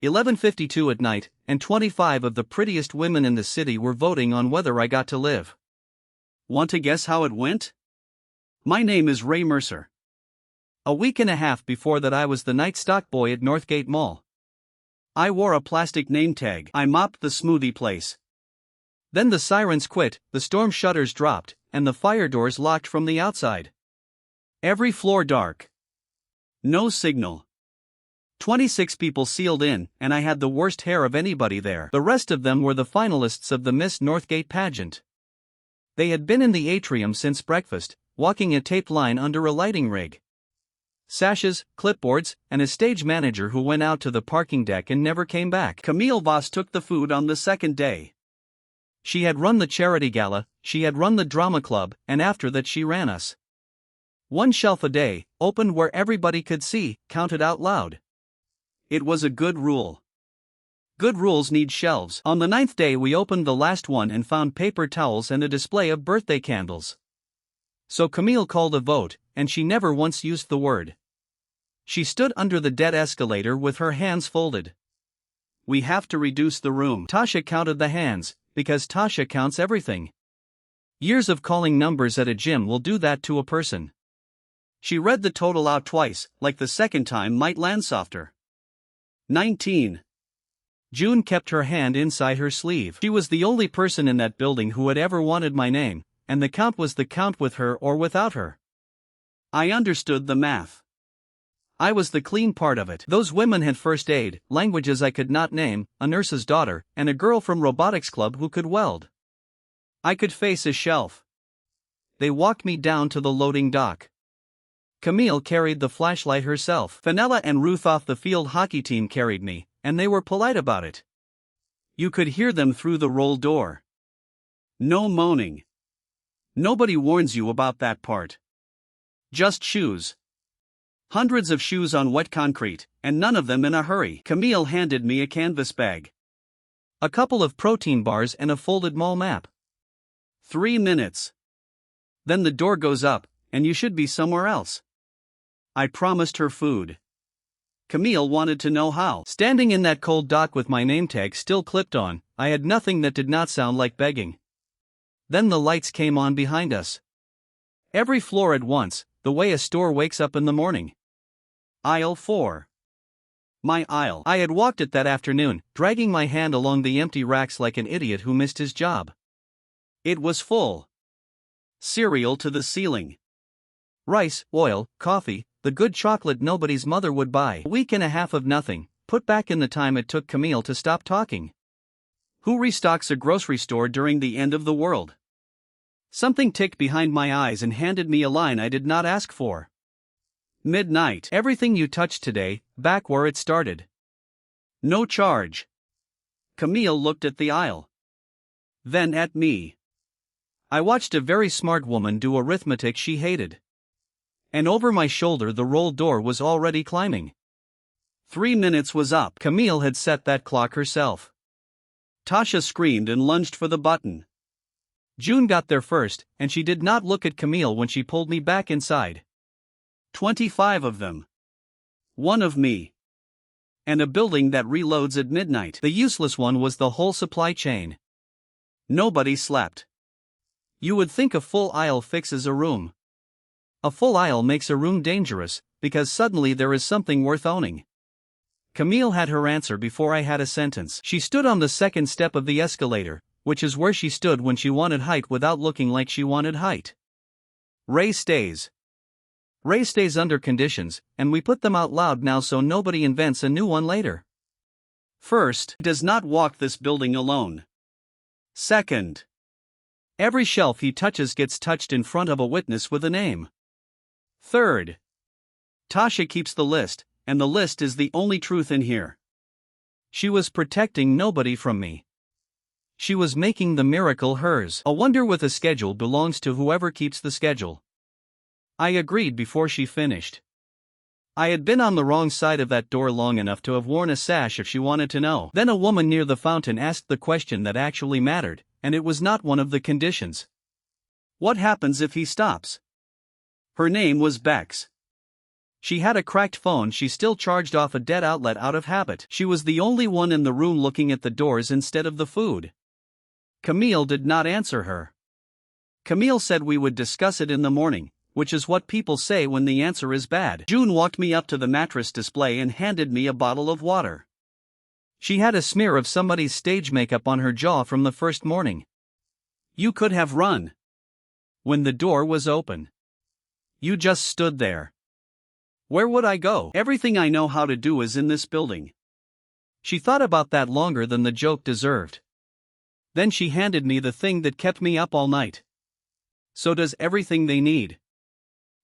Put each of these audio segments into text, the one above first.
11:52 at night, and 25 of the prettiest women in the city were voting on whether I got to live. Want to guess how it went? My name is Ray Mercer. A week and a half before that I was the night stock boy at Northgate Mall. I wore a plastic name tag. I mopped the smoothie place. Then the sirens quit, the storm shutters dropped, and the fire doors locked from the outside. Every floor dark. No signal. 26 people sealed in, and I had the worst hair of anybody there. The rest of them were the finalists of the Miss Northgate pageant. They had been in the atrium since breakfast, walking a taped line under a lighting rig. Sashes, clipboards, and a stage manager who went out to the parking deck and never came back. Camille Voss took the food on the second day. She had run the charity gala, she had run the drama club, and after that she ran us. One shelf a day, opened where everybody could see, counted out loud. It was a good rule. Good rules need shelves. On the 9th day we opened the last one and found paper towels and a display of birthday candles. So Camille called a vote, and she never once used the word. She stood under the dead escalator with her hands folded. We have to reduce the room. Tasha counted the hands, because Tasha counts everything. Years of calling numbers at a gym will do that to a person. She read the total out twice, like the second time might land softer. 19. June kept her hand inside her sleeve. She was the only person in that building who had ever wanted my name, and the count was the count with her or without her. I understood the math. I was the clean part of it. Those women had first aid, languages I could not name, a nurse's daughter, and a girl from robotics club who could weld. I could face a shelf. They walked me down to the loading dock. Camille carried the flashlight herself. Fenella and Ruth off the field hockey team carried me, and they were polite about it. You could hear them through the roll door. No moaning. Nobody warns you about that part. Just shoes. Hundreds of shoes on wet concrete, and none of them in a hurry. Camille handed me a canvas bag. A couple of protein bars and a folded mall map. 3 minutes. Then the door goes up, and you should be somewhere else. I promised her food. Camille wanted to know how. Standing in that cold dock with my name tag still clipped on, I had nothing that did not sound like begging. Then the lights came on behind us. Every floor at once, the way a store wakes up in the morning. Aisle 4. My aisle. I had walked it that afternoon, dragging my hand along the empty racks like an idiot who missed his job. It was full. Cereal to the ceiling. Rice, oil, coffee, the good chocolate nobody's mother would buy. A week and a half of nothing, put back in the time it took Camille to stop talking. Who restocks a grocery store during the end of the world? Something ticked behind my eyes and handed me a line I did not ask for. Midnight. Everything you touched today, back where it started. No charge. Camille looked at the aisle. Then at me. I watched a very smart woman do arithmetic she hated. And over my shoulder the roll door was already climbing. 3 minutes was up. Camille had set that clock herself. Tasha screamed and lunged for the button. June got there first, and she did not look at Camille when she pulled me back inside. 25 of them. One of me. And a building that reloads at midnight. The useless one was the whole supply chain. Nobody slept. You would think a full aisle fixes a room. A full aisle makes a room dangerous, because suddenly there is something worth owning. Camille had her answer before I had a sentence. She stood on the second step of the escalator, which is where she stood when she wanted height without looking like she wanted height. Ray stays. Ray stays under conditions, and we put them out loud now so nobody invents a new one later. First, he does not walk this building alone. Second, every shelf he touches gets touched in front of a witness with a name. Third, Tasha keeps the list, and the list is the only truth in here. She was protecting nobody from me. She was making the miracle hers. A wonder with a schedule belongs to whoever keeps the schedule. I agreed before she finished. I had been on the wrong side of that door long enough to have worn a sash if she wanted to know. Then a woman near the fountain asked the question that actually mattered, and it was not one of the conditions. What happens if he stops? Her name was Bex. She had a cracked phone she still charged off a dead outlet out of habit. She was the only one in the room looking at the doors instead of the food. Camille did not answer her. Camille said we would discuss it in the morning, which is what people say when the answer is bad. June walked me up to the mattress display and handed me a bottle of water. She had a smear of somebody's stage makeup on her jaw from the first morning. You could have run. When the door was open. You just stood there. Where would I go? Everything I know how to do is in this building. She thought about that longer than the joke deserved. Then she handed me the thing that kept me up all night. So does everything they need.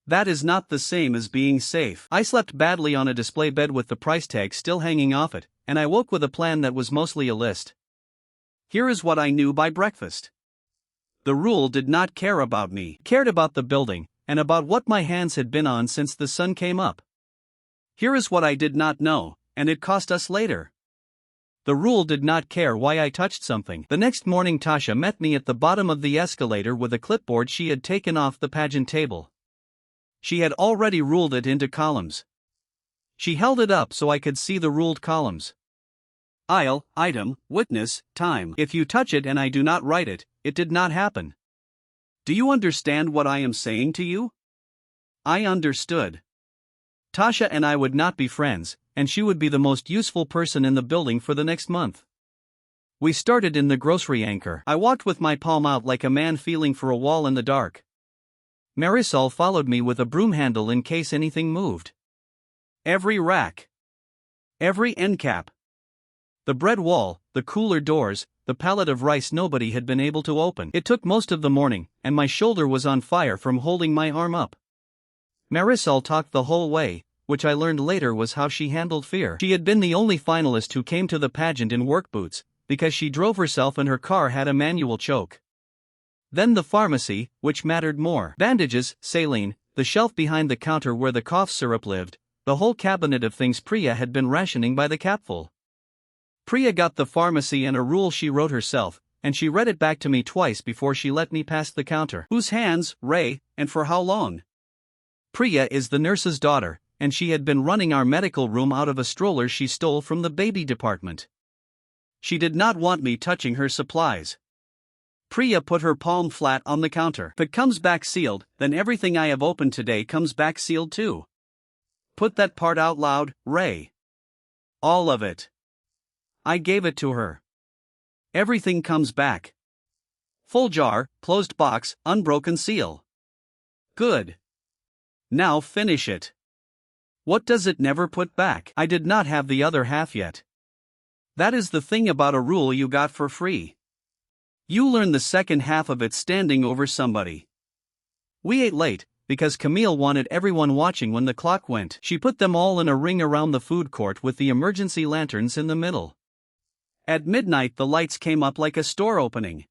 That is not the same as being safe. I slept badly on a display bed with the price tag still hanging off it, and I woke with a plan that was mostly a list. Here is what I knew by breakfast. The rule did not care about me, cared about the building, and about what my hands had been on since the sun came up. Here is what I did not know, and it cost us later. The rule did not care why I touched something. The next morning Tasha met me at the bottom of the escalator with a clipboard she had taken off the pageant table. She had already ruled it into columns. She held it up so I could see the ruled columns. Aisle, item, witness, time. If you touch it and I do not write it, it did not happen. Do you understand what I am saying to you? I understood. Tasha and I would not be friends, and she would be the most useful person in the building for the next month. We started in the grocery anchor. I walked with my palm out like a man feeling for a wall in the dark. Marisol followed me with a broom handle in case anything moved. Every rack. Every end cap. The bread wall, the cooler doors, the pallet of rice nobody had been able to open. It took most of the morning, and my shoulder was on fire from holding my arm up. Marisol talked the whole way, which I learned later was how she handled fear. She had been the only finalist who came to the pageant in work boots, because she drove herself and her car had a manual choke. Then the pharmacy, which mattered more. Bandages, saline, the shelf behind the counter where the cough syrup lived, the whole cabinet of things Priya had been rationing by the capful. Priya got the pharmacy and a rule she wrote herself, and she read it back to me twice before she let me past the counter. Whose hands, Ray, and for how long? Priya is the nurse's daughter, and she had been running our medical room out of a stroller she stole from the baby department. She did not want me touching her supplies. Priya put her palm flat on the counter. If it comes back sealed, then everything I have opened today comes back sealed too. Put that part out loud, Ray. All of it. I gave it to her. Everything comes back. Full jar, closed box, unbroken seal. Good. Now finish it. What does it never put back? I did not have the other half yet. That is the thing about a rule you got for free. You learn the second half of it standing over somebody. We ate late, because Camille wanted everyone watching when the clock went. She put them all in a ring around the food court with the emergency lanterns in the middle. At midnight the lights came up like a store opening.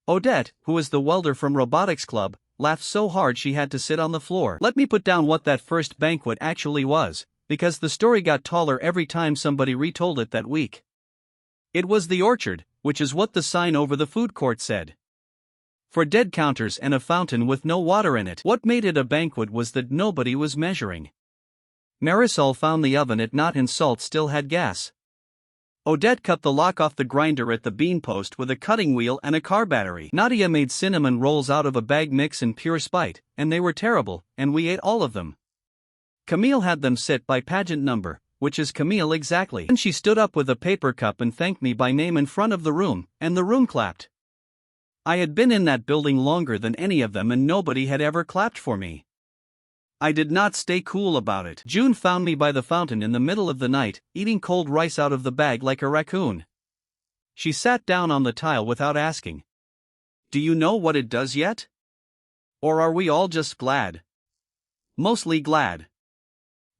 Odette, who is the welder from Robotics Club, laughed so hard she had to sit on the floor. Let me put down what that first banquet actually was, because the story got taller every time somebody retold it that week. It was the orchard, which is what the sign over the food court said. For dead counters and a fountain with no water in it. What made it a banquet was that nobody was measuring. Marisol found the oven at Not in Salt still had gas. Odette cut the lock off the grinder at the bean post with a cutting wheel and a car battery. Nadia made cinnamon rolls out of a bag mix in pure spite, and they were terrible, and we ate all of them. Camille had them sit by pageant number, which is Camille exactly. Then she stood up with a paper cup and thanked me by name in front of the room, and the room clapped. I had been in that building longer than any of them and nobody had ever clapped for me. I did not stay cool about it. June found me by the fountain in the middle of the night, eating cold rice out of the bag like a raccoon. She sat down on the tile without asking. Do you know what it does yet? Or are we all just glad? Mostly glad.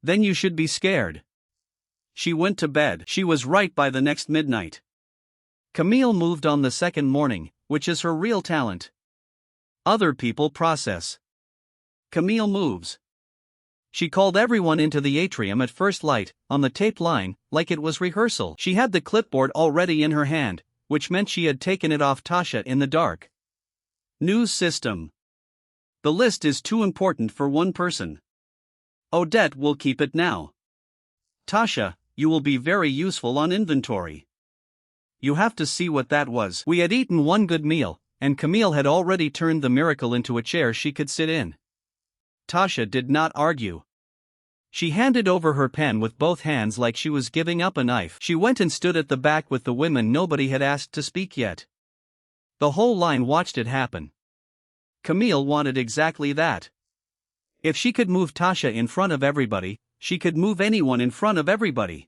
Then you should be scared. She went to bed. She was right by the next midnight. Camille moved on the second morning, which is her real talent. Other people process. Camille moves. She called everyone into the atrium at first light, on the taped line, like it was rehearsal. She had the clipboard already in her hand, which meant she had taken it off Tasha in the dark. News system. The list is too important for one person. Odette will keep it now. Tasha, you will be very useful on inventory. You have to see what that was. We had eaten one good meal, and Camille had already turned the miracle into a chair she could sit in. Tasha did not argue. She handed over her pen with both hands like she was giving up a knife. She went and stood at the back with the women nobody had asked to speak yet. The whole line watched it happen. Camille wanted exactly that. If she could move Tasha in front of everybody, she could move anyone in front of everybody.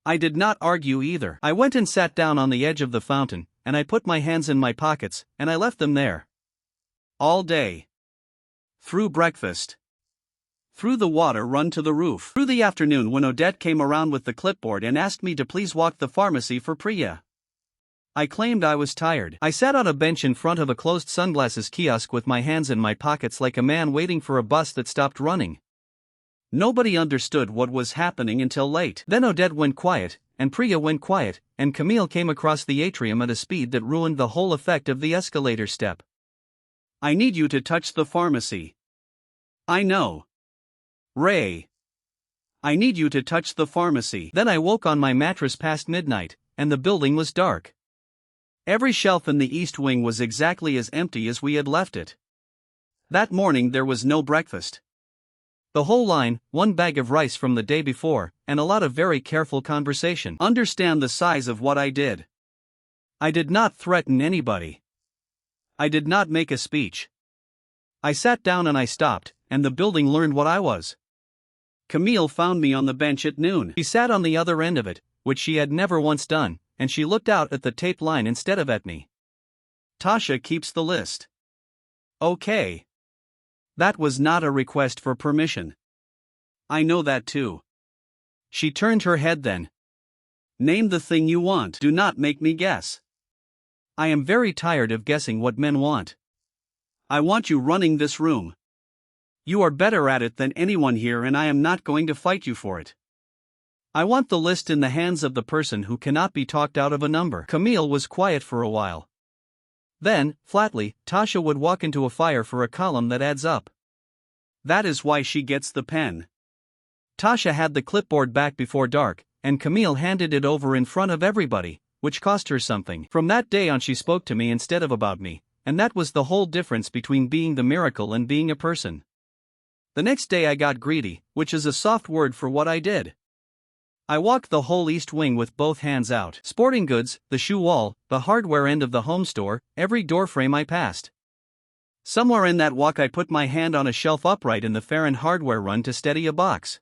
I did not argue either. I went and sat down on the edge of the fountain, and I put my hands in my pockets, and I left them there. All day. Through breakfast. Through the water run to the roof. Through the afternoon when Odette came around with the clipboard and asked me to please walk the pharmacy for Priya. I claimed I was tired. I sat on a bench in front of a closed sunglasses kiosk with my hands in my pockets like a man waiting for a bus that stopped running. Nobody understood what was happening until late. Then Odette went quiet, and Priya went quiet, and Camille came across the atrium at a speed that ruined the whole effect of the escalator step. I need you to touch the pharmacy. I know. Ray. I need you to touch the pharmacy. Then I woke on my mattress past midnight, and the building was dark. Every shelf in the east wing was exactly as empty as we had left it. That morning there was no breakfast. The whole line, one bag of rice from the day before, and a lot of very careful conversation. Understand the size of what I did. I did not threaten anybody. I did not make a speech. I sat down and I stopped, and the building learned what I was. Camille found me on the bench at noon. She sat on the other end of it, which she had never once done, and she looked out at the tape line instead of at me. Tasha keeps the list. Okay. That was not a request for permission. I know that too. She turned her head then. Name the thing you want. Do not make me guess. I am very tired of guessing what men want. I want you running this room. You are better at it than anyone here and I am not going to fight you for it. I want the list in the hands of the person who cannot be talked out of a number. Camille was quiet for a while. Then, flatly, Tasha would walk into a fire for a column that adds up. That is why she gets the pen. Tasha had the clipboard back before dark, and Camille handed it over in front of everybody, which cost her something. From that day on she spoke to me instead of about me, and that was the whole difference between being the miracle and being a person. The next day I got greedy, which is a soft word for what I did. I walked the whole east wing with both hands out. Sporting goods, the shoe wall, the hardware end of the home store, every doorframe I passed. Somewhere in that walk I put my hand on a shelf upright in the Farron hardware run to steady a box.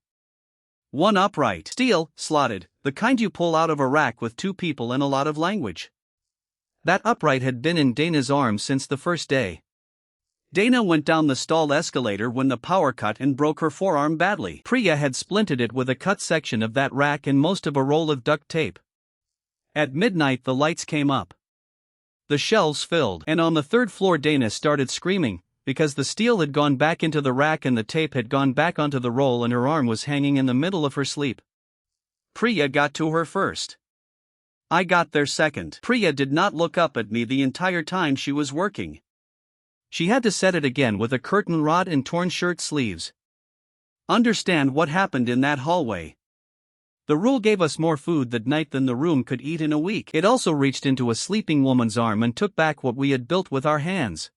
One upright, steel, slotted, the kind you pull out of a rack with two people and a lot of language. That upright had been in Dana's arms since the first day. Dana went down the stall escalator when the power cut and broke her forearm badly. Priya had splintered it with a cut section of that rack and most of a roll of duct tape. At midnight the lights came up. The shelves filled, and on the third floor Dana started screaming, because the steel had gone back into the rack and the tape had gone back onto the roll and her arm was hanging in the middle of her sleep. Priya got to her first. I got there second. Priya did not look up at me the entire time she was working. She had to set it again with a curtain rod and torn shirt sleeves. Understand what happened in that hallway. The rule gave us more food that night than the room could eat in a week. It also reached into a sleeping woman's arm and took back what we had built with our hands.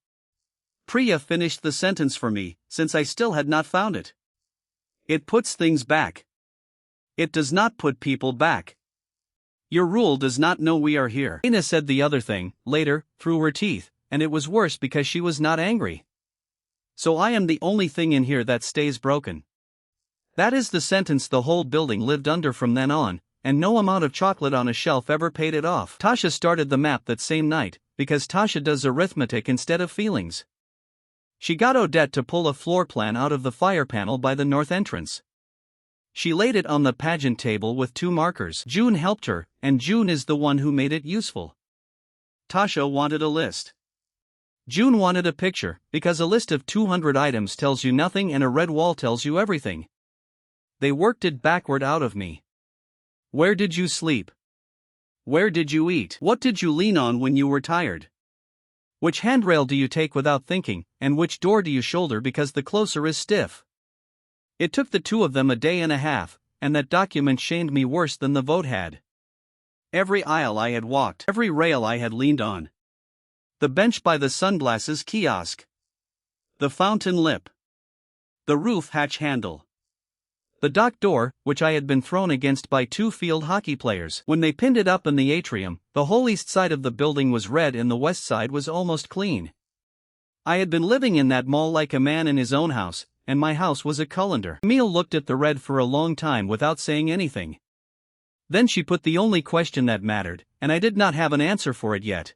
Priya finished the sentence for me, since I still had not found it. It puts things back. It does not put people back. Your rule does not know we are here. Dana said the other thing, later, through her teeth, and it was worse because she was not angry. So I am the only thing in here that stays broken. That is the sentence the whole building lived under from then on, and no amount of chocolate on a shelf ever paid it off. Tasha started the map that same night, because Tasha does arithmetic instead of feelings. She got Odette to pull a floor plan out of the fire panel by the north entrance. She laid it on the pageant table with 2 markers. June helped her, and June is the one who made it useful. Tasha wanted a list. June wanted a picture, because a list of 200 items tells you nothing and a red wall tells you everything. They worked it backward out of me. Where did you sleep? Where did you eat? What did you lean on when you were tired? Which handrail do you take without thinking, and which door do you shoulder because the closer is stiff? It took the two of them a day and a half, and that document shamed me worse than the vote had. Every aisle I had walked, every rail I had leaned on, the bench by the sunglasses kiosk, the fountain lip, the roof hatch handle, the dock door, which I had been thrown against by two field hockey players. When they pinned it up in the atrium, the whole east side of the building was red and the west side was almost clean. I had been living in that mall like a man in his own house, and my house was a colander. Camille looked at the red for a long time without saying anything. Then she put the only question that mattered, and I did not have an answer for it yet.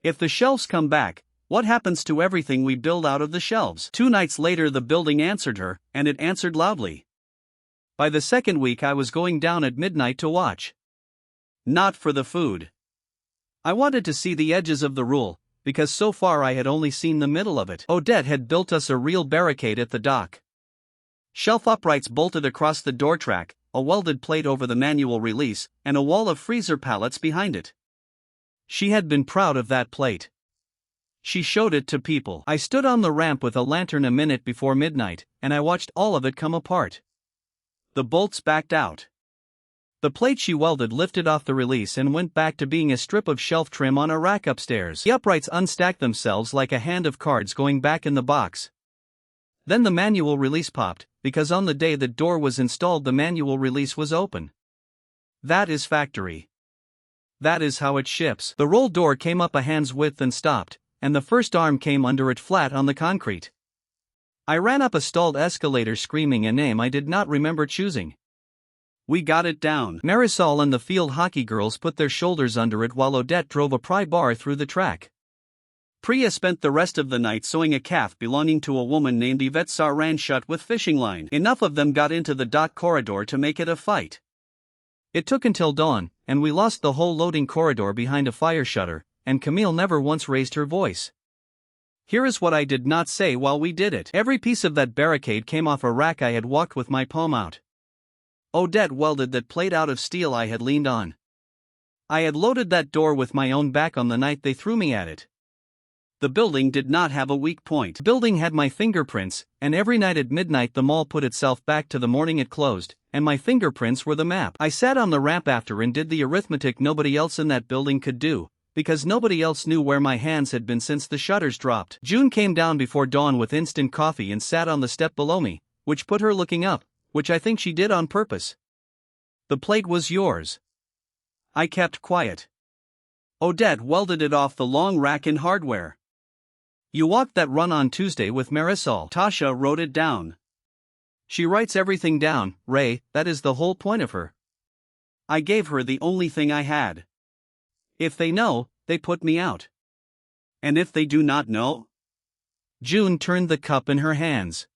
If the shelves come back, what happens to everything we build out of the shelves? 2 nights later the building answered her, and it answered loudly. By the second week I was going down at midnight to watch. Not for the food. I wanted to see the edges of the rule, because so far I had only seen the middle of it. Odette had built us a real barricade at the dock. Shelf uprights bolted across the door track, a welded plate over the manual release, and a wall of freezer pallets behind it. She had been proud of that plate. She showed it to people. I stood on the ramp with a lantern a minute before midnight, and I watched all of it come apart. The bolts backed out. The plate she welded lifted off the release and went back to being a strip of shelf trim on a rack upstairs. The uprights unstacked themselves like a hand of cards going back in the box. Then the manual release popped, because on the day the door was installed the manual release was open. That is factory. That is how it ships. The roll door came up a hand's width and stopped, and the first arm came under it flat on the concrete. I ran up a stalled escalator screaming a name I did not remember choosing. We got it down. Marisol and the field hockey girls put their shoulders under it while Odette drove a pry bar through the track. Priya spent the rest of the night sewing a calf belonging to a woman named Yvette Saran shut with fishing line. Enough of them got into the dock corridor to make it a fight. It took until dawn, and we lost the whole loading corridor behind a fire shutter, and Camille never once raised her voice. Here is what I did not say while we did it. Every piece of that barricade came off a rack I had walked with my palm out. Odette welded that plate out of steel I had leaned on. I had loaded that door with my own back on the night they threw me at it. The building did not have a weak point. The building had my fingerprints, and every night at midnight the mall put itself back to the morning it closed, and my fingerprints were the map. I sat on the ramp after and did the arithmetic nobody else in that building could do, because nobody else knew where my hands had been since the shutters dropped. June came down before dawn with instant coffee and sat on the step below me, which put her looking up, which I think she did on purpose. The plate was yours. I kept quiet. Odette welded it off the long rack in hardware. You walked that run on Tuesday with Marisol. Tasha wrote it down. She writes everything down, Ray, that is the whole point of her. I gave her the only thing I had. If they know, they put me out. And if they do not know? June turned the cup in her hands.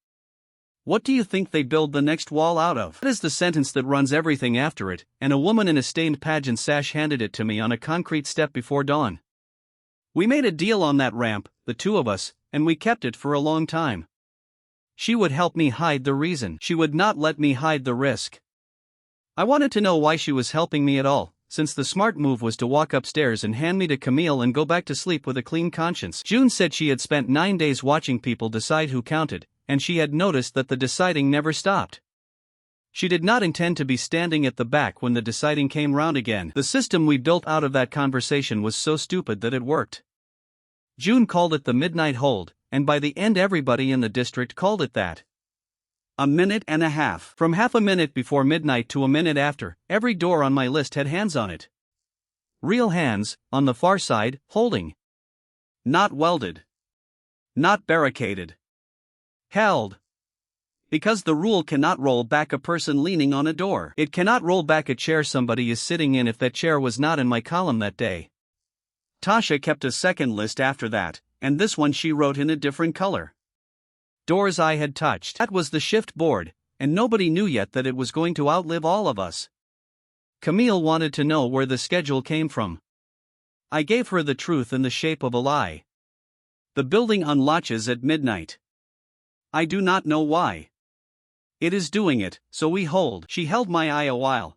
What do you think they build the next wall out of? That is the sentence that runs everything after it, and a woman in a stained pageant sash handed it to me on a concrete step before dawn. We made a deal on that ramp, the two of us, and we kept it for a long time. She would help me hide the reason. She would not let me hide the risk. I wanted to know why she was helping me at all, since the smart move was to walk upstairs and hand me to Camille and go back to sleep with a clean conscience. June said she had spent 9 days watching people decide who counted, and she had noticed that the deciding never stopped. She did not intend to be standing at the back when the deciding came round again. The system we built out of that conversation was so stupid that it worked. June called it the midnight hold, and by the end everybody in the district called it that. A minute and a half. From half a minute before midnight to a minute after, every door on my list had hands on it. Real hands, on the far side, holding. Not welded. Not barricaded. Held. Because the rule cannot roll back a person leaning on a door. It cannot roll back a chair somebody is sitting in if that chair was not in my column that day. Tasha kept a second list after that, and this one she wrote in a different color. Doors I had touched. That was the shift board, and nobody knew yet that it was going to outlive all of us. Camille wanted to know where the schedule came from. I gave her the truth in the shape of a lie. The building unlatches at midnight. I do not know why. It is doing it, so we hold. She held my eye a while.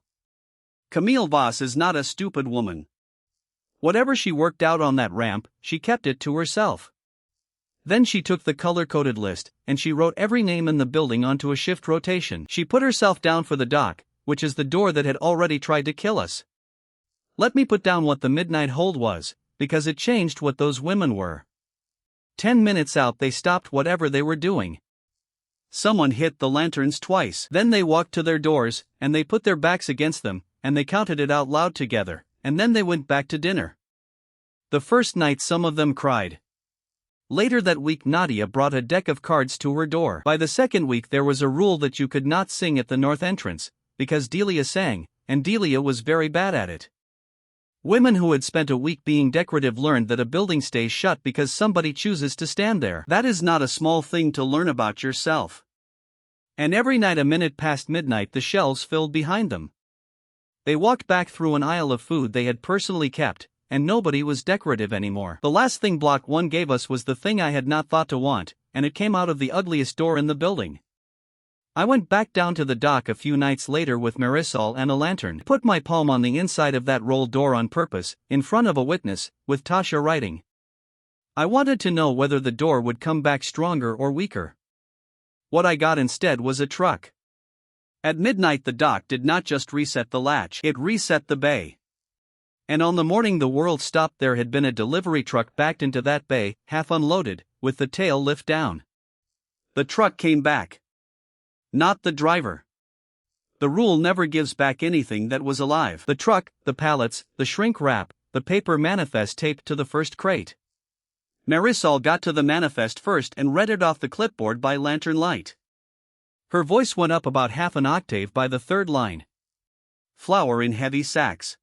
Camille Voss is not a stupid woman. Whatever she worked out on that ramp, she kept it to herself. Then she took the color-coded list, and she wrote every name in the building onto a shift rotation. She put herself down for the dock, which is the door that had already tried to kill us. Let me put down what the midnight hold was, because it changed what those women were. 10 minutes out they stopped whatever they were doing. Someone hit the lanterns twice. Then they walked to their doors, and they put their backs against them, and they counted it out loud together, and then they went back to dinner. The first night some of them cried. Later that week Nadia brought a deck of cards to her door. By the second week there was a rule that you could not sing at the north entrance, because Delia sang, and Delia was very bad at it. Women who had spent a week being decorative learned that a building stays shut because somebody chooses to stand there. That is not a small thing to learn about yourself. And every night a minute past midnight the shelves filled behind them. They walked back through an aisle of food they had personally kept, and nobody was decorative anymore. The last thing Block 1 gave us was the thing I had not thought to want, and it came out of the ugliest door in the building. I went back down to the dock a few nights later with Marisol and a lantern, put my palm on the inside of that rolled door on purpose, in front of a witness, with Tasha writing. I wanted to know whether the door would come back stronger or weaker. What I got instead was a truck. At midnight the dock did not just reset the latch, it reset the bay. And on the morning the world stopped there had been a delivery truck backed into that bay, half unloaded, with the tail lift down. The truck came back. Not the driver. The rule never gives back anything that was alive. The truck, the pallets, the shrink wrap, the paper manifest taped to the first crate. Marisol got to the manifest first and read it off the clipboard by lantern light. Her voice went up about half an octave by the third line. Flour in heavy sacks.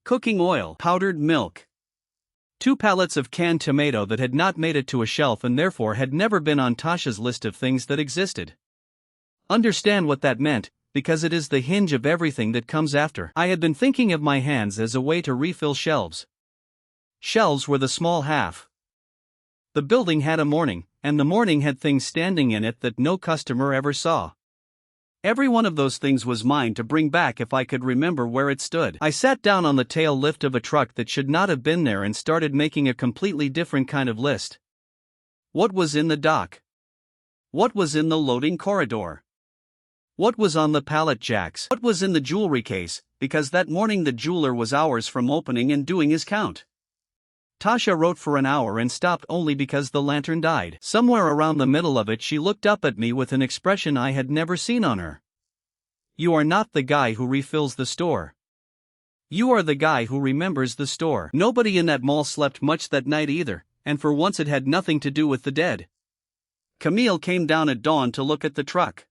Cooking oil, powdered milk. 2 pallets of canned tomato that had not made it to a shelf and therefore had never been on Tasha's list of things that existed. Understand what that meant, because it is the hinge of everything that comes after. I had been thinking of my hands as a way to refill shelves. Shelves were the small half. The building had a morning, and the morning had things standing in it that no customer ever saw. Every one of those things was mine to bring back if I could remember where it stood. I sat down on the tail lift of a truck that should not have been there and started making a completely different kind of list. What was in the dock? What was in the loading corridor? What was on the pallet jacks? What was in the jewelry case, because that morning the jeweler was hours from opening and doing his count. Tasha wrote for an hour and stopped only because the lantern died. Somewhere around the middle of it she looked up at me with an expression I had never seen on her. You are not the guy who refills the store. You are the guy who remembers the store. Nobody in that mall slept much that night either, and for once it had nothing to do with the dead. Camille came down at dawn to look at the truck.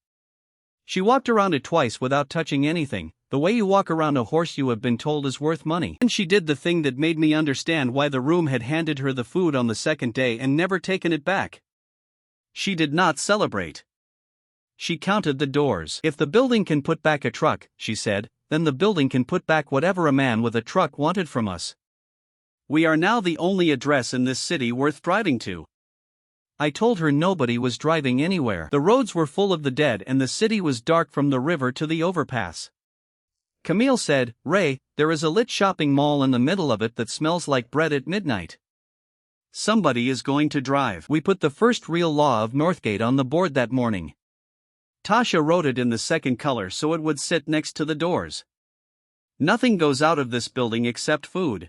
She walked around it twice without touching anything, the way you walk around a horse you have been told is worth money. And she did the thing that made me understand why the room had handed her the food on the second day and never taken it back. She did not celebrate. She counted the doors. If the building can put back a truck, she said, then the building can put back whatever a man with a truck wanted from us. We are now the only address in this city worth driving to. I told her nobody was driving anywhere. The roads were full of the dead and the city was dark from the river to the overpass. Camille said, Ray, there is a lit shopping mall in the middle of it that smells like bread at midnight. Somebody is going to drive. We put the first real law of Northgate on the board that morning. Tasha wrote it in the second color so it would sit next to the doors. Nothing goes out of this building except food.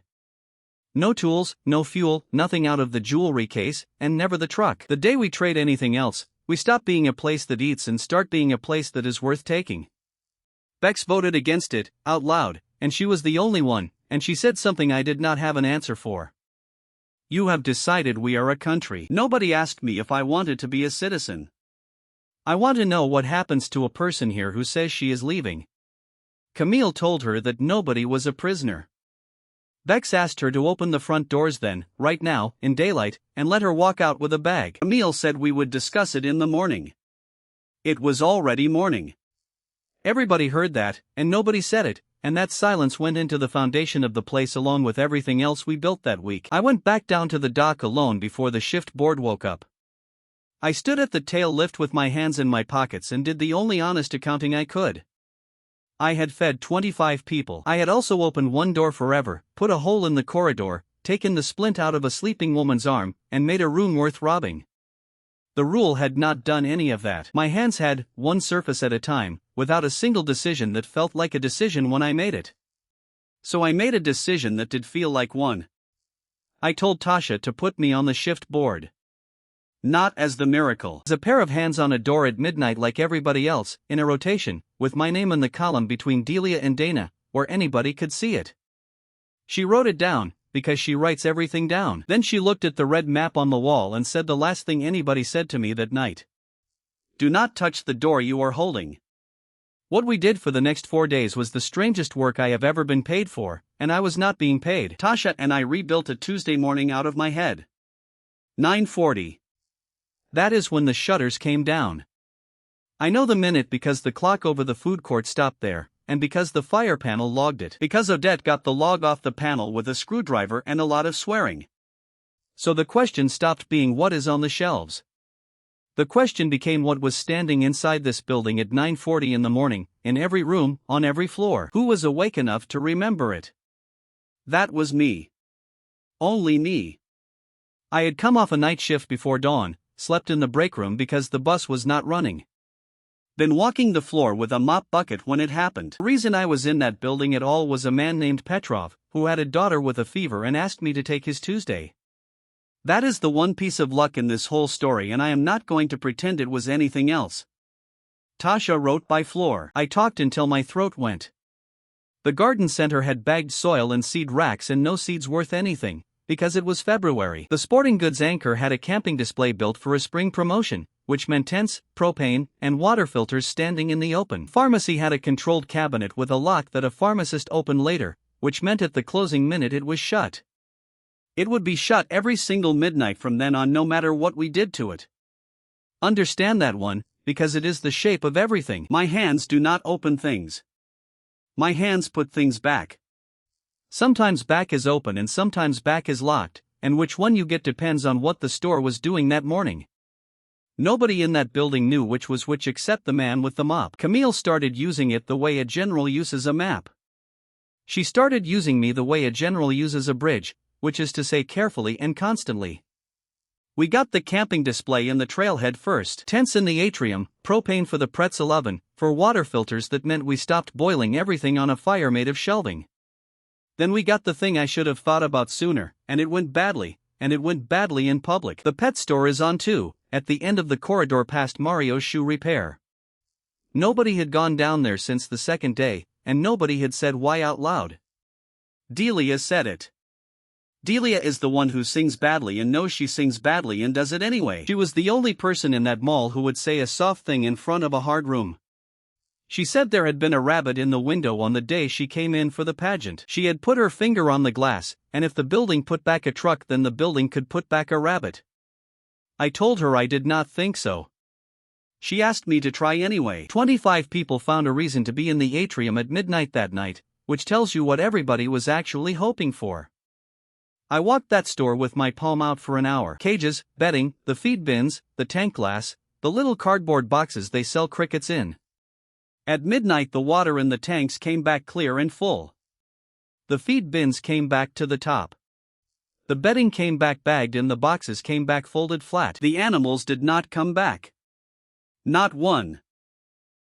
No tools, no fuel, nothing out of the jewelry case, and never the truck. The day we trade anything else, we stop being a place that eats and start being a place that is worth taking. Bex voted against it, out loud, and she was the only one, and she said something I did not have an answer for. You have decided we are a country. Nobody asked me if I wanted to be a citizen. I want to know what happens to a person here who says she is leaving. Camille told her that nobody was a prisoner. Bex asked her to open the front doors then, right now, in daylight, and let her walk out with a bag. Camille said we would discuss it in the morning. It was already morning. Everybody heard that, and nobody said it, and that silence went into the foundation of the place along with everything else we built that week. I went back down to the dock alone before the shift board woke up. I stood at the tail lift with my hands in my pockets and did the only honest accounting I could. I had fed 25 people. I had also opened one door forever, put a hole in the corridor, taken the splint out of a sleeping woman's arm, and made a room worth robbing. The rule had not done any of that. My hands had, one surface at a time, without a single decision that felt like a decision when I made it. So I made a decision that did feel like one. I told Tasha to put me on the shift board. Not as the miracle. As a pair of hands on a door at midnight like everybody else, in a rotation, with my name in the column between Delia and Dana, where anybody could see it. She wrote it down, because she writes everything down. Then she looked at the red map on the wall and said the last thing anybody said to me that night. Do not touch the door you are holding. What we did for the next 4 days was the strangest work I have ever been paid for, and I was not being paid. Tasha and I rebuilt a Tuesday morning out of my head. 9:40. That is when the shutters came down. I know the minute because the clock over the food court stopped there, and because the fire panel logged it. Because Odette got the log off the panel with a screwdriver and a lot of swearing. So the question stopped being what is on the shelves. The question became what was standing inside this building at 9:40 in the morning, in every room, on every floor. Who was awake enough to remember it? That was me. Only me. I had come off a night shift before dawn, slept in the break room because the bus was not running. Been walking the floor with a mop bucket when it happened. The reason I was in that building at all was a man named Petrov, who had a daughter with a fever and asked me to take his Tuesday. That is the one piece of luck in this whole story, and I am not going to pretend it was anything else. Tasha wrote by floor. I talked until my throat went. The garden center had bagged soil and seed racks and no seeds worth anything, because it was February. The sporting goods anchor had a camping display built for a spring promotion, which meant tents, propane, and water filters standing in the open. Pharmacy had a controlled cabinet with a lock that a pharmacist opened later, which meant at the closing minute it was shut. It would be shut every single midnight from then on, no matter what we did to it. Understand that one, because it is the shape of everything. My hands do not open things. My hands put things back. Sometimes back is open and sometimes back is locked, and which one you get depends on what the store was doing that morning. Nobody in that building knew which was which except the man with the mop. Camille started using it the way a general uses a map. She started using me the way a general uses a bridge, which is to say carefully and constantly. We got the camping display in the trailhead first. Tents in the atrium, propane for the pretzel oven, for water filters that meant we stopped boiling everything on a fire made of shelving. Then we got the thing I should have thought about sooner, and it went badly, and it went badly in public. The pet store is on too, at the end of the corridor past Mario's shoe repair. Nobody had gone down there since the second day, and nobody had said why out loud. Delia said it. Delia is the one who sings badly and knows she sings badly and does it anyway. She was the only person in that mall who would say a soft thing in front of a hard room. She said there had been a rabbit in the window on the day she came in for the pageant. She had put her finger on the glass, and if the building put back a truck, then the building could put back a rabbit. I told her I did not think so. She asked me to try anyway. 25 people found a reason to be in the atrium at midnight that night, which tells you what everybody was actually hoping for. I walked that store with my palm out for an hour. Cages, bedding, the feed bins, the tank glass, the little cardboard boxes they sell crickets in. At midnight the water in the tanks came back clear and full. The feed bins came back to the top. The bedding came back bagged and the boxes came back folded flat. The animals did not come back. Not one.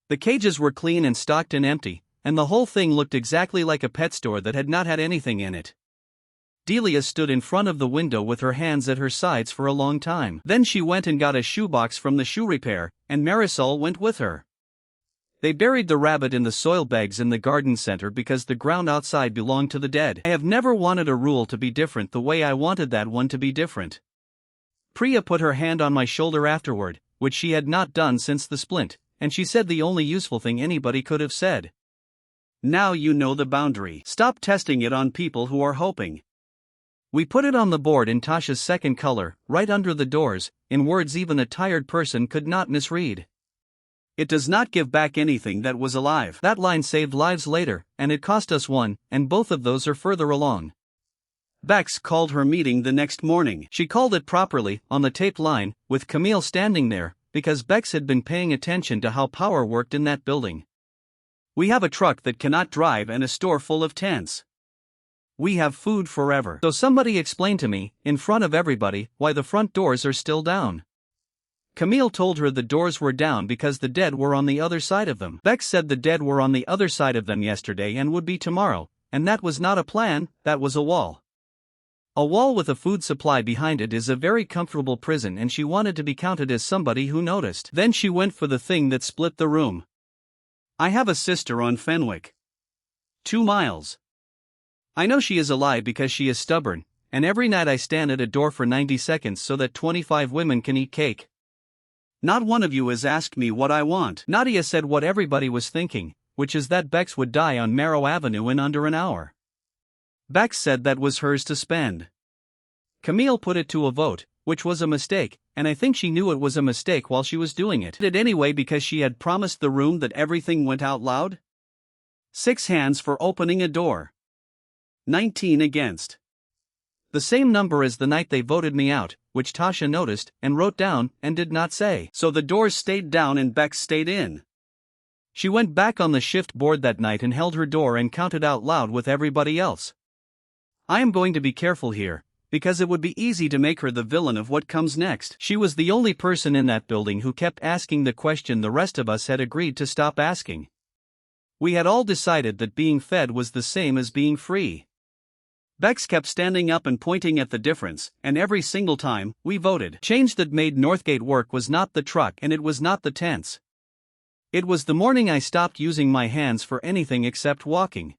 The cages were clean and stocked and empty, and the whole thing looked exactly like a pet store that had not had anything in it. Delia stood in front of the window with her hands at her sides for a long time. Then she went and got a shoebox from the shoe repair, and Marisol went with her. They buried the rabbit in the soil bags in the garden center because the ground outside belonged to the dead. I have never wanted a rule to be different the way I wanted that one to be different. Priya put her hand on my shoulder afterward, which she had not done since the splint, and she said the only useful thing anybody could have said. Now you know the boundary. Stop testing it on people who are hoping. We put it on the board in Tasha's second color, right under the doors, in words even a tired person could not misread. It does not give back anything that was alive. That line saved lives later, and it cost us one, and both of those are further along. Bex called her meeting the next morning. She called it properly, on the taped line, with Camille standing there, because Bex had been paying attention to how power worked in that building. We have a truck that cannot drive and a store full of tents. We have food forever. So somebody explained to me, in front of everybody, why the front doors are still down. Camille told her the doors were down because the dead were on the other side of them. Bex said the dead were on the other side of them yesterday and would be tomorrow, and that was not a plan, that was a wall. A wall with a food supply behind it is a very comfortable prison, and she wanted to be counted as somebody who noticed. Then she went for the thing that split the room. I have a sister on Fenwick. 2 miles. I know she is alive because she is stubborn, and every night I stand at a door for 90 seconds so that 25 women can eat cake. Not one of you has asked me what I want. Nadia said what everybody was thinking, which is that Bex would die on Marrow Avenue in under an hour. Bex said that was hers to spend. Camille put it to a vote, which was a mistake, and I think she knew it was a mistake while she was doing it. Did it anyway because she had promised the room that everything went out loud? 6 hands for opening a door. 19 against. The same number as the night they voted me out, which Tasha noticed and wrote down and did not say. So the doors stayed down and Bex stayed in. She went back on the shift board that night and held her door and counted out loud with everybody else. I am going to be careful here, because it would be easy to make her the villain of what comes next. She was the only person in that building who kept asking the question the rest of us had agreed to stop asking. We had all decided that being fed was the same as being free. Bex kept standing up and pointing at the difference, and every single time, we voted. Change that made Northgate work was not the truck and it was not the tents. It was the morning I stopped using my hands for anything except walking.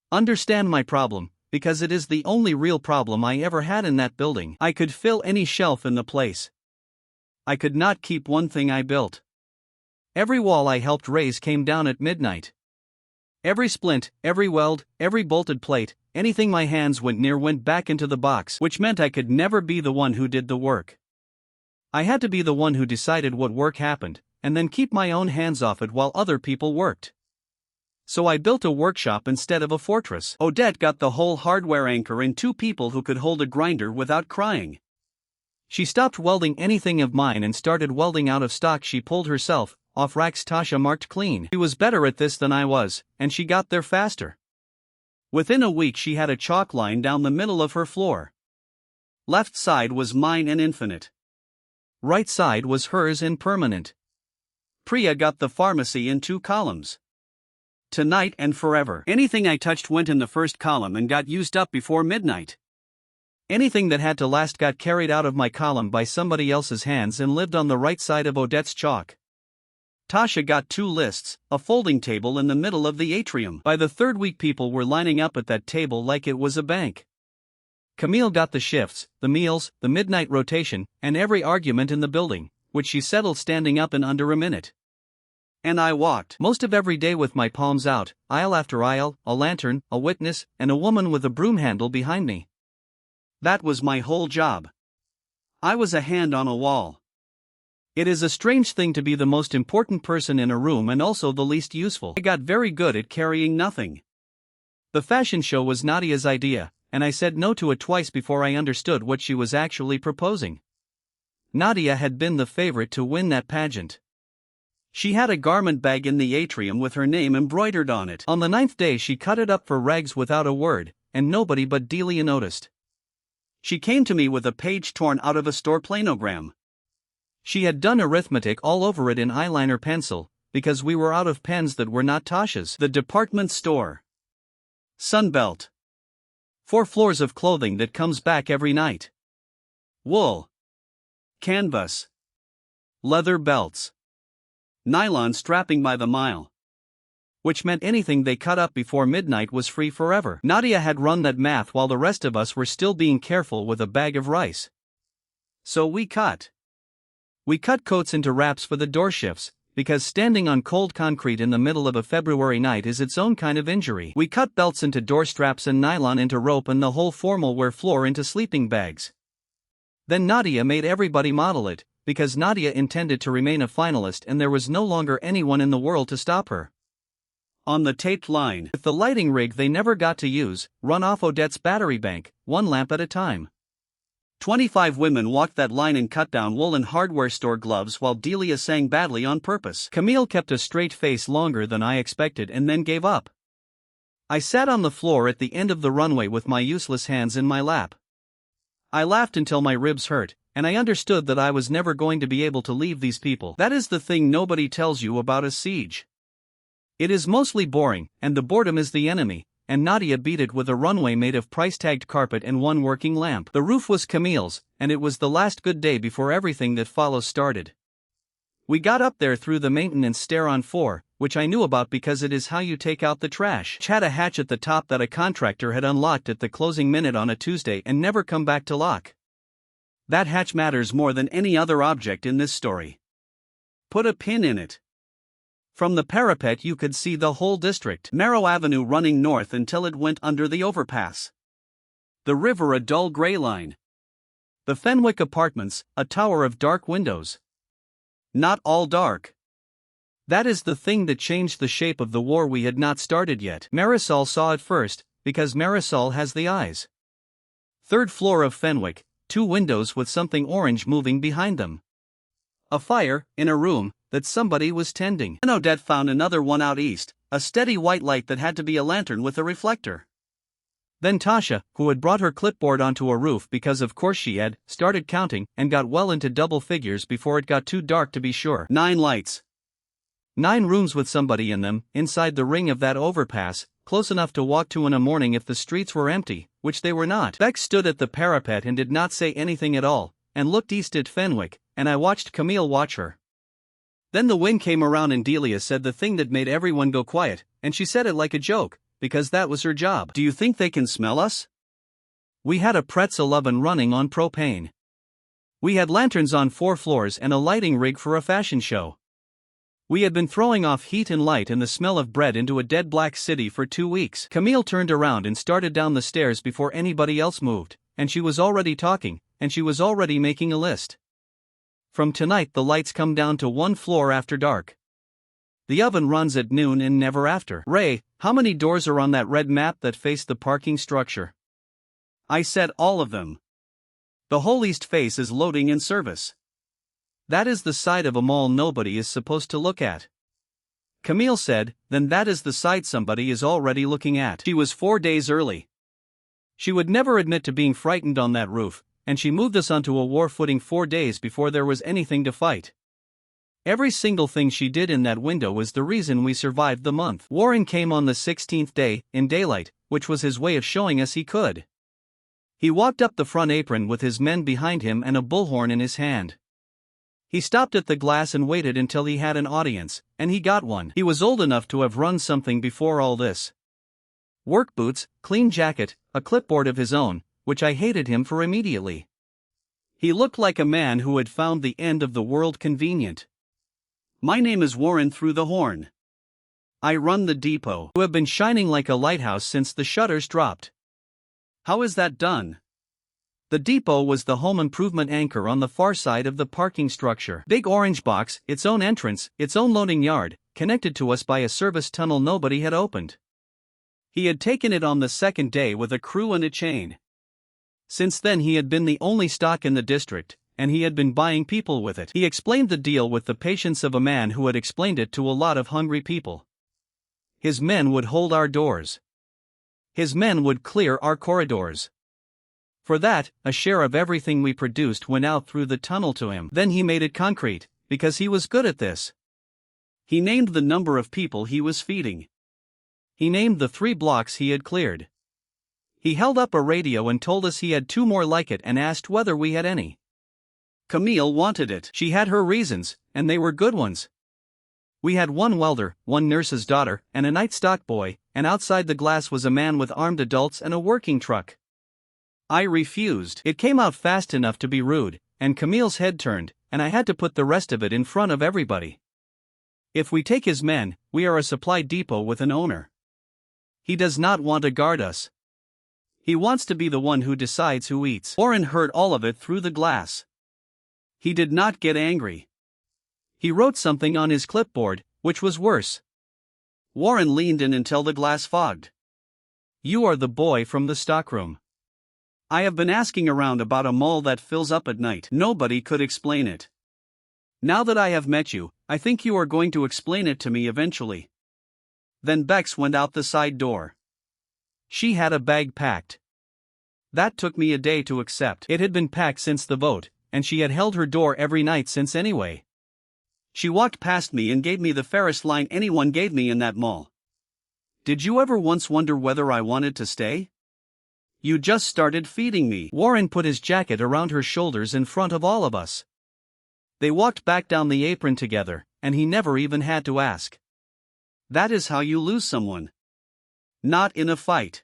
Understand my problem, because it is the only real problem I ever had in that building. I could fill any shelf in the place. I could not keep one thing I built. Every wall I helped raise came down at midnight. Every splint, every weld, every bolted plate, anything my hands went near went back into the box, which meant I could never be the one who did the work. I had to be the one who decided what work happened, and then keep my own hands off it while other people worked. So I built a workshop instead of a fortress. Odette got the whole hardware anchor and 2 people who could hold a grinder without crying. She stopped welding anything of mine and started welding out of stock she pulled herself, off racks Tasha marked clean. She was better at this than I was, and she got there faster. Within a week she had a chalk line down the middle of her floor. Left side was mine and infinite. Right side was hers and permanent. Priya got the pharmacy in 2 columns. Tonight and forever. Anything I touched went in the first column and got used up before midnight. Anything that had to last got carried out of my column by somebody else's hands and lived on the right side of Odette's chalk. Tasha got 2 lists, a folding table in the middle of the atrium. By the 3rd week people were lining up at that table like it was a bank. Camille got the shifts, the meals, the midnight rotation, and every argument in the building, which she settled standing up in under a minute. And I walked most of every day with my palms out, aisle after aisle, a lantern, a witness, and a woman with a broom handle behind me. That was my whole job. I was a hand on a wall. It is a strange thing to be the most important person in a room and also the least useful. I got very good at carrying nothing. The fashion show was Nadia's idea, and I said no to it twice before I understood what she was actually proposing. Nadia had been the favorite to win that pageant. She had a garment bag in the atrium with her name embroidered on it. On the 9th day she cut it up for rags without a word, and nobody but Delia noticed. She came to me with a page torn out of a store planogram. She had done arithmetic all over it in eyeliner pencil, because we were out of pens that were not Tasha's. The department store. Sunbelt. 4 floors of clothing that comes back every night. Wool. Canvas. Leather belts. Nylon strapping by the mile. Which meant anything they cut up before midnight was free forever. Nadia had run that math while the rest of us were still being careful with a bag of rice. So we cut. We cut coats into wraps for the door shifts, because standing on cold concrete in the middle of a February night is its own kind of injury. We cut belts into door straps and nylon into rope and the whole formal wear floor into sleeping bags. Then Nadia made everybody model it, because Nadia intended to remain a finalist and there was no longer anyone in the world to stop her. On the taped line, with the lighting rig they never got to use, run off Odette's battery bank, 1 lamp at a time. 25 women walked that line and cut down woolen hardware store gloves while Delia sang badly on purpose. Camille kept a straight face longer than I expected and then gave up. I sat on the floor at the end of the runway with my useless hands in my lap. I laughed until my ribs hurt, and I understood that I was never going to be able to leave these people. That is the thing nobody tells you about a siege. It is mostly boring, and the boredom is the enemy, and Nadia beat it with a runway made of price-tagged carpet and one working lamp. The roof was Camille's, and it was the last good day before everything that follows started. We got up there through the maintenance stair on 4, which I knew about because it is how you take out the trash. It had a hatch at the top that a contractor had unlocked at the closing minute on a Tuesday and never come back to lock. That hatch matters more than any other object in this story. Put a pin in it. From the parapet you could see the whole district. Narrow avenue running north until it went under the overpass. The river a dull gray line. The Fenwick apartments, a tower of dark windows. Not all dark. That is the thing that changed the shape of the war we had not started yet. Marisol saw it first, because Marisol has the eyes. Third floor of Fenwick, 2 windows with something orange moving behind them. A fire, in a room, that somebody was tending. Then Odette found another one out east, a steady white light that had to be a lantern with a reflector. Then Tasha, who had brought her clipboard onto a roof because of course she had, started counting and got well into double figures before it got too dark to be sure. 9 lights. 9 rooms with somebody in them, inside the ring of that overpass, close enough to walk to in a morning if the streets were empty, which they were not. Bex stood at the parapet and did not say anything at all, and looked east at Fenwick, and I watched Camille watch her. Then the wind came around and Delia said the thing that made everyone go quiet, and she said it like a joke, because that was her job. Do you think they can smell us? We had a pretzel oven running on propane. We had lanterns on 4 floors and a lighting rig for a fashion show. We had been throwing off heat and light and the smell of bread into a dead black city for 2 weeks. Camille turned around and started down the stairs before anybody else moved, and she was already talking, and she was already making a list. From tonight the lights come down to 1 floor after dark. The oven runs at noon and never after. Ray, how many doors are on that red map that face the parking structure? I said all of them. The whole east face is loading in service. That is the side of a mall nobody is supposed to look at. Camille said, then that is the side somebody is already looking at. She was 4 days early. She would never admit to being frightened on that roof, and she moved us onto a war footing 4 days before there was anything to fight. Every single thing she did in that window was the reason we survived the month. Warren came on the 16th day, in daylight, which was his way of showing us he could. He walked up the front apron with his men behind him and a bullhorn in his hand. He stopped at the glass and waited until he had an audience, and he got one. He was old enough to have run something before all this. Work boots, clean jacket, a clipboard of his own, which I hated him for immediately. He looked like a man who had found the end of the world convenient. My name is Warren through the horn. I run the depot. You have been shining like a lighthouse since the shutters dropped. How is that done? The depot was the home improvement anchor on the far side of the parking structure. Big orange box, its own entrance, its own loading yard, connected to us by a service tunnel nobody had opened. He had taken it on the 2nd day with a crew and a chain. Since then he had been the only stock in the district, and he had been buying people with it. He explained the deal with the patience of a man who had explained it to a lot of hungry people. His men would hold our doors. His men would clear our corridors. For that, a share of everything we produced went out through the tunnel to him. Then he made it concrete, because he was good at this. He named the number of people he was feeding. He named the 3 blocks he had cleared. He held up a radio and told us he had 2 more like it and asked whether we had any. Camille wanted it. She had her reasons, and they were good ones. We had 1 welder, 1 nurse's daughter, and a night stock boy, and outside the glass was a man with armed adults and a working truck. I refused. It came out fast enough to be rude, and Camille's head turned, and I had to put the rest of it in front of everybody. If we take his men, we are a supply depot with an owner. He does not want to guard us. He wants to be the one who decides who eats. Warren heard all of it through the glass. He did not get angry. He wrote something on his clipboard, which was worse. Warren leaned in until the glass fogged. You are the boy from the stockroom. I have been asking around about a mall that fills up at night. Nobody could explain it. Now that I have met you, I think you are going to explain it to me eventually. Then Bex went out the side door. She had a bag packed. That took me a day to accept. It had been packed since the vote, and she had held her door every night since anyway. She walked past me and gave me the fairest line anyone gave me in that mall. Did you ever once wonder whether I wanted to stay? You just started feeding me. Warren put his jacket around her shoulders in front of all of us. They walked back down the apron together, and he never even had to ask. That is how you lose someone. Not in a fight.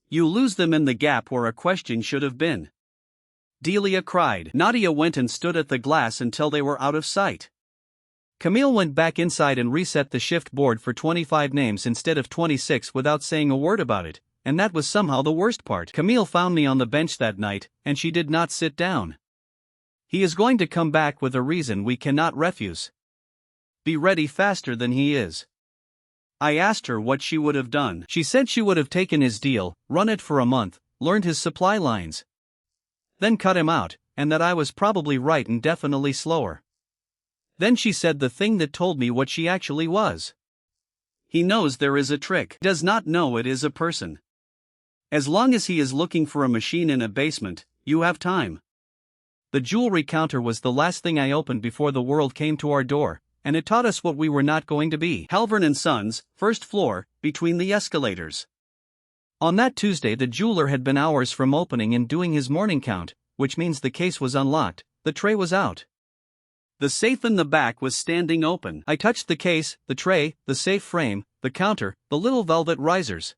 You lose them in the gap where a question should have been. Delia cried. Nadia went and stood at the glass until they were out of sight. Camille went back inside and reset the shift board for 25 names instead of 26 without saying a word about it, and that was somehow the worst part. Camille found me on the bench that night, and she did not sit down. He is going to come back with a reason we cannot refuse. Be ready faster than he is. I asked her what she would have done. She said she would have taken his deal, run it for a month, learned his supply lines, then cut him out, and that I was probably right and definitely slower. Then she said the thing that told me what she actually was. He knows there is a trick, does not know it is a person. As long as he is looking for a machine in a basement, you have time. The jewelry counter was the last thing I opened before the world came to our door, and it taught us what we were not going to be. Halvern and Sons, first floor, between the escalators. On that Tuesday the jeweler had been hours from opening and doing his morning count, which means the case was unlocked, the tray was out. The safe in the back was standing open. I touched the case, the tray, the safe frame, the counter, the little velvet risers.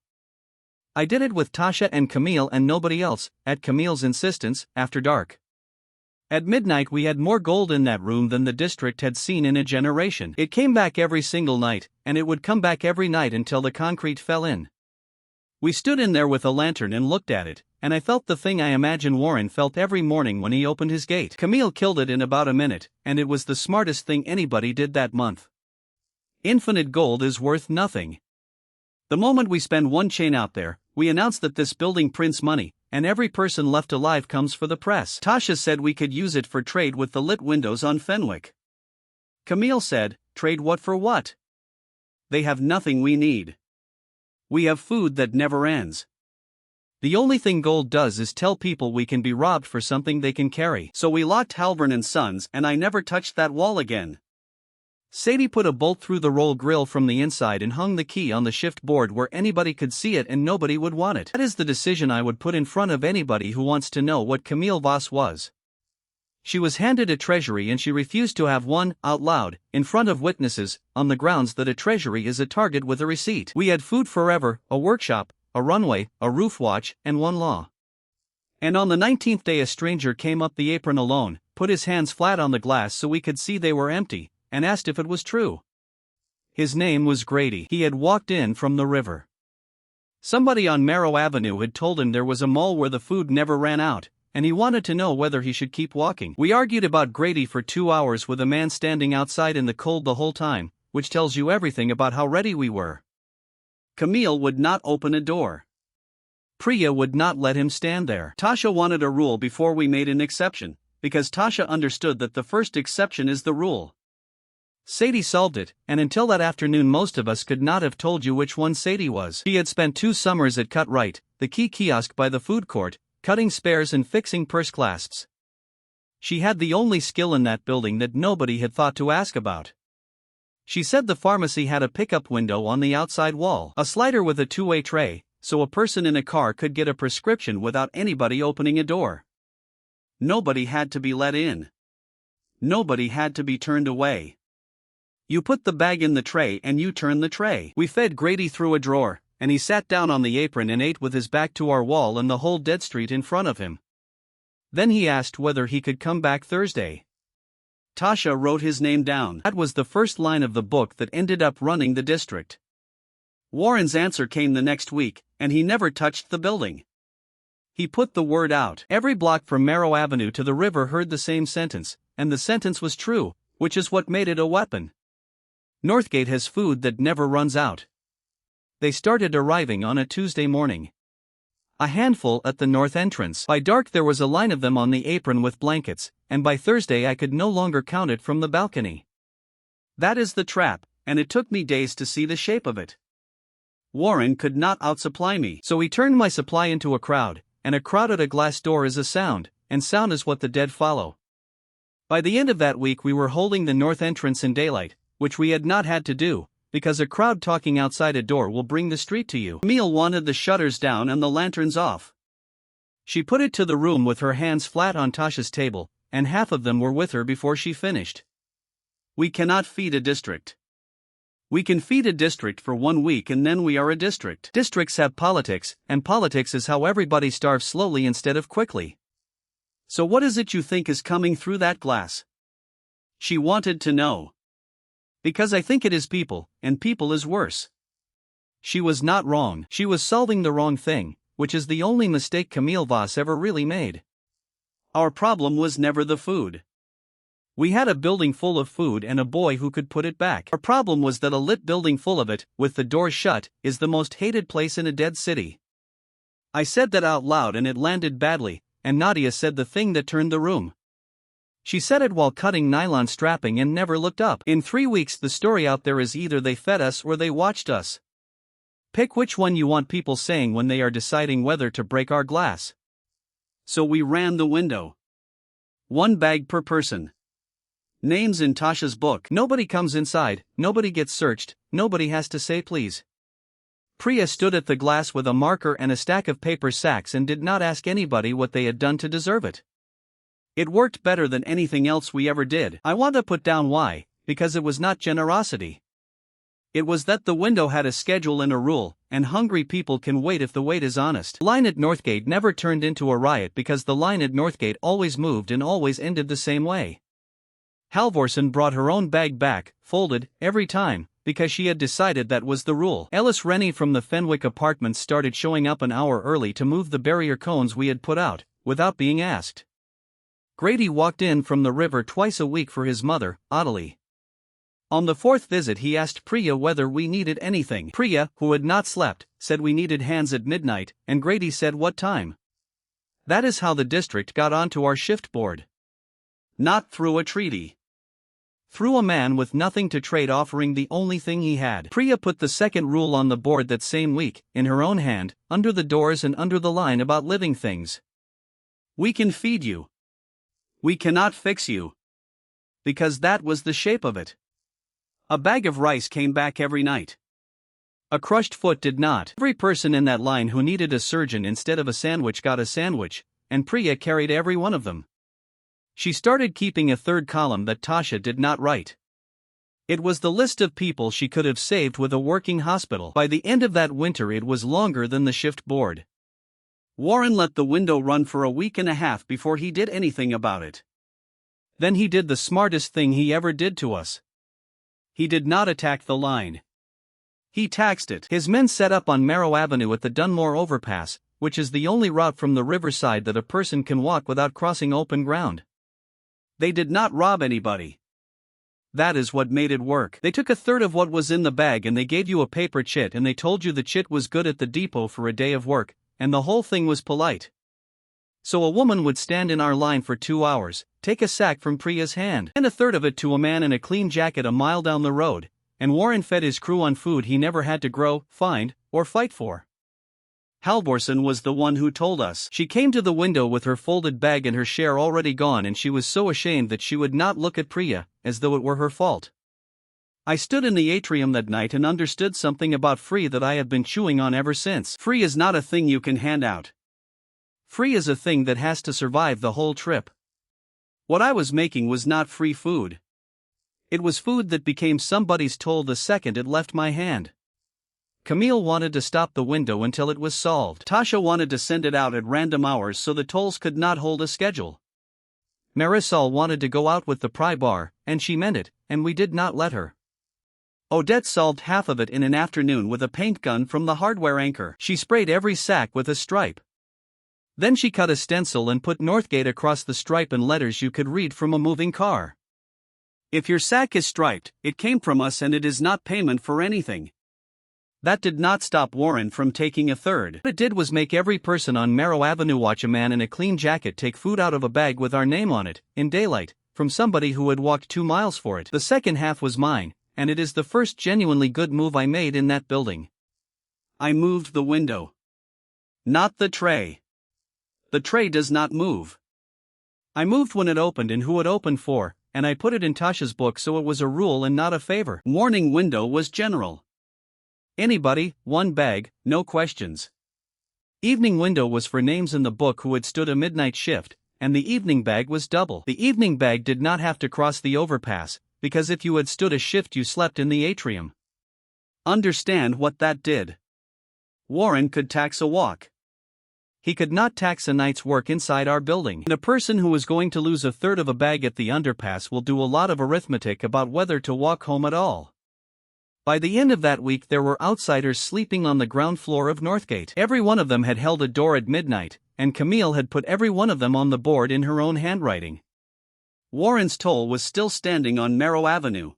I did it with Tasha and Camille and nobody else, at Camille's insistence, after dark. At midnight we had more gold in that room than the district had seen in a generation. It came back every single night, and it would come back every night until the concrete fell in. We stood in there with a lantern and looked at it, and I felt the thing I imagine Warren felt every morning when he opened his gate. Camille killed it in about a minute, and it was the smartest thing anybody did that month. Infinite gold is worth nothing. The moment we spend one chain out there, we announce that this building prints money, and every person left alive comes for the press. Tasha said we could use it for trade with the lit windows on Fenwick. Camille said, trade what for what? They have nothing we need. We have food that never ends. The only thing gold does is tell people we can be robbed for something they can carry. So we locked Halvern and Sons, and I never touched that wall again. Sadie put a bolt through the roll grill from the inside and hung the key on the shift board where anybody could see it and nobody would want it. That is the decision I would put in front of anybody who wants to know what Camille Voss was. She was handed a treasury and she refused to have one, out loud, in front of witnesses, on the grounds that a treasury is a target with a receipt. We had food forever, a workshop, a runway, a roof watch, and one law. And on the 19th day a stranger came up the apron alone, put his hands flat on the glass so we could see they were empty, and asked if it was true. His name was Grady. He had walked in from the river. Somebody on Marrow Avenue had told him there was a mall where the food never ran out, and he wanted to know whether he should keep walking. We argued about Grady for 2 hours with a man standing outside in the cold the whole time, which tells you everything about how ready we were. Camille would not open a door. Priya would not let him stand there. Tasha wanted a rule before we made an exception, because Tasha understood that the first exception is the rule. Sadie solved it, and until that afternoon most of us could not have told you which one Sadie was. She had spent 2 summers at Cut Right, the key kiosk by the food court, cutting spares and fixing purse clasps. She had the only skill in that building that nobody had thought to ask about. She said the pharmacy had a pickup window on the outside wall, a slider with a 2-way tray, so a person in a car could get a prescription without anybody opening a door. Nobody had to be let in. Nobody had to be turned away. You put the bag in the tray and you turn the tray. We fed Grady through a drawer, and he sat down on the apron and ate with his back to our wall and the whole dead street in front of him. Then he asked whether he could come back Thursday. Tasha wrote his name down. That was the first line of the book that ended up running the district. Warren's answer came the next week, and he never touched the building. He put the word out. Every block from Marrow Avenue to the river heard the same sentence, and the sentence was true, which is what made it a weapon. Northgate has food that never runs out. They started arriving on a Tuesday morning. A handful at the north entrance. By dark there was a line of them on the apron with blankets, and by Thursday I could no longer count it from the balcony. That is the trap, and it took me days to see the shape of it. Warren could not outsupply me. So he turned my supply into a crowd, and a crowd at a glass door is a sound, and sound is what the dead follow. By the end of that week we were holding the north entrance in daylight, which we had not had to do, because a crowd talking outside a door will bring the street to you. Camille wanted the shutters down and the lanterns off. She put it to the room with her hands flat on Tasha's table, and half of them were with her before she finished. We cannot feed a district. We can feed a district for 1 week and then we are a district. Districts have politics, and politics is how everybody starves slowly instead of quickly. So what is it you think is coming through that glass? She wanted to know. Because I think it is people, and people is worse. She was not wrong. She was solving the wrong thing, which is the only mistake Camille Voss ever really made. Our problem was never the food. We had a building full of food and a boy who could put it back. Our problem was that a lit building full of it, with the doors shut, is the most hated place in a dead city. I said that out loud and it landed badly, and Nadia said the thing that turned the room. She said it while cutting nylon strapping and never looked up. In 3 weeks the story out there is either they fed us or they watched us. Pick which one you want people saying when they are deciding whether to break our glass. So we ran the window. 1 bag per person. Names in Tasha's book. Nobody comes inside, nobody gets searched, nobody has to say please. Priya stood at the glass with a marker and a stack of paper sacks and did not ask anybody what they had done to deserve it. It worked better than anything else we ever did. I want to put down why, because it was not generosity. It was that the window had a schedule and a rule, and hungry people can wait if the wait is honest. The line at Northgate never turned into a riot because the line at Northgate always moved and always ended the same way. Halvorsen brought her own bag back, folded, every time, because she had decided that was the rule. Ellis Rennie from the Fenwick apartments started showing up an hour early to move the barrier cones we had put out, without being asked. Grady walked in from the river twice a week for his mother, Ottilie. On the 4th visit he asked Priya whether we needed anything. Priya, who had not slept, said we needed hands at midnight, and Grady said what time. That is how the district got onto our shift board. Not through a treaty. Through a man with nothing to trade offering the only thing he had. Priya put the second rule on the board that same week, in her own hand, under the doors and under the line about living things. We can feed you. We cannot fix you. Because that was the shape of it. A bag of rice came back every night. A crushed foot did not. Every person in that line who needed a surgeon instead of a sandwich got a sandwich, and Priya carried every one of them. She started keeping a third column that Tasha did not write. It was the list of people she could have saved with a working hospital. By the end of that winter it was longer than the shift board. Warren let the window run for a week and a half before he did anything about it. Then he did the smartest thing he ever did to us. He did not attack the line. He taxed it. His men set up on Marrow Avenue at the Dunmore overpass, which is the only route from the riverside that a person can walk without crossing open ground. They did not rob anybody. That is what made it work. They took a third of what was in the bag and they gave you a paper chit and they told you the chit was good at the depot for a day of work, and the whole thing was polite. So a woman would stand in our line for 2 hours, take a sack from Priya's hand, and a third of it to a man in a clean jacket a mile down the road, and Warren fed his crew on food he never had to grow, find, or fight for. Halvorsen was the one who told us. She came to the window with her folded bag and her share already gone and she was so ashamed that she would not look at Priya, as though it were her fault. I stood in the atrium that night and understood something about free that I have been chewing on ever since. Free is not a thing you can hand out. Free is a thing that has to survive the whole trip. What I was making was not free food. It was food that became somebody's toll the second it left my hand. Camille wanted to stop the window until it was solved. Tasha wanted to send it out at random hours so the tolls could not hold a schedule. Marisol wanted to go out with the pry bar, and she meant it, and we did not let her. Odette solved half of it in an afternoon with a paint gun from the hardware anchor. She sprayed every sack with a stripe. Then she cut a stencil and put Northgate across the stripe in letters you could read from a moving car. If your sack is striped, it came from us and it is not payment for anything. That did not stop Warren from taking a third. What it did was make every person on Marrow Avenue watch a man in a clean jacket take food out of a bag with our name on it, in daylight, from somebody who had walked 2 miles for it. The second half was mine, and it is the first genuinely good move I made in that building. I moved the window. Not the tray. The tray does not move. I moved when it opened and who it opened for, and I put it in Tasha's book so it was a rule and not a favor. Morning window was general. Anybody, one bag, no questions. Evening window was for names in the book who had stood a midnight shift, and the evening bag was double. The evening bag did not have to cross the overpass, because if you had stood a shift you slept in the atrium. Understand what that did. Warren could tax a walk. He could not tax a night's work inside our building. And a person who is going to lose a third of a bag at the underpass will do a lot of arithmetic about whether to walk home at all. By the end of that week there were outsiders sleeping on the ground floor of Northgate. Every one of them had held a door at midnight, and Camille had put every one of them on the board in her own handwriting. Warren's toll was still standing on Merrow Avenue.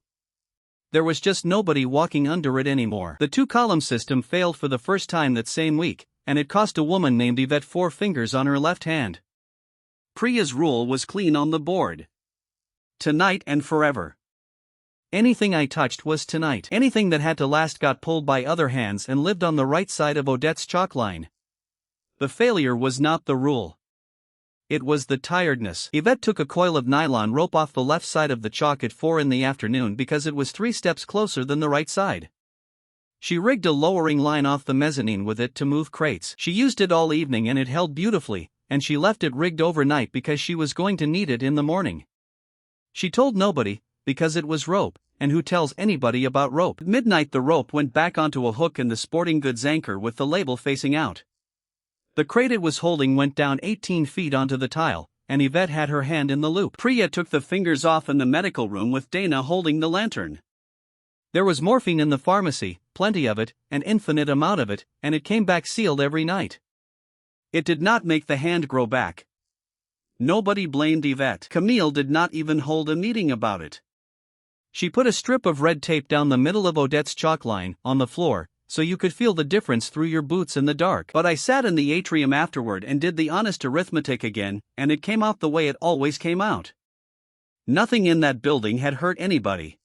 There was just nobody walking under it anymore. The two-column system failed for the first time that same week, and it cost a woman named Yvette 4 fingers on her left hand. Priya's rule was clean on the board. Tonight and forever. Anything I touched was tonight. Anything that had to last got pulled by other hands and lived on the right side of Odette's chalk line. The failure was not the rule. It was the tiredness. Yvette took a coil of nylon rope off the left side of the chalk at 4 in the afternoon because it was 3 steps closer than the right side. She rigged a lowering line off the mezzanine with it to move crates. She used it all evening and it held beautifully, and she left it rigged overnight because she was going to need it in the morning. She told nobody, because it was rope, and who tells anybody about rope? At midnight the rope went back onto a hook in the sporting goods anchor with the label facing out. The crate it was holding went down 18 feet onto the tile, and Yvette had her hand in the loop. Priya took the fingers off in the medical room with Dana holding the lantern. There was morphine in the pharmacy, plenty of it, an infinite amount of it, and it came back sealed every night. It did not make the hand grow back. Nobody blamed Yvette. Camille did not even hold a meeting about it. She put a strip of red tape down the middle of Odette's chalk line, on the floor, so you could feel the difference through your boots in the dark. But I sat in the atrium afterward and did the honest arithmetic again, and it came out the way it always came out. Nothing in that building had hurt anybody.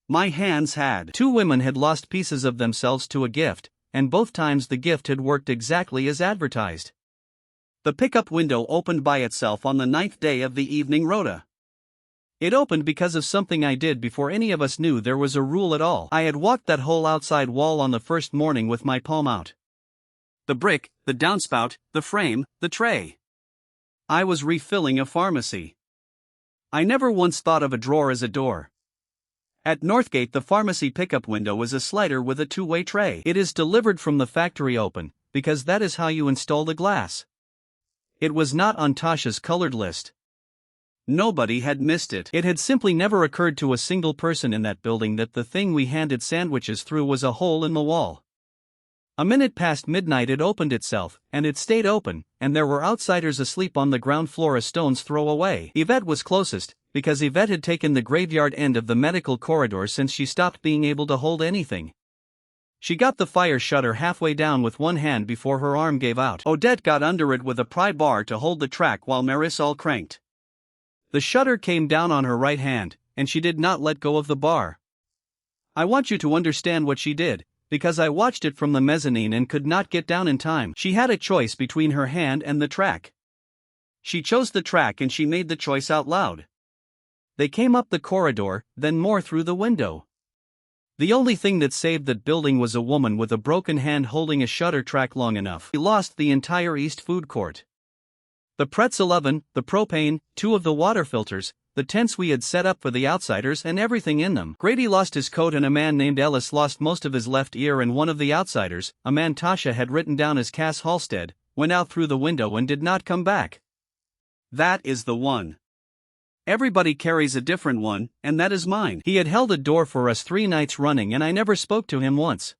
My hands had. 2 women had lost pieces of themselves to a gift, and both times the gift had worked exactly as advertised. The pickup window opened by itself on the 9th day of the evening rota. It opened because of something I did before any of us knew there was a rule at all. I had walked that whole outside wall on the first morning with my palm out. The brick, the downspout, the frame, the tray. I was refilling a pharmacy. I never once thought of a drawer as a door. At Northgate the pharmacy pickup window is a slider with a 2-way tray. It is delivered from the factory open, because that is how you install the glass. It was not on Tasha's colored list. Nobody had missed it. It had simply never occurred to a single person in that building that the thing we handed sandwiches through was a hole in the wall. A minute past midnight it opened itself, and it stayed open, and there were outsiders asleep on the ground floor a stone's throw away. Yvette was closest, because Yvette had taken the graveyard end of the medical corridor since she stopped being able to hold anything. She got the fire shutter halfway down with one hand before her arm gave out. Odette got under it with a pry bar to hold the track while Marisol cranked. The shutter came down on her right hand, and she did not let go of the bar. I want you to understand what she did, because I watched it from the mezzanine and could not get down in time. She had a choice between her hand and the track. She chose the track and she made the choice out loud. They came up the corridor, then more through the window. The only thing that saved that building was a woman with a broken hand holding a shutter track long enough. We lost the entire East Food Court. The pretzel oven, the propane, 2 of the water filters, the tents we had set up for the outsiders and everything in them. Grady lost his coat and a man named Ellis lost most of his left ear, and one of the outsiders, a man Tasha had written down as Cass Halstead, went out through the window and did not come back. That is the one. Everybody carries a different one, and that is mine. He had held a door for us 3 nights running and I never spoke to him once.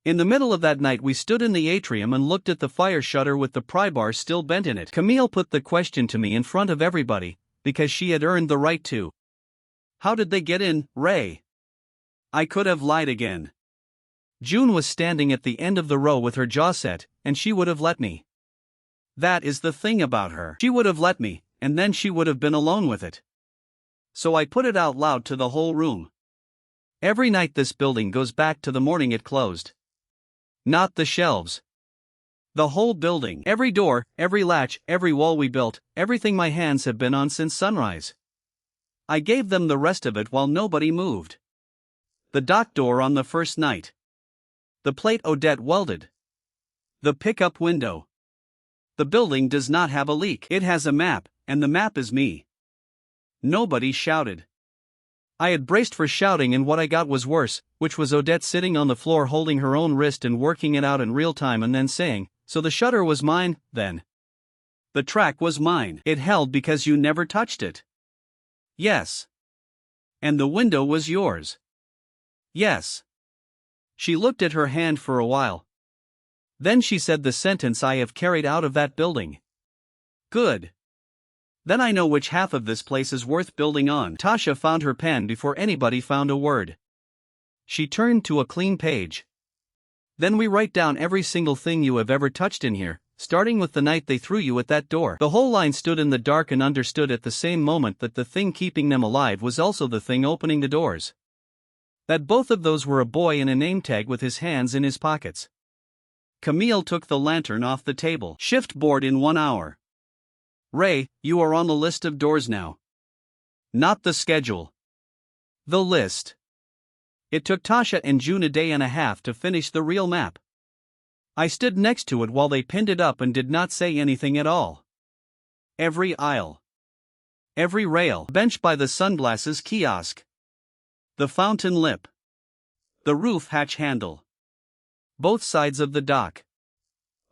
In the middle of that night we stood in the atrium and looked at the fire shutter with the pry bar still bent in it. Camille put the question to me in front of everybody, because she had earned the right to. How did they get in, Ray? I could have lied again. June was standing at the end of the row with her jaw set, and she would have let me. That is the thing about her. She would have let me, and then she would have been alone with it. So I put it out loud to the whole room. Every night this building goes back to the morning it closed. Not the shelves. The whole building. Every door, every latch, every wall we built, everything my hands have been on since sunrise. I gave them the rest of it while nobody moved. The dock door on the first night. The plate Odette welded. The pickup window. The building does not have a leak. It has a map, and the map is me. Nobody shouted. I had braced for shouting, and what I got was worse, which was Odette sitting on the floor holding her own wrist and working it out in real time and then saying, "So the shutter was mine, then?" The track was mine. It held because you never touched it. Yes. And the window was yours. Yes. She looked at her hand for a while. Then she said the sentence I have carried out of that building. Good. Then I know which half of this place is worth building on. Tasha found her pen before anybody found a word. She turned to a clean page. Then we write down every single thing you have ever touched in here, starting with the night they threw you at that door. The whole line stood in the dark and understood at the same moment that the thing keeping them alive was also the thing opening the doors. That both of those were a boy in a name tag with his hands in his pockets. Camille took the lantern off the table. Shift board in 1 hour. Ray, you are on the list of doors now. Not the schedule. The list. It took Tasha and June a day and a half to finish the real map. I stood next to it while they pinned it up and did not say anything at all. Every aisle. Every rail. Bench by the sunglasses kiosk. The fountain lip. The roof hatch handle. Both sides of the dock.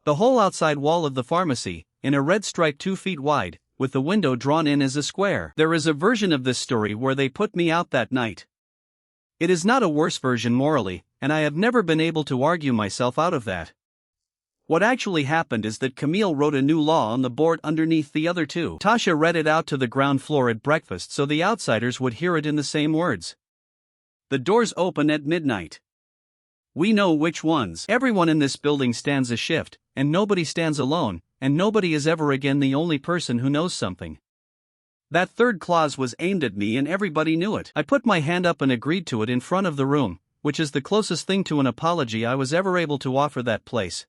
The whole outside wall of the pharmacy, in a red stripe 2 feet wide, with the window drawn in as a square. There is a version of this story where they put me out that night. It is not a worse version morally, and I have never been able to argue myself out of that. What actually happened is that Camille wrote a new law on the board underneath the other two. Tasha read it out to the ground floor at breakfast so the outsiders would hear it in the same words. The doors open at midnight. We know which ones. Everyone in this building stands a shift, and nobody stands alone, and nobody is ever again the only person who knows something. That third clause was aimed at me and everybody knew it. I put my hand up and agreed to it in front of the room, which is the closest thing to an apology I was ever able to offer that place.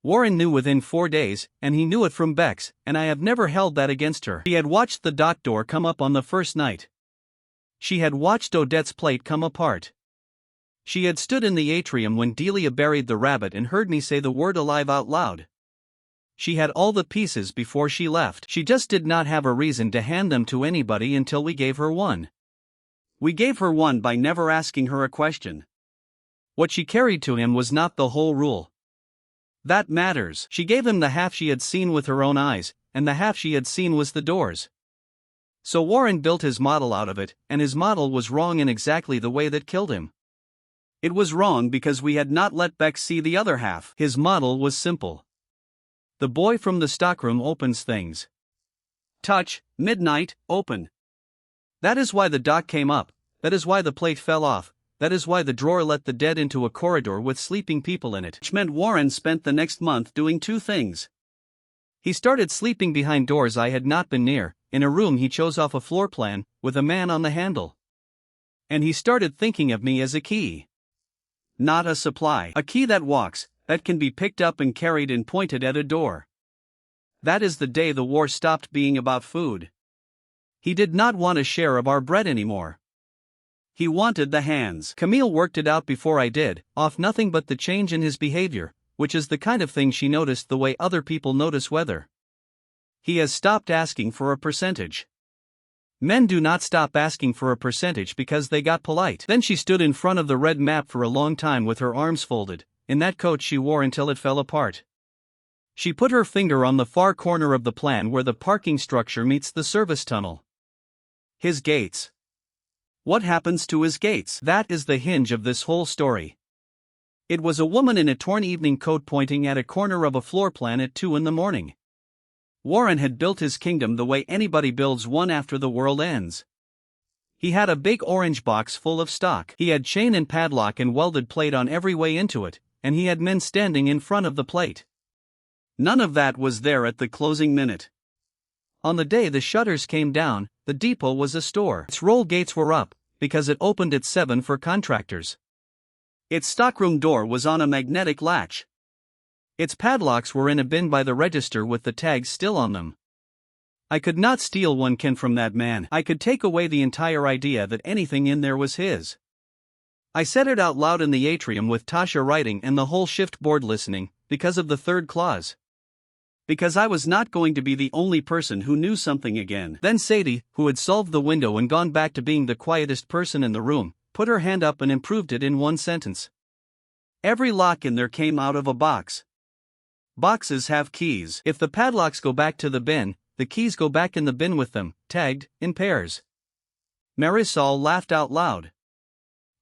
Warren knew within 4 days, and he knew it from Bex, and I have never held that against her. He had watched the dock door come up on the first night. She had watched Odette's plate come apart. She had stood in the atrium when Delia buried the rabbit and heard me say the word alive out loud. She had all the pieces before she left. She just did not have a reason to hand them to anybody until we gave her one. We gave her one by never asking her a question. What she carried to him was not the whole rule. That matters. She gave him the half she had seen with her own eyes, and the half she had seen was the doors. So Warren built his model out of it, and his model was wrong in exactly the way that killed him. It was wrong because we had not let Bex see the other half. His model was simple. The boy from the stockroom opens things. Touch, midnight, open. That is why the dock came up, that is why the plate fell off, that is why the drawer let the dead into a corridor with sleeping people in it. Which meant Warren spent the next month doing 2 things. He started sleeping behind doors I had not been near, in a room he chose off a floor plan, with a man on the handle. And he started thinking of me as a key. Not a supply. A key that walks, that can be picked up and carried and pointed at a door. That is the day the war stopped being about food. He did not want a share of our bread anymore. He wanted the hands. Camille worked it out before I did, off nothing but the change in his behavior, which is the kind of thing she noticed the way other people notice weather. He has stopped asking for a percentage. Men do not stop asking for a percentage because they got polite. Then she stood in front of the red map for a long time with her arms folded, in that coat she wore until it fell apart. She put her finger on the far corner of the plan where the parking structure meets the service tunnel. His gates. What happens to his gates? That is the hinge of this whole story. It was a woman in a torn evening coat pointing at a corner of a floor plan at 2 in the morning. Warren had built his kingdom the way anybody builds one after the world ends. He had a big orange box full of stock. He had chain and padlock and welded plate on every way into it, and he had men standing in front of the plate. None of that was there at the closing minute. On the day the shutters came down, the depot was a store. Its roll gates were up, because it opened at 7 for contractors. Its stockroom door was on a magnetic latch. Its padlocks were in a bin by the register with the tags still on them. I could not steal one kin from that man. I could take away the entire idea that anything in there was his. I said it out loud in the atrium with Tasha writing and the whole shift board listening, because of the third clause. Because I was not going to be the only person who knew something again. Then Sadie, who had solved the window and gone back to being the quietest person in the room, put her hand up and improved it in one sentence. Every lock in there came out of a box. Boxes have keys. If the padlocks go back to the bin, the keys go back in the bin with them, tagged, in pairs. Marisol laughed out loud.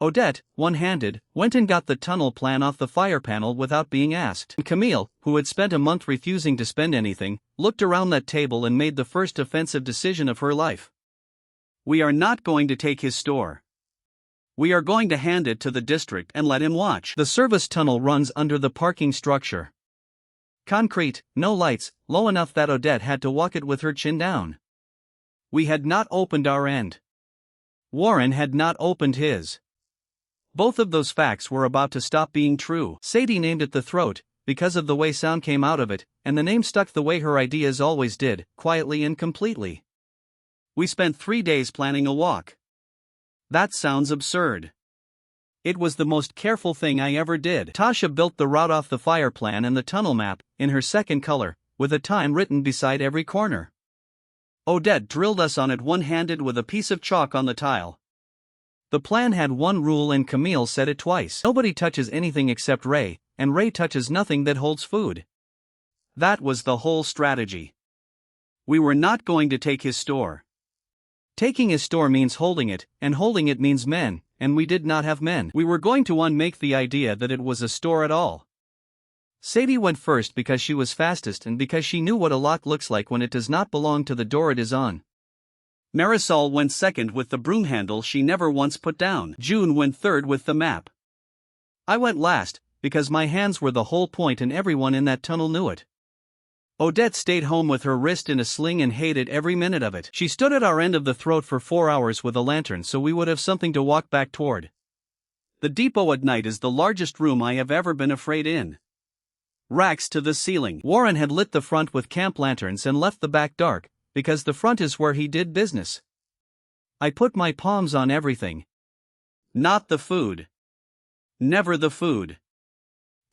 Odette, one-handed, went and got the tunnel plan off the fire panel without being asked. And Camille, who had spent a month refusing to spend anything, looked around that table and made the first offensive decision of her life. We are not going to take his store. We are going to hand it to the district and let him watch. The service tunnel runs under the parking structure. Concrete, no lights, low enough that Odette had to walk it with her chin down. We had not opened our end. Warren had not opened his. Both of those facts were about to stop being true. Sadie named it the throat, because of the way sound came out of it, and the name stuck the way her ideas always did, quietly and completely. We spent 3 days planning a walk. That sounds absurd. It was the most careful thing I ever did. Tasha built the route off the fire plan and the tunnel map, in her second color, with a time written beside every corner. Odette drilled us on it one-handed with a piece of chalk on the tile. The plan had one rule and Camille said it twice. Nobody touches anything except Ray, and Ray touches nothing that holds food. That was the whole strategy. We were not going to take his store. Taking his store means holding it, and holding it means men, and we did not have men. We were going to unmake the idea that it was a store at all. Sadie went first because she was fastest and because she knew what a lock looks like when it does not belong to the door it is on. Marisol went second with the broom handle she never once put down. June went third with the map. I went last, because my hands were the whole point and everyone in that tunnel knew it. Odette stayed home with her wrist in a sling and hated every minute of it. She stood at our end of the throat for 4 hours with a lantern so we would have something to walk back toward. The depot at night is the largest room I have ever been afraid in. Racks to the ceiling. Warren had lit the front with camp lanterns and left the back dark, because the front is where he did business. I put my palms on everything. Not the food. Never the food.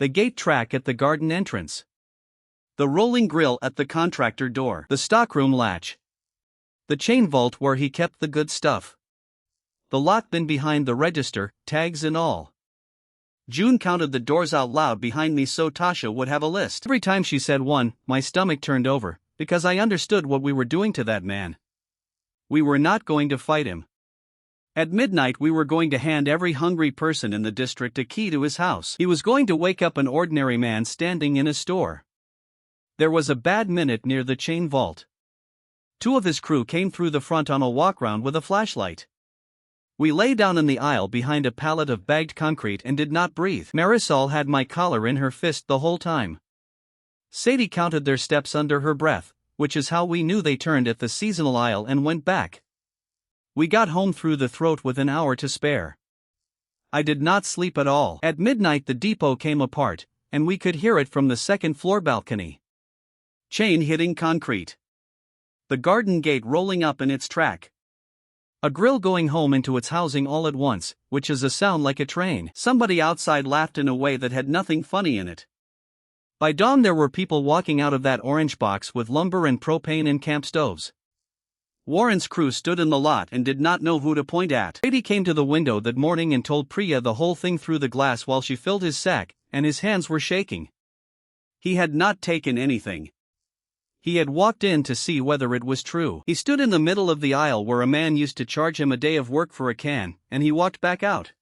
The gate track at the garden entrance. The rolling grill at the contractor door. The stockroom latch. The chain vault where he kept the good stuff. The lot bin behind the register, tags and all. June counted the doors out loud behind me so Tasha would have a list. Every time she said one, my stomach turned over, because I understood what we were doing to that man. We were not going to fight him. At midnight we were going to hand every hungry person in the district a key to his house. He was going to wake up an ordinary man standing in a store. There was a bad minute near the chain vault. 2 of his crew came through the front on a walk-round with a flashlight. We lay down in the aisle behind a pallet of bagged concrete and did not breathe. Marisol had my collar in her fist the whole time. Sadie counted their steps under her breath, which is how we knew they turned at the seasonal aisle and went back. We got home through the throat with an hour to spare. I did not sleep at all. At midnight the depot came apart, and we could hear it from the second-floor balcony. Chain hitting concrete. The garden gate rolling up in its track. A grill going home into its housing all at once, which is a sound like a train. Somebody outside laughed in a way that had nothing funny in it. By dawn there were people walking out of that orange box with lumber and propane and camp stoves. Warren's crew stood in the lot and did not know who to point at. Brady came to the window that morning and told Priya the whole thing through the glass while she filled his sack, and his hands were shaking. He had not taken anything. He had walked in to see whether it was true. He stood in the middle of the aisle where a man used to charge him a day of work for a can, and he walked back out.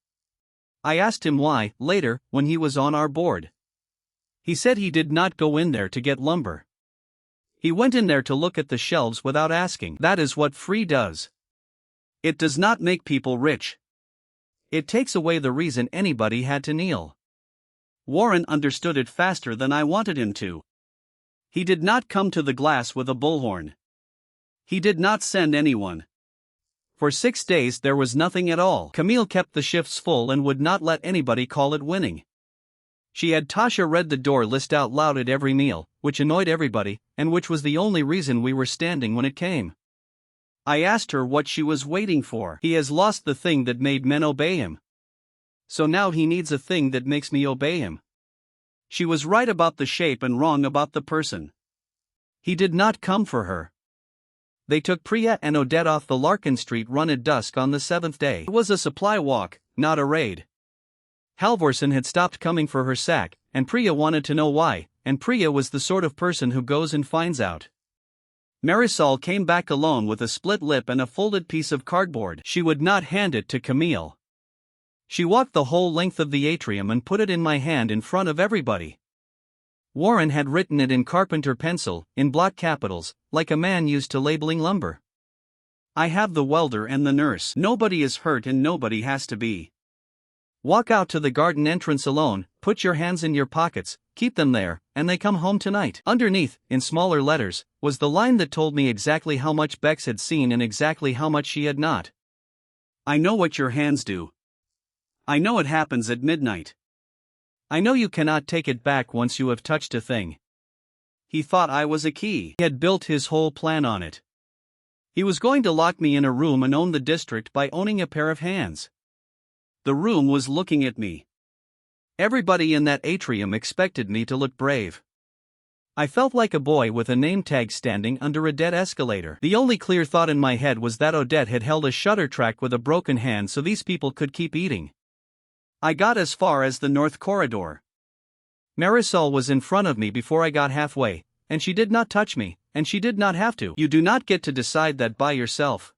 I asked him why, later, when he was on our board. He said he did not go in there to get lumber. He went in there to look at the shelves without asking. That is what free does. It does not make people rich. It takes away the reason anybody had to kneel. Warren understood it faster than I wanted him to. He did not come to the glass with a bullhorn. He did not send anyone. For 6 days there was nothing at all. Camille kept the shifts full and would not let anybody call it winning. She had Tasha read the door list out loud at every meal, which annoyed everybody, and which was the only reason we were standing when it came. I asked her what she was waiting for. He has lost the thing that made men obey him. So now he needs a thing that makes me obey him. She was right about the shape and wrong about the person. He did not come for her. They took Priya and Odette off the Larkin Street run at dusk on the 7th day. It was a supply walk, not a raid. Halvorsen had stopped coming for her sack, and Priya wanted to know why, and Priya was the sort of person who goes and finds out. Marisol came back alone with a split lip and a folded piece of cardboard. She would not hand it to Camille. She walked the whole length of the atrium and put it in my hand in front of everybody. Warren had written it in carpenter pencil, in block capitals, like a man used to labeling lumber. I have the welder and the nurse. Nobody is hurt and nobody has to be. Walk out to the garden entrance alone, put your hands in your pockets, keep them there, and they come home tonight. Underneath, in smaller letters, was the line that told me exactly how much Bex had seen and exactly how much she had not. I know what your hands do. I know it happens at midnight. I know you cannot take it back once you have touched a thing. He thought I was a key. He had built his whole plan on it. He was going to lock me in a room and own the district by owning a pair of hands. The room was looking at me. Everybody in that atrium expected me to look brave. I felt like a boy with a name tag standing under a dead escalator. The only clear thought in my head was that Odette had held a shutter track with a broken hand so these people could keep eating. I got as far as the north corridor. Marisol was in front of me before I got halfway, and she did not touch me, and she did not have to. You do not get to decide that by yourself.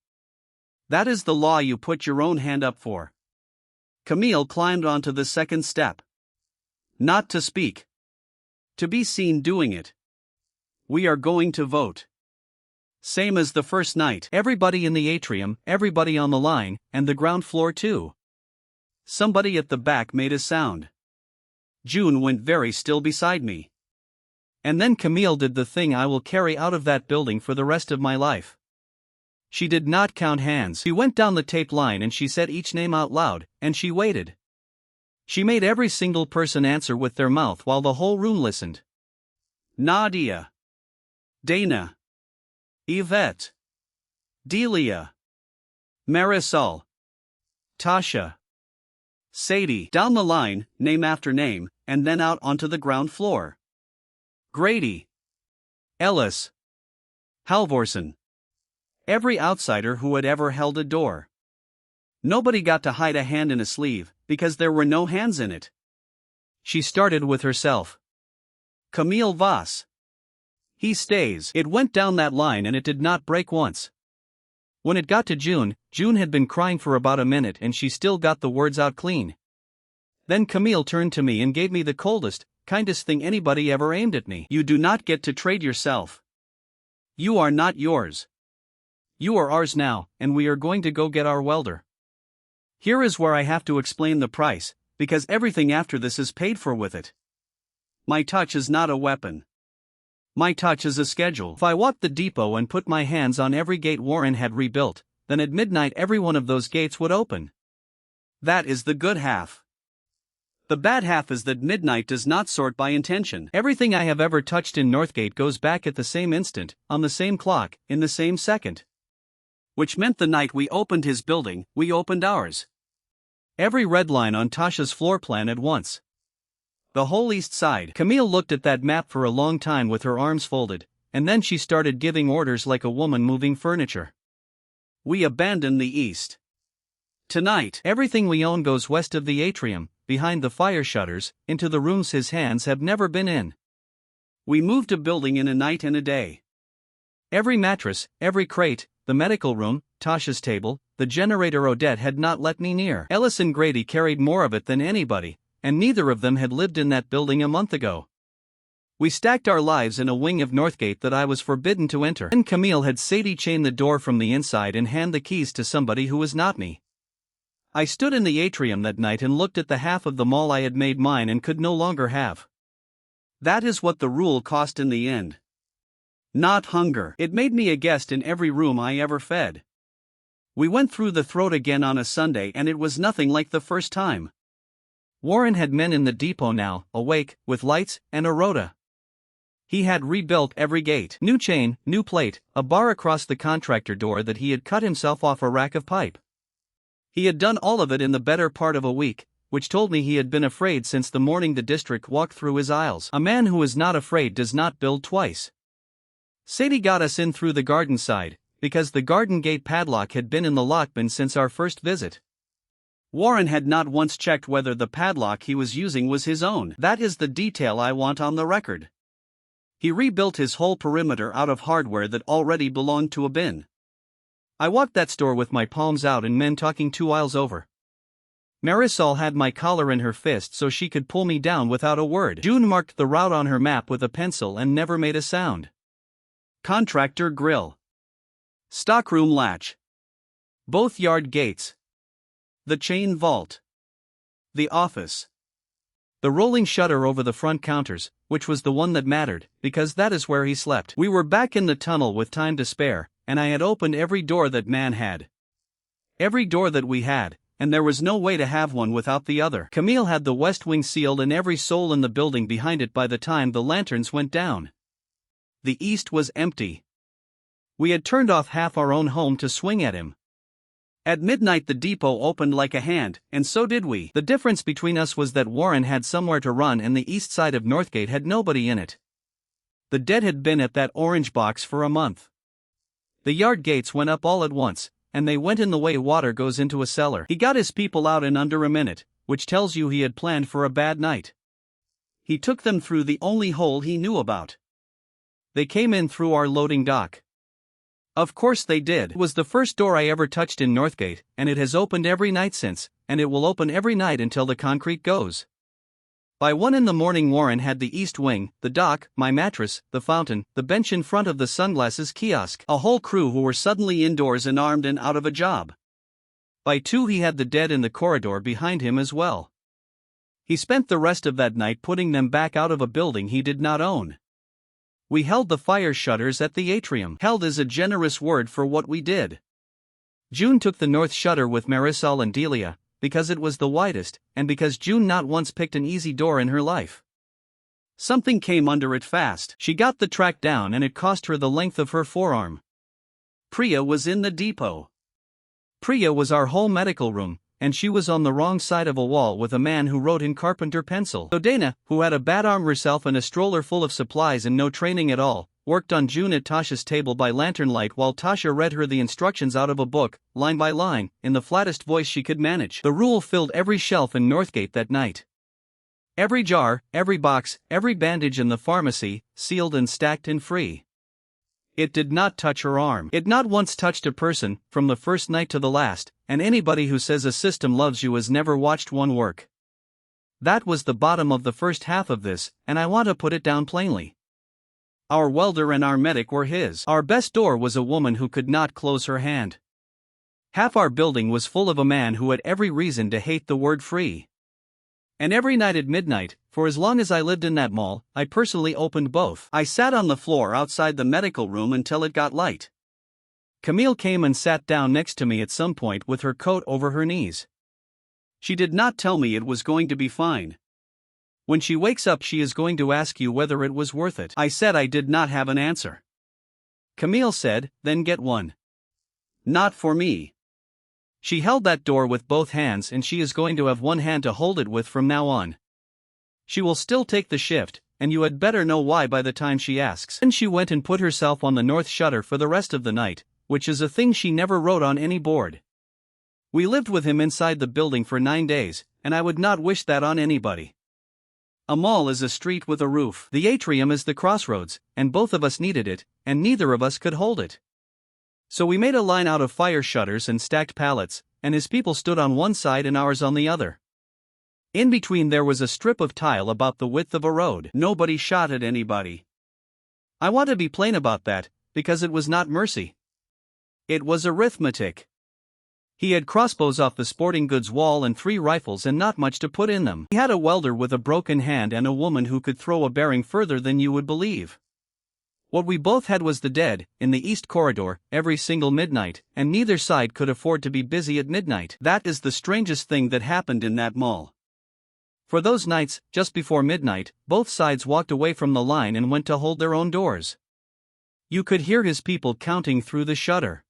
That is the law you put your own hand up for. Camille climbed onto the second step. Not to speak. To be seen doing it. We are going to vote. Same as the first night. Everybody in the atrium, everybody on the line, and the ground floor too. Somebody at the back made a sound. June went very still beside me. And then Camille did the thing I will carry out of that building for the rest of my life. She did not count hands. She went down the tape line and she said each name out loud, and she waited. She made every single person answer with their mouth while the whole room listened. Nadia. Dana. Yvette. Delia. Marisol. Tasha. Sadie. Down the line, name after name, and then out onto the ground floor. Grady. Ellis. Halvorsen. Every outsider who had ever held a door. Nobody got to hide a hand in a sleeve, because there were no hands in it. She started with herself. Camille Voss. He stays. It went down that line and it did not break once. When it got to June, June had been crying for about a minute and she still got the words out clean. Then Camille turned to me and gave me the coldest, kindest thing anybody ever aimed at me. You do not get to trade yourself. You are not yours. You are ours now, and we are going to go get our welder. Here is where I have to explain the price, because everything after this is paid for with it. My touch is not a weapon. My touch is a schedule. If I walked the depot and put my hands on every gate Warren had rebuilt, then at midnight every one of those gates would open. That is the good half. The bad half is that midnight does not sort by intention. Everything I have ever touched in Northgate goes back at the same instant, on the same clock, in the same second. Which meant the night we opened his building, we opened ours. Every red line on Tasha's floor plan at once. The whole east side. Camille looked at that map for a long time with her arms folded, and then she started giving orders like a woman moving furniture. We abandon the east. Tonight, everything we own goes west of the atrium, behind the fire shutters, into the rooms his hands have never been in. We moved a building in a night and a day. Every mattress, every crate, the medical room, Tasha's table, the generator Odette had not let me near. Ellis and Grady carried more of it than anybody, and neither of them had lived in that building a month ago. We stacked our lives in a wing of Northgate that I was forbidden to enter. Then Camille had Sadie chain the door from the inside and hand the keys to somebody who was not me. I stood in the atrium that night and looked at the half of the mall I had made mine and could no longer have. That is what the rule cost in the end. Not hunger. It made me a guest in every room I ever fed. We went through the throat again on a Sunday and it was nothing like the first time. Warren had men in the depot now, awake, with lights and a rota. He had rebuilt every gate, new chain, new plate, a bar across the contractor door that he had cut himself off a rack of pipe. He had done all of it in the better part of a week, which told me he had been afraid since the morning the district walked through his aisles. A man who is not afraid does not build twice. Sadie got us in through the garden side, because the garden gate padlock had been in the lockbin since our first visit. Warren had not once checked whether the padlock he was using was his own. That is the detail I want on the record. He rebuilt his whole perimeter out of hardware that already belonged to a bin. I walked that store with my palms out and men talking 2 aisles over. Marisol had my collar in her fist so she could pull me down without a word. June marked the route on her map with a pencil and never made a sound. Contractor grill. Stockroom latch. Both yard gates. The chain vault. The office. The rolling shutter over the front counters, which was the one that mattered, because that is where he slept. We were back in the tunnel with time to spare, and I had opened every door that man had. Every door that we had, and there was no way to have one without the other. Camille had the west wing sealed and every soul in the building behind it by the time the lanterns went down. The east was empty. We had turned off half our own home to swing at him. At midnight the depot opened like a hand, and so did we. The difference between us was that Warren had somewhere to run and the east side of Northgate had nobody in it. The dead had been at that orange box for a month. The yard gates went up all at once, and they went in the way water goes into a cellar. He got his people out in under a minute, which tells you he had planned for a bad night. He took them through the only hole he knew about. They came in through our loading dock. Of course they did. It was the first door I ever touched in Northgate, and it has opened every night since, and it will open every night until the concrete goes. By 1 in the morning Warren had the east wing, the dock, my mattress, the fountain, the bench in front of the sunglasses kiosk, a whole crew who were suddenly indoors and armed and out of a job. By 2 he had the dead in the corridor behind him as well. He spent the rest of that night putting them back out of a building he did not own. We held the fire shutters at the atrium. Held is a generous word for what we did. June took the north shutter with Marisol and Delia, because it was the widest, and because June not once picked an easy door in her life. Something came under it fast. She got the track down and it cost her the length of her forearm. Priya was in the depot. Priya was our whole medical room, and she was on the wrong side of a wall with a man who wrote in carpenter pencil. So Dana, who had a bad arm herself and a stroller full of supplies and no training at all, worked on June at Tasha's table by lantern light while Tasha read her the instructions out of a book, line by line, in the flattest voice she could manage. The rule filled every shelf in Northgate that night. Every jar, every box, every bandage in the pharmacy, sealed and stacked and free. It did not touch her arm. It not once touched a person, from the first night to the last, and anybody who says a system loves you has never watched one work. That was the bottom of the first half of this, and I want to put it down plainly. Our welder and our medic were his. Our best door was a woman who could not close her hand. Half our building was full of a man who had every reason to hate the word free. And every night at midnight, for as long as I lived in that mall, I personally opened both. I sat on the floor outside the medical room until it got light. Camille came and sat down next to me at some point with her coat over her knees. She did not tell me it was going to be fine. When she wakes up she is going to ask you whether it was worth it. I said I did not have an answer. Camille said, then get one. Not for me. She held that door with both hands and she is going to have one hand to hold it with from now on. She will still take the shift, and you had better know why by the time she asks. Then she went and put herself on the north shutter for the rest of the night, which is a thing she never wrote on any board. We lived with him inside the building for 9 days, and I would not wish that on anybody. A mall is a street with a roof. The atrium is the crossroads, and both of us needed it, and neither of us could hold it. So we made a line out of fire shutters and stacked pallets, and his people stood on one side and ours on the other. In between there was a strip of tile about the width of a road. Nobody shot at anybody. I want to be plain about that, because it was not mercy. It was arithmetic. He had crossbows off the sporting goods wall and 3 rifles and not much to put in them. He had a welder with a broken hand and a woman who could throw a bearing further than you would believe. What we both had was the dead, in the East Corridor, every single midnight, and neither side could afford to be busy at midnight. That is the strangest thing that happened in that mall. For those nights, just before midnight, both sides walked away from the line and went to hold their own doors. You could hear his people counting through the shutter.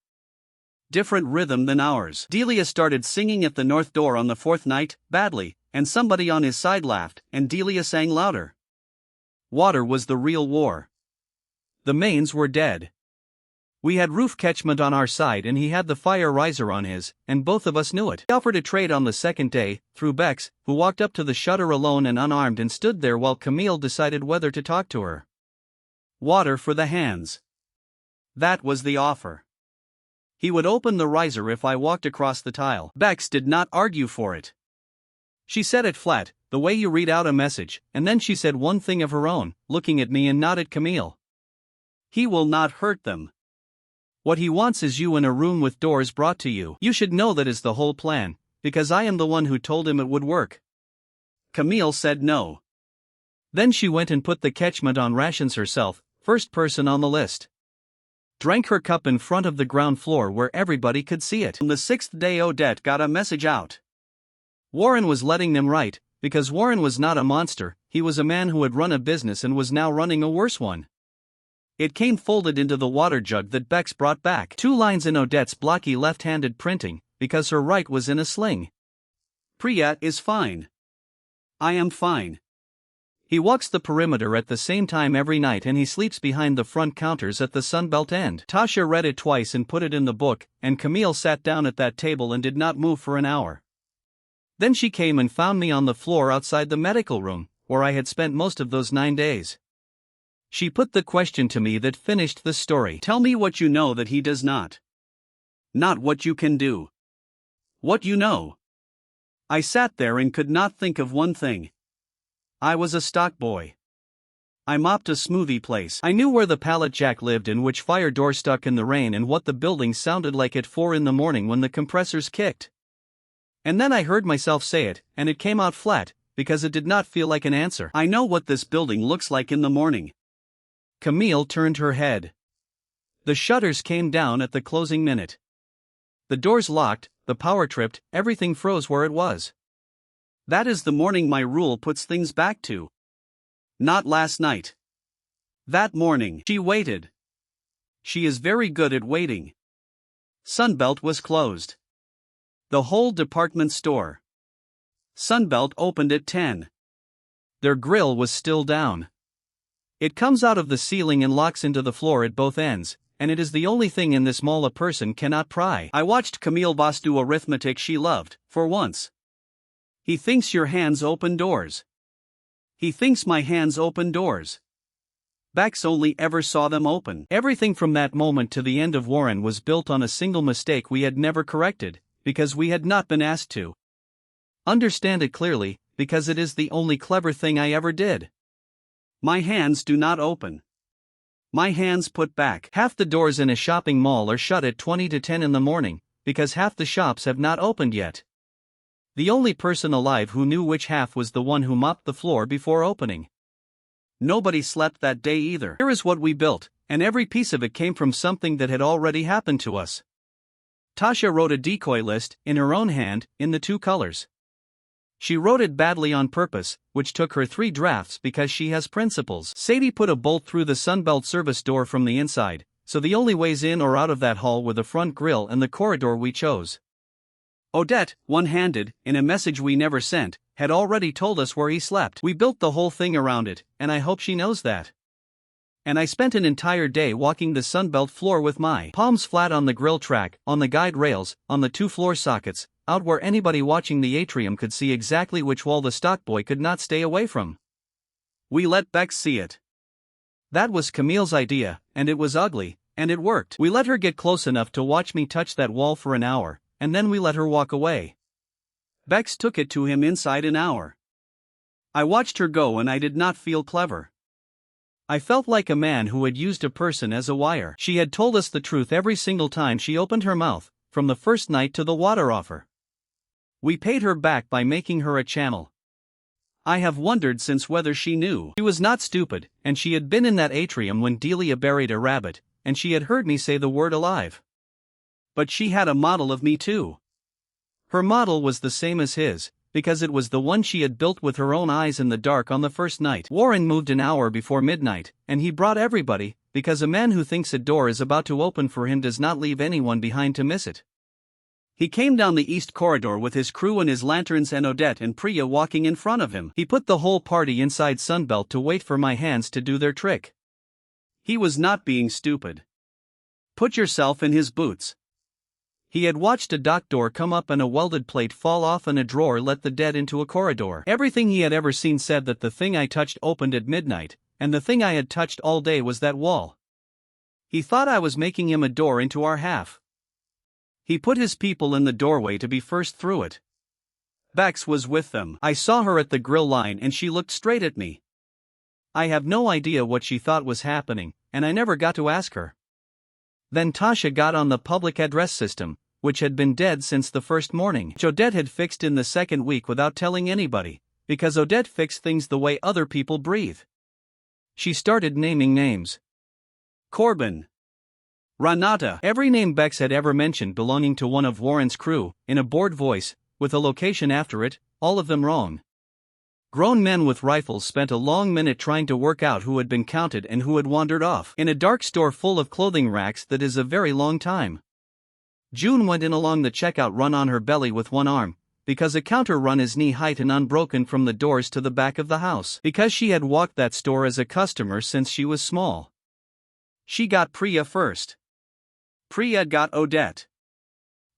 Different rhythm than ours. Delia started singing at the north door on the fourth night, badly, and somebody on his side laughed, and Delia sang louder. Water was the real war. The mains were dead. We had Roof Catchment on our side and he had the fire riser on his, and both of us knew it. He offered a trade on the second day, through Bex, who walked up to the shutter alone and unarmed and stood there while Camille decided whether to talk to her. Water for the hands. That was the offer. He would open the riser if I walked across the tile. Bex did not argue for it. She said it flat, the way you read out a message, and then she said one thing of her own, looking at me and not at Camille. He will not hurt them. What he wants is you in a room with doors brought to you. You should know that is the whole plan, because I am the one who told him it would work. Camille said no. Then she went and put the catchment on rations herself, first person on the list. Drank her cup in front of the ground floor where everybody could see it. On the sixth day Odette got a message out. Warren was letting them write, because Warren was not a monster, he was a man who had run a business and was now running a worse one. It came folded into the water jug that Bex brought back. 2 lines in Odette's blocky left-handed printing, because her right was in a sling. Priya is fine. I am fine. He walks the perimeter at the same time every night and he sleeps behind the front counters at the Sunbelt end. Tasha read it twice and put it in the book, and Camille sat down at that table and did not move for an hour. Then she came and found me on the floor outside the medical room, where I had spent most of those 9 days. She put the question to me that finished the story. Tell me what you know that he does not. Not what you can do. What you know. I sat there and could not think of one thing. I was a stock boy. I mopped a smoothie place. I knew where the pallet jack lived and which fire door stuck in the rain and what the building sounded like at 4 in the morning when the compressors kicked. And then I heard myself say it, and it came out flat, because it did not feel like an answer. I know what this building looks like in the morning. Camille turned her head. The shutters came down at the closing minute. The doors locked, the power tripped, everything froze where it was. That is the morning my rule puts things back to. Not last night. That morning. She waited. She is very good at waiting. Sunbelt was closed. The whole department store. Sunbelt opened at 10. Their grill was still down. It comes out of the ceiling and locks into the floor at both ends, and it is the only thing in this mall a person cannot pry. I watched Camille Boss do arithmetic she loved, for once. He thinks your hands open doors. He thinks my hands open doors. Bex only ever saw them open. Everything from that moment to the end of Warren was built on a single mistake we had never corrected, because we had not been asked to. Understand it clearly, because it is the only clever thing I ever did. My hands do not open. My hands put back. Half the doors in a shopping mall are shut at 20 to 10 in the morning, because half the shops have not opened yet. The only person alive who knew which half was the one who mopped the floor before opening. Nobody slept that day either. Here is what we built, and every piece of it came from something that had already happened to us. Tasha wrote a decoy list, in her own hand, in the 2 colors. She wrote it badly on purpose, which took her 3 drafts because she has principles. Sadie put a bolt through the Sunbelt service door from the inside, so the only ways in or out of that hall were the front grill and the corridor we chose. Odette, one-handed, in a message we never sent, had already told us where he slept. We built the whole thing around it, and I hope she knows that. And I spent an entire day walking the Sunbelt floor with my palms flat on the grill track, on the guide rails, on the 2 floor sockets, out where anybody watching the atrium could see exactly which wall the stock boy could not stay away from. We let Bex see it. That was Camille's idea, and it was ugly, and it worked. We let her get close enough to watch me touch that wall for an hour, and then we let her walk away. Bex took it to him inside an hour. I watched her go and I did not feel clever. I felt like a man who had used a person as a wire. She had told us the truth every single time she opened her mouth, from the first night to the water offer. We paid her back by making her a channel. I have wondered since whether she knew. She was not stupid, and she had been in that atrium when Delia buried a rabbit, and she had heard me say the word alive. But she had a model of me too. Her model was the same as his, because it was the one she had built with her own eyes in the dark on the first night. Warren moved an hour before midnight, and he brought everybody, because a man who thinks a door is about to open for him does not leave anyone behind to miss it. He came down the east corridor with his crew and his lanterns and Odette and Priya walking in front of him. He put the whole party inside Sunbelt to wait for my hands to do their trick. He was not being stupid. Put yourself in his boots. He had watched a dock door come up and a welded plate fall off and a drawer let the dead into a corridor. Everything he had ever seen said that the thing I touched opened at midnight, and the thing I had touched all day was that wall. He thought I was making him a door into our half. He put his people in the doorway to be first through it. Bex was with them. I saw her at the grill line and she looked straight at me. I have no idea what she thought was happening, and I never got to ask her. Then Tasha got on the public address system, which had been dead since the first morning, which Odette had fixed in the second week without telling anybody, because Odette fixed things the way other people breathe. She started naming names. Corbin. Renata. Every name Bex had ever mentioned belonging to one of Warren's crew, in a bored voice, with a location after it, all of them wrong. Grown men with rifles spent a long minute trying to work out who had been counted and who had wandered off. In a dark store full of clothing racks that is a very long time. June went in along the checkout run on her belly with one arm, because a counter run is knee-height and unbroken from the doors to the back of the house, because she had walked that store as a customer since she was small. She got Priya first. Priya got Odette.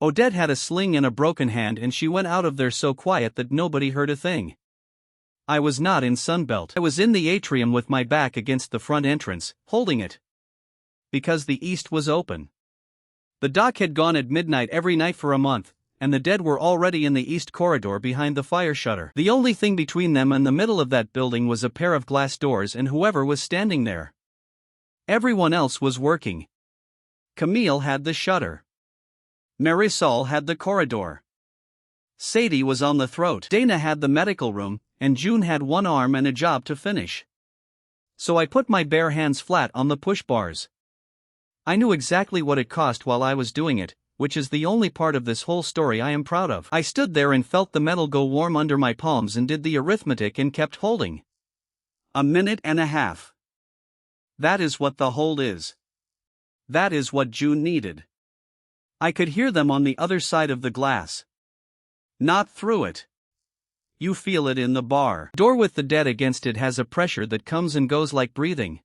Odette had a sling and a broken hand and she went out of there so quiet that nobody heard a thing. I was not in Sunbelt. I was in the atrium with my back against the front entrance, holding it. Because the east was open. The dock had gone at midnight every night for a month, and the dead were already in the east corridor behind the fire shutter. The only thing between them and the middle of that building was a pair of glass doors and whoever was standing there. Everyone else was working. Camille had the shutter. Marisol had the corridor. Sadie was on the throat. Dana had the medical room, and June had one arm and a job to finish. So I put my bare hands flat on the push bars. I knew exactly what it cost while I was doing it, which is the only part of this whole story I am proud of. I stood there and felt the metal go warm under my palms and did the arithmetic and kept holding. A minute and a half. That is what the hold is. That is what June needed. I could hear them on the other side of the glass. Not through it. You feel it in the bar. Door with the dead against it has a pressure that comes and goes like breathing.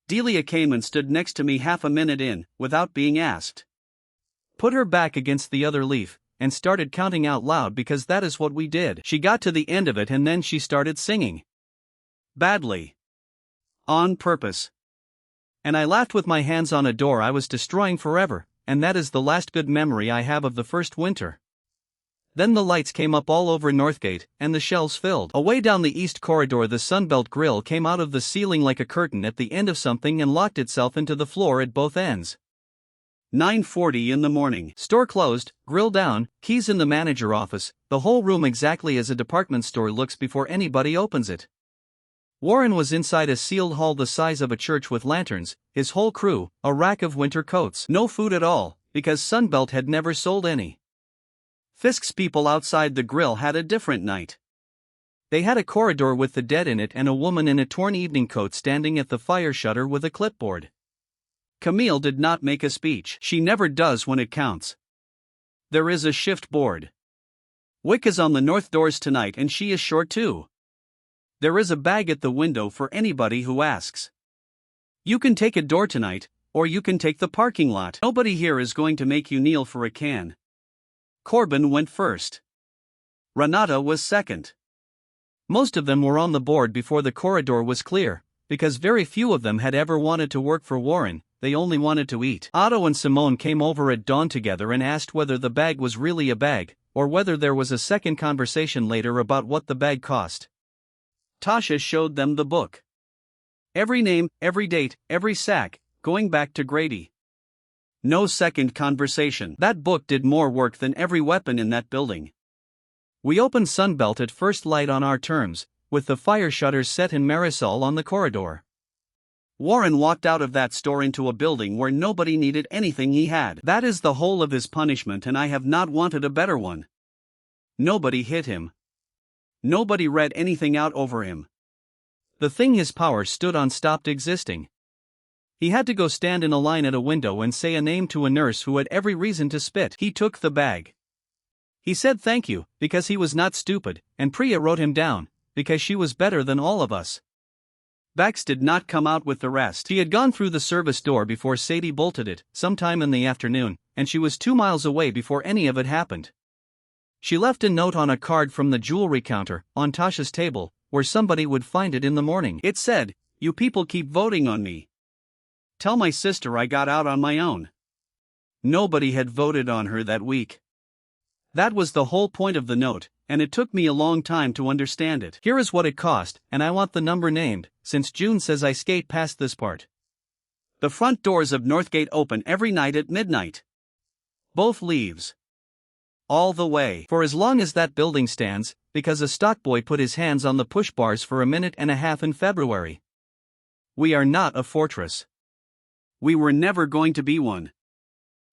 Delia came and stood next to me half a minute in, without being asked. Put her back against the other leaf, and started counting out loud because that is what we did. She got to the end of it and then she started singing. Badly. On purpose. And I laughed with my hands on a door I was destroying forever, and that is the last good memory I have of the first winter. Then the lights came up all over Northgate, and the shelves filled. Away down the east corridor the Sunbelt grill came out of the ceiling like a curtain at the end of something and locked itself into the floor at both ends. 9:40 in the morning. Store closed, grill down, keys in the manager office, the whole room exactly as a department store looks before anybody opens it. Warren was inside a sealed hall the size of a church with lanterns, his whole crew, a rack of winter coats. No food at all, because Sunbelt had never sold any. Fisk's people outside the grill had a different night. They had a corridor with the dead in it and a woman in a torn evening coat standing at the fire shutter with a clipboard. Camille did not make a speech. She never does when it counts. There is a shift board. Wick is on the north doors tonight and she is short too. There is a bag at the window for anybody who asks. You can take a door tonight, or you can take the parking lot. Nobody here is going to make you kneel for a can. Corbin went first. Renata was second. Most of them were on the board before the corridor was clear, because very few of them had ever wanted to work for Warren, they only wanted to eat. Otto and Simone came over at dawn together and asked whether the bag was really a bag, or whether there was a second conversation later about what the bag cost. Tasha showed them the book. Every name, every date, every sack, going back to Grady. No second conversation. That book did more work than every weapon in that building. We opened Sunbelt at first light on our terms, with the fire shutters set in Marisol on the corridor. Warren walked out of that store into a building where nobody needed anything he had. That is the whole of his punishment, and I have not wanted a better one. Nobody hit him. Nobody read anything out over him. The thing his power stood on stopped existing. He had to go stand in a line at a window and say a name to a nurse who had every reason to spit. He took the bag. He said thank you, because he was not stupid, and Priya wrote him down, because she was better than all of us. Bax did not come out with the rest. He had gone through the service door before Sadie bolted it, sometime in the afternoon, and she was 2 miles away before any of it happened. She left a note on a card from the jewelry counter, on Tasha's table, where somebody would find it in the morning. It said, "You people keep voting on me. Tell my sister I got out on my own." Nobody had voted on her that week. That was the whole point of the note, and it took me a long time to understand it. Here is what it cost, and I want the number named, since June says I skate past this part. The front doors of Northgate open every night at midnight. Both leaves. All the way. For as long as that building stands, because a stockboy put his hands on the push bars for a minute and a half in February. We are not a fortress. We were never going to be one.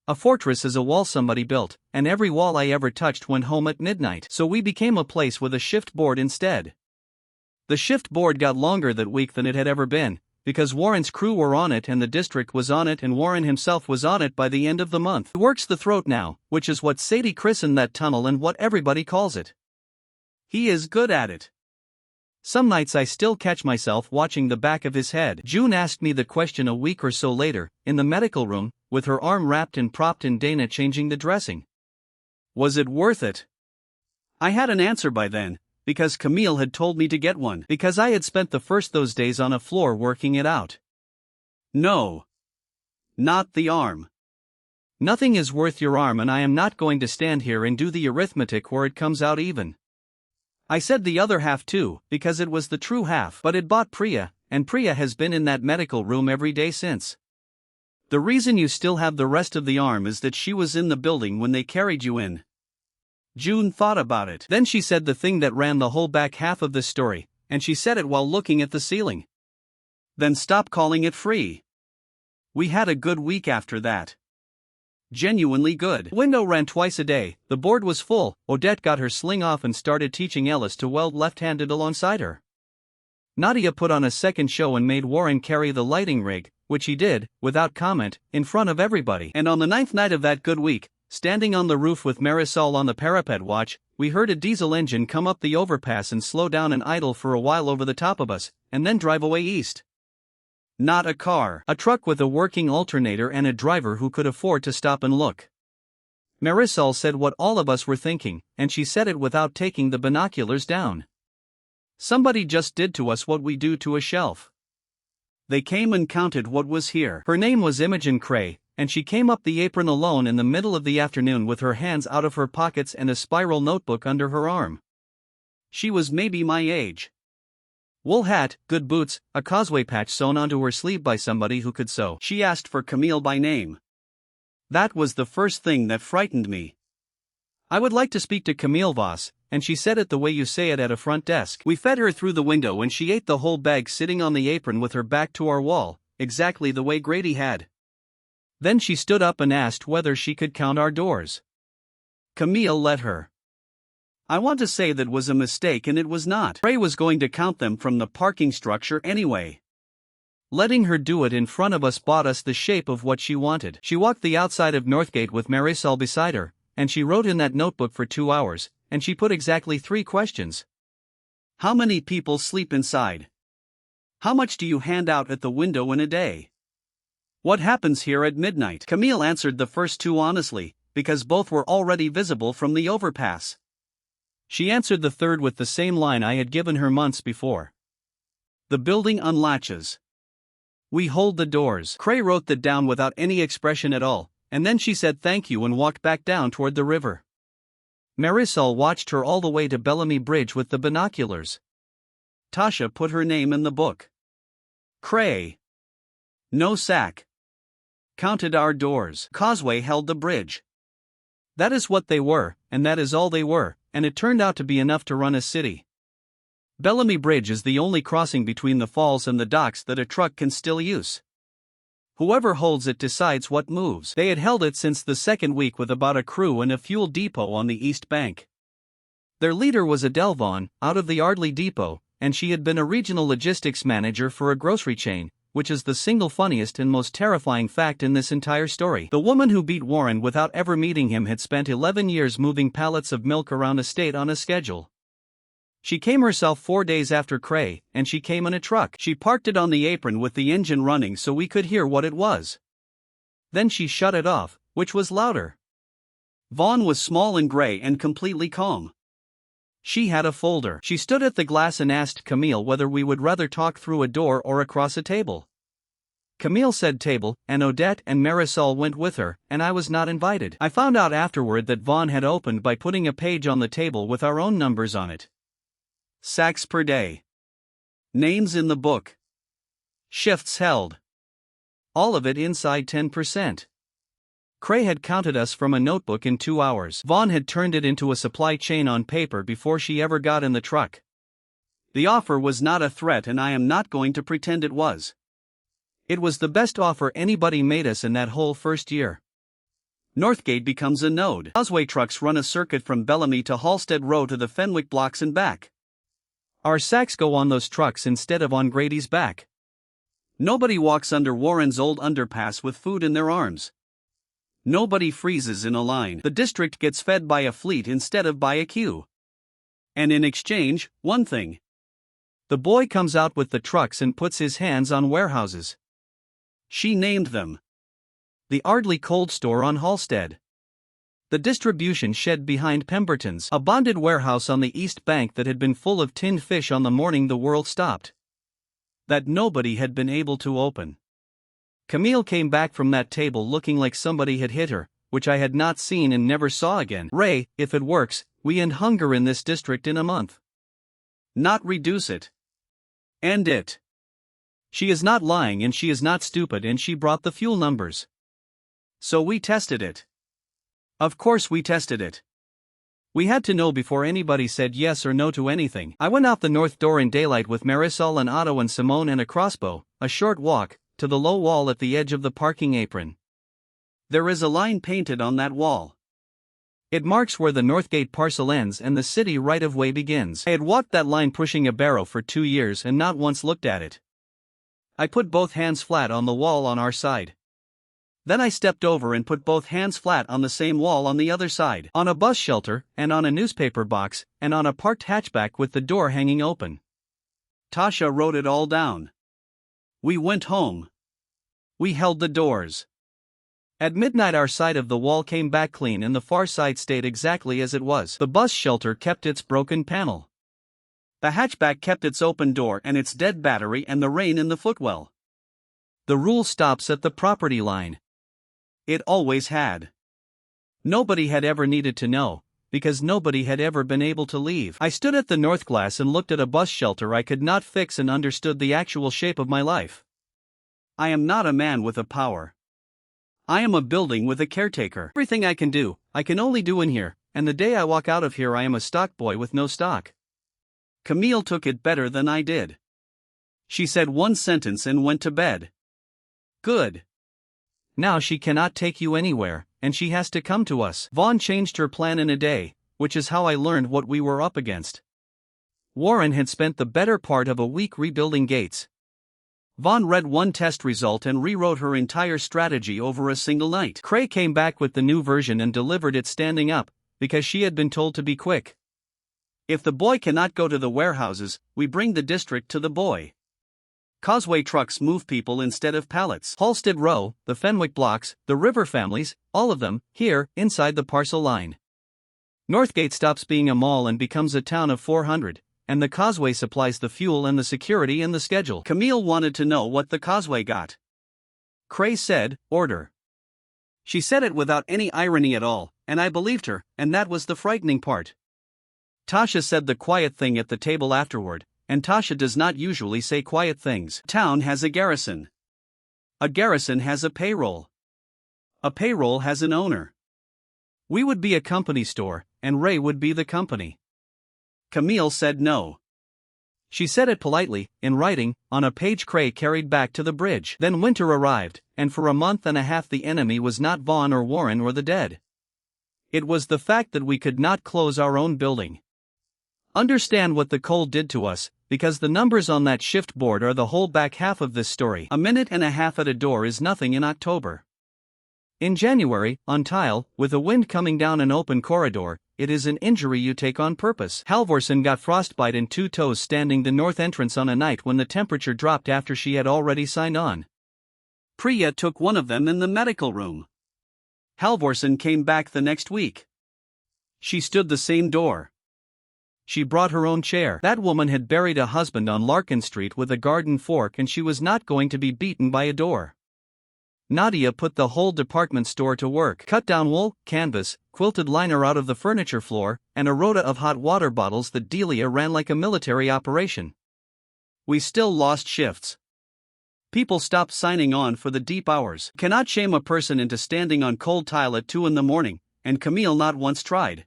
A fortress is a wall somebody built, and every wall I ever touched went home at midnight. So we became a place with a shift board instead. The shift board got longer that week than it had ever been, because Warren's crew were on it and the district was on it and Warren himself was on it by the end of the month. He works the throat now, which is what Sadie christened that tunnel and what everybody calls it. He is good at it. Some nights I still catch myself watching the back of his head. June asked me the question a week or so later, in the medical room, with her arm wrapped and propped in Dana changing the dressing. Was it worth it? I had an answer by then, because Camille had told me to get one, because I had spent the first those days on a floor working it out. No. Not the arm. Nothing is worth your arm, and I am not going to stand here and do the arithmetic where it comes out even. I said the other half too, because it was the true half, but it bought Priya, and Priya has been in that medical room every day since. The reason you still have the rest of the arm is that she was in the building when they carried you in. June thought about it. Then she said the thing that ran the whole back half of this story, and she said it while looking at the ceiling. Then stop calling it free. We had a good week after that. Genuinely good. Window ran twice a day, the board was full, Odette got her sling off and started teaching Ellis to weld left-handed alongside her. Nadia put on a second show and made Warren carry the lighting rig, which he did, without comment, in front of everybody. And on the 9th night of that good week, standing on the roof with Marisol on the parapet watch, we heard a diesel engine come up the overpass and slow down and idle for a while over the top of us, and then drive away east. Not a car, a truck with a working alternator and a driver who could afford to stop and look. Marisol said what all of us were thinking, and she said it without taking the binoculars down. Somebody just did to us what we do to a shelf. They came and counted what was here. Her name was Imogen Cray, and she came up the apron alone in the middle of the afternoon with her hands out of her pockets and a spiral notebook under her arm. She was maybe my age. Wool hat, good boots, a causeway patch sewn onto her sleeve by somebody who could sew. She asked for Camille by name. That was the first thing that frightened me. I would like to speak to Camille Voss, and she said it the way you say it at a front desk. We fed her through the window and she ate the whole bag sitting on the apron with her back to our wall, exactly the way Grady had. Then she stood up and asked whether she could count our doors. Camille let her. I want to say that was a mistake and it was not. Ray was going to count them from the parking structure anyway. Letting her do it in front of us bought us the shape of what she wanted. She walked the outside of Northgate with Marisol beside her, and she wrote in that notebook for 2 hours, and she put exactly 3 questions. How many people sleep inside? How much do you hand out at the window in a day? What happens here at midnight? Camille answered the first 2 honestly, because both were already visible from the overpass. She answered the third with the same line I had given her months before. The building unlatches. We hold the doors. Cray wrote that down without any expression at all, and then she said thank you and walked back down toward the river. Marisol watched her all the way to Bellamy Bridge with the binoculars. Tasha put her name in the book. Cray. No sack. Counted our doors. Causeway held the bridge. That is what they were, and that is all they were, and it turned out to be enough to run a city. Bellamy Bridge is the only crossing between the falls and the docks that a truck can still use. Whoever holds it decides what moves. They had held it since the second week with about a crew and a fuel depot on the east bank. Their leader was Adele Vaughn, out of the Ardley Depot, and she had been a regional logistics manager for a grocery chain, which is the single funniest and most terrifying fact in this entire story. The woman who beat Warren without ever meeting him had spent 11 years moving pallets of milk around a state on a schedule. She came herself 4 days after Cray, and she came in a truck. She parked it on the apron with the engine running so we could hear what it was. Then she shut it off, which was louder. Vaughn was small and gray and completely calm. She had a folder. She stood at the glass and asked Camille whether we would rather talk through a door or across a table. Camille said table, and Odette and Marisol went with her, and I was not invited. I found out afterward that Vaughn had opened by putting a page on the table with our own numbers on it. Sacks per day. Names in the book. Shifts held. All of it inside 10%. Cray had counted us from a notebook in 2 hours. Vaughn had turned it into a supply chain on paper before she ever got in the truck. The offer was not a threat, and I am not going to pretend it was. It was the best offer anybody made us in that whole first year. Northgate becomes a node. Causeway trucks run a circuit from Bellamy to Halstead Row to the Fenwick blocks and back. Our sacks go on those trucks instead of on Grady's back. Nobody walks under Warren's old underpass with food in their arms. Nobody freezes in a line. The district gets fed by a fleet instead of by a queue. And in exchange, one thing. The boy comes out with the trucks and puts his hands on warehouses. She named them. The Ardley Cold Store on Halstead. The distribution shed behind Pemberton's, a bonded warehouse on the East Bank that had been full of tinned fish on the morning the world stopped. That nobody had been able to open. Camille came back from that table looking like somebody had hit her, which I had not seen and never saw again. Ray, if it works, we end hunger in this district in a month. Not reduce it. End it. She is not lying and she is not stupid, and she brought the fuel numbers. So we tested it. Of course we tested it. We had to know before anybody said yes or no to anything. I went out the north door in daylight with Marisol and Otto and Simone and a crossbow, a short walk, to the low wall at the edge of the parking apron. There is a line painted on that wall. It marks where the Northgate parcel ends and the city right-of-way begins. I had walked that line pushing a barrow for 2 years and not once looked at it. I put both hands flat on the wall on our side. Then I stepped over and put both hands flat on the same wall on the other side, on a bus shelter, and on a newspaper box, and on a parked hatchback with the door hanging open. Tasha wrote it all down. We went home. We held the doors. At midnight our side of the wall came back clean and the far side stayed exactly as it was. The bus shelter kept its broken panel. The hatchback kept its open door and its dead battery and the rain in the footwell. The rule stops at the property line. It always had. Nobody had ever needed to know, because nobody had ever been able to leave. I stood at the north glass and looked at a bus shelter I could not fix and understood the actual shape of my life. I am not a man with a power. I am a building with a caretaker. Everything I can do, I can only do in here, and the day I walk out of here I am a stock boy with no stock. Camille took it better than I did. She said one sentence and went to bed. Good. Now she cannot take you anywhere, and she has to come to us. Vaughn changed her plan in a day, which is how I learned what we were up against. Warren had spent the better part of a week rebuilding gates. Vaughn read one test result and rewrote her entire strategy over a single night. Cray came back with the new version and delivered it standing up, because she had been told to be quick. If the boy cannot go to the warehouses, we bring the district to the boy. Causeway trucks move people instead of pallets. Halstead Row, the Fenwick blocks, the River families, all of them, here, inside the parcel line. Northgate stops being a mall and becomes a town of 400, and the Causeway supplies the fuel and the security and the schedule. Camille wanted to know what the Causeway got. Cray said, order. She said it without any irony at all, and I believed her, and that was the frightening part. Tasha said the quiet thing at the table afterward, and Tasha does not usually say quiet things. Town has a garrison. A garrison has a payroll. A payroll has an owner. We would be a company store, and Ray would be the company. Camille said no. She said it politely, in writing, on a page Cray carried back to the bridge. Then winter arrived, and for a month and a half the enemy was not Vaughn or Warren or the dead. It was the fact that we could not close our own building. Understand what the cold did to us, because the numbers on that shift board are the whole back half of this story. A minute and a half at a door is nothing in October. In January, on tile, with a wind coming down an open corridor, it is an injury you take on purpose. Halvorsen got frostbite in 2 toes standing the north entrance on a night when the temperature dropped after she had already signed on. Priya took one of them in the medical room. Halvorsen came back the next week. She stood the same door. She brought her own chair. That woman had buried a husband on Larkin Street with a garden fork and she was not going to be beaten by a door. Nadia put the whole department store to work. Cut down wool, canvas, quilted liner out of the furniture floor, and a rota of hot water bottles that Delia ran like a military operation. We still lost shifts. People stopped signing on for the deep hours. Cannot shame a person into standing on cold tile at 2 in the morning, and Camille not once tried.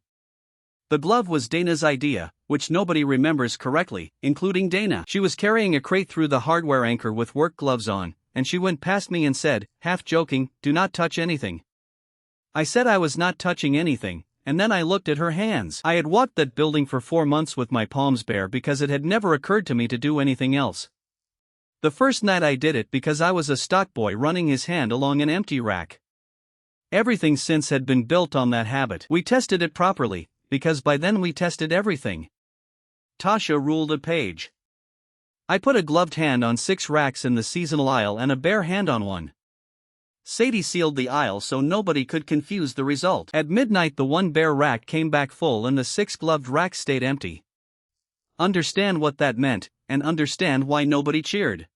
The glove was Dana's idea, which nobody remembers correctly, including Dana. She was carrying a crate through the hardware anchor with work gloves on, and she went past me and said, half joking, "Do not touch anything." I said I was not touching anything, and then I looked at her hands. I had walked that building for 4 months with my palms bare because it had never occurred to me to do anything else. The first night I did it because I was a stock boy running his hand along an empty rack. Everything since had been built on that habit. We tested it properly, because by then we tested everything. Tasha ruled a page. I put a gloved hand on 6 racks in the seasonal aisle and a bare hand on one. Sadie sealed the aisle so nobody could confuse the result. At midnight the 1 bare rack came back full and the 6 gloved racks stayed empty. Understand what that meant, and understand why nobody cheered.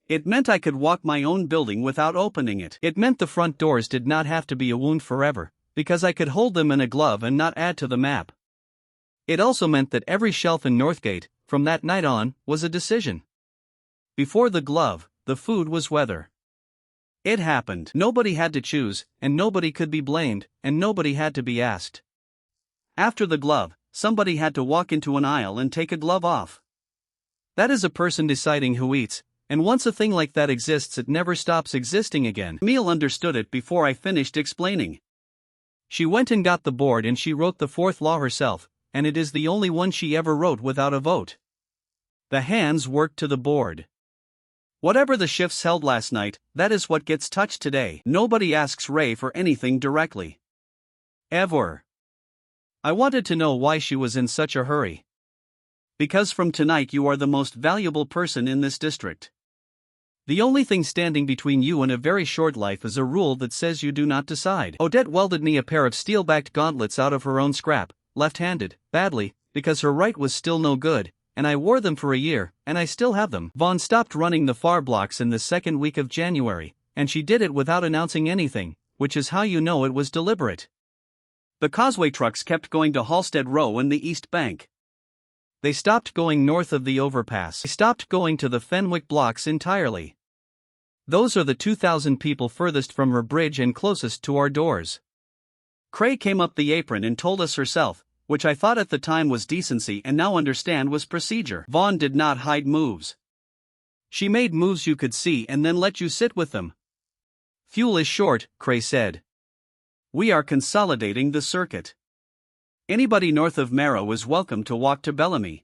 It meant I could walk my own building without opening it. It meant the front doors did not have to be a wound forever, because I could hold them in a glove and not add to the map. It also meant that every shelf in Northgate, from that night on, was a decision. Before the glove, the food was weather. It happened. Nobody had to choose, and nobody could be blamed, and nobody had to be asked. After the glove, somebody had to walk into an aisle and take a glove off. That is a person deciding who eats, and once a thing like that exists it never stops existing again. Camille understood it before I finished explaining. She went and got the board and she wrote the 4th law herself, and it is the only one she ever wrote without a vote. The hands worked to the board. Whatever the shifts held last night, that is what gets touched today. Nobody asks Ray for anything directly. Ever. I wanted to know why she was in such a hurry. Because from tonight you are the most valuable person in this district. The only thing standing between you and a very short life is a rule that says you do not decide. Odette welded me a pair of steel-backed gauntlets out of her own scrap, left-handed, badly, because her right was still no good, and I wore them for a year, and I still have them. Vaughn stopped running the far blocks in the 2nd week of January, and she did it without announcing anything, which is how you know it was deliberate. The Causeway trucks kept going to Halstead Row and the East Bank. They stopped going north of the overpass. They stopped going to the Fenwick blocks entirely. Those are the 2,000 people furthest from her bridge and closest to our doors. Cray came up the apron and told us herself, which I thought at the time was decency and now understand was procedure. Vaughn did not hide moves. She made moves you could see and then let you sit with them. Fuel is short, Cray said. We are consolidating the circuit. Anybody north of Marrow is welcome to walk to Bellamy.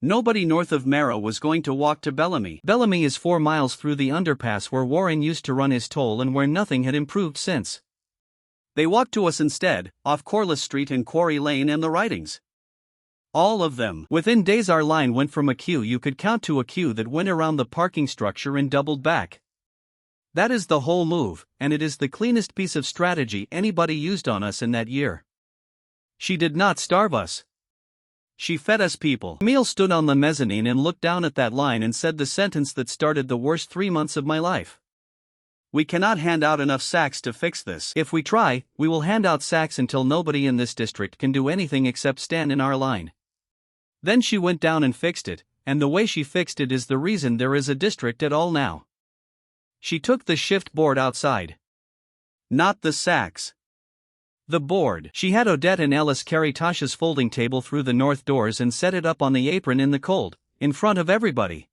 Nobody north of Marrow was going to walk to Bellamy. Bellamy is 4 miles through the underpass where Warren used to run his toll and where nothing had improved since. They walked to us instead, off Corliss Street and Quarry Lane and the Ridings. All of them. Within days our line went from a queue you could count to a queue that went around the parking structure and doubled back. That is the whole move, and it is the cleanest piece of strategy anybody used on us in that year. She did not starve us. She fed us people. Camille stood on the mezzanine and looked down at that line and said the sentence that started the worst 3 months of my life. We cannot hand out enough sacks to fix this. If we try, we will hand out sacks until nobody in this district can do anything except stand in our line. Then she went down and fixed it, and the way she fixed it is the reason there is a district at all now. She took the shift board outside. Not the sacks. The board. She had Odette and Ellis carry Tasha's folding table through the north doors and set it up on the apron in the cold, in front of everybody.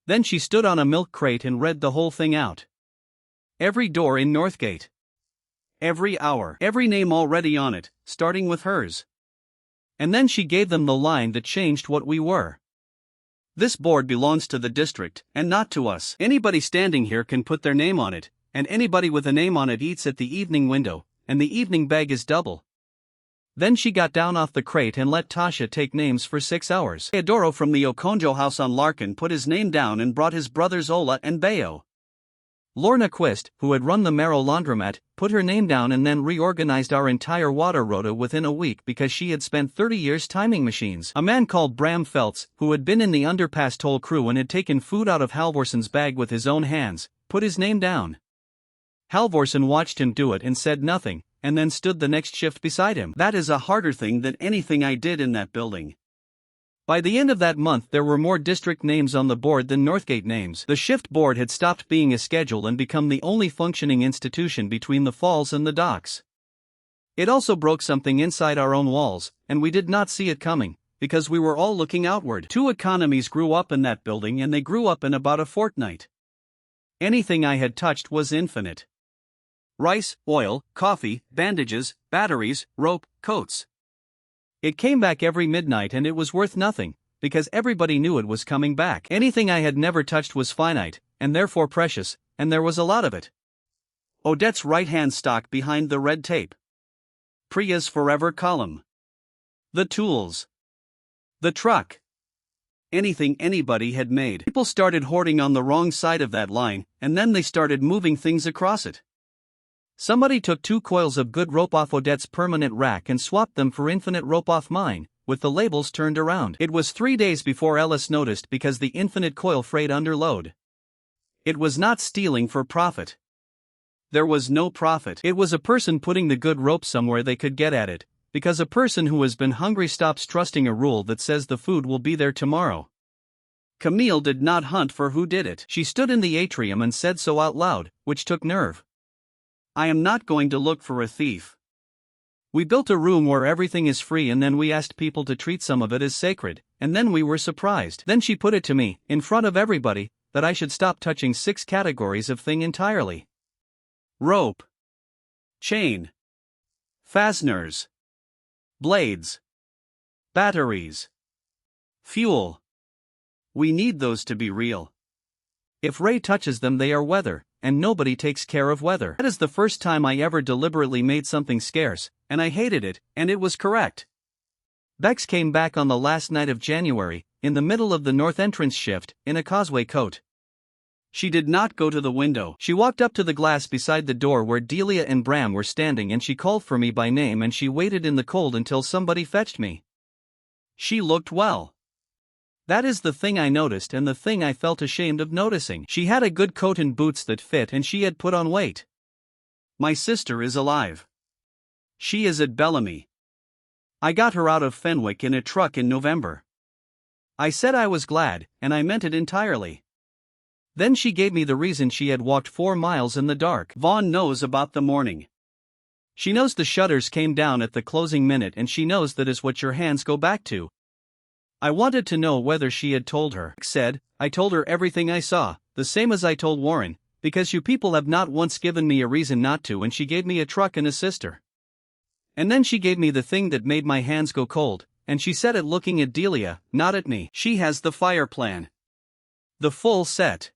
Then she stood on a milk crate and read the whole thing out. Every door in Northgate. Every hour. Every name already on it, starting with hers. And then she gave them the line that changed what we were. This board belongs to the district, and not to us. Anybody standing here can put their name on it, and anybody with a name on it eats at the evening window, and the evening bag is double. Then she got down off the crate and let Tasha take names for 6 hours. Teodoro from the Okonjo house on Larkin put his name down and brought his brothers Ola and Bayo. Lorna Quist, who had run the Merrill laundromat, put her name down and then reorganized our entire water rota within a week because she had spent 30 years timing machines. A man called Bram Feltz, who had been in the underpass toll crew and had taken food out of Halvorson's bag with his own hands, put his name down. Halvorson watched him do it and said nothing, and then stood the next shift beside him. That is a harder thing than anything I did in that building. By the end of that month there were more district names on the board than Northgate names. The shift board had stopped being a schedule and become the only functioning institution between the falls and the docks. It also broke something inside our own walls, and we did not see it coming, because we were all looking outward. 2 economies grew up in that building and they grew up in about a fortnight. Anything I had touched was infinite. Rice, oil, coffee, bandages, batteries, rope, coats. It came back every midnight and it was worth nothing, because everybody knew it was coming back. Anything I had never touched was finite, and therefore precious, and there was a lot of it. Odette's right-hand stock behind the red tape. Priya's forever column. The tools. The truck. Anything anybody had made. People started hoarding on the wrong side of that line, and then they started moving things across it. Somebody took 2 coils of good rope off Odette's permanent rack and swapped them for infinite rope off mine, with the labels turned around. It was 3 days before Ellis noticed because the infinite coil frayed under load. It was not stealing for profit. There was no profit. It was a person putting the good rope somewhere they could get at it, because a person who has been hungry stops trusting a rule that says the food will be there tomorrow. Camille did not hunt for who did it. She stood in the atrium and said so out loud, which took nerve. I am not going to look for a thief. We built a room where everything is free and then we asked people to treat some of it as sacred, and then we were surprised. Then she put it to me, in front of everybody, that I should stop touching 6 categories of thing entirely. Rope. Chain. Fasteners. Blades. Batteries. Fuel. We need those to be real. If Ray touches them they are weather, and nobody takes care of weather. That is the first time I ever deliberately made something scarce, and I hated it, and it was correct. Bex came back on the last night of January, in the middle of the north entrance shift, in a causeway coat. She did not go to the window. She walked up to the glass beside the door where Delia and Bram were standing and she called for me by name and she waited in the cold until somebody fetched me. She looked well. That is the thing I noticed and the thing I felt ashamed of noticing. She had a good coat and boots that fit and she had put on weight. My sister is alive. She is at Bellamy. I got her out of Fenwick in a truck in November. I said I was glad, and I meant it entirely. Then she gave me the reason she had walked 4 miles in the dark. Vaughn knows about the morning. She knows the shutters came down at the closing minute and she knows that is what your hands go back to. I wanted to know whether she had told her. Said, I told her everything I saw, the same as I told Warren, because you people have not once given me a reason not to, and she gave me a truck and a sister. And then she gave me the thing that made my hands go cold, and she said it looking at Delia, not at me. She has the fire plan. The full set.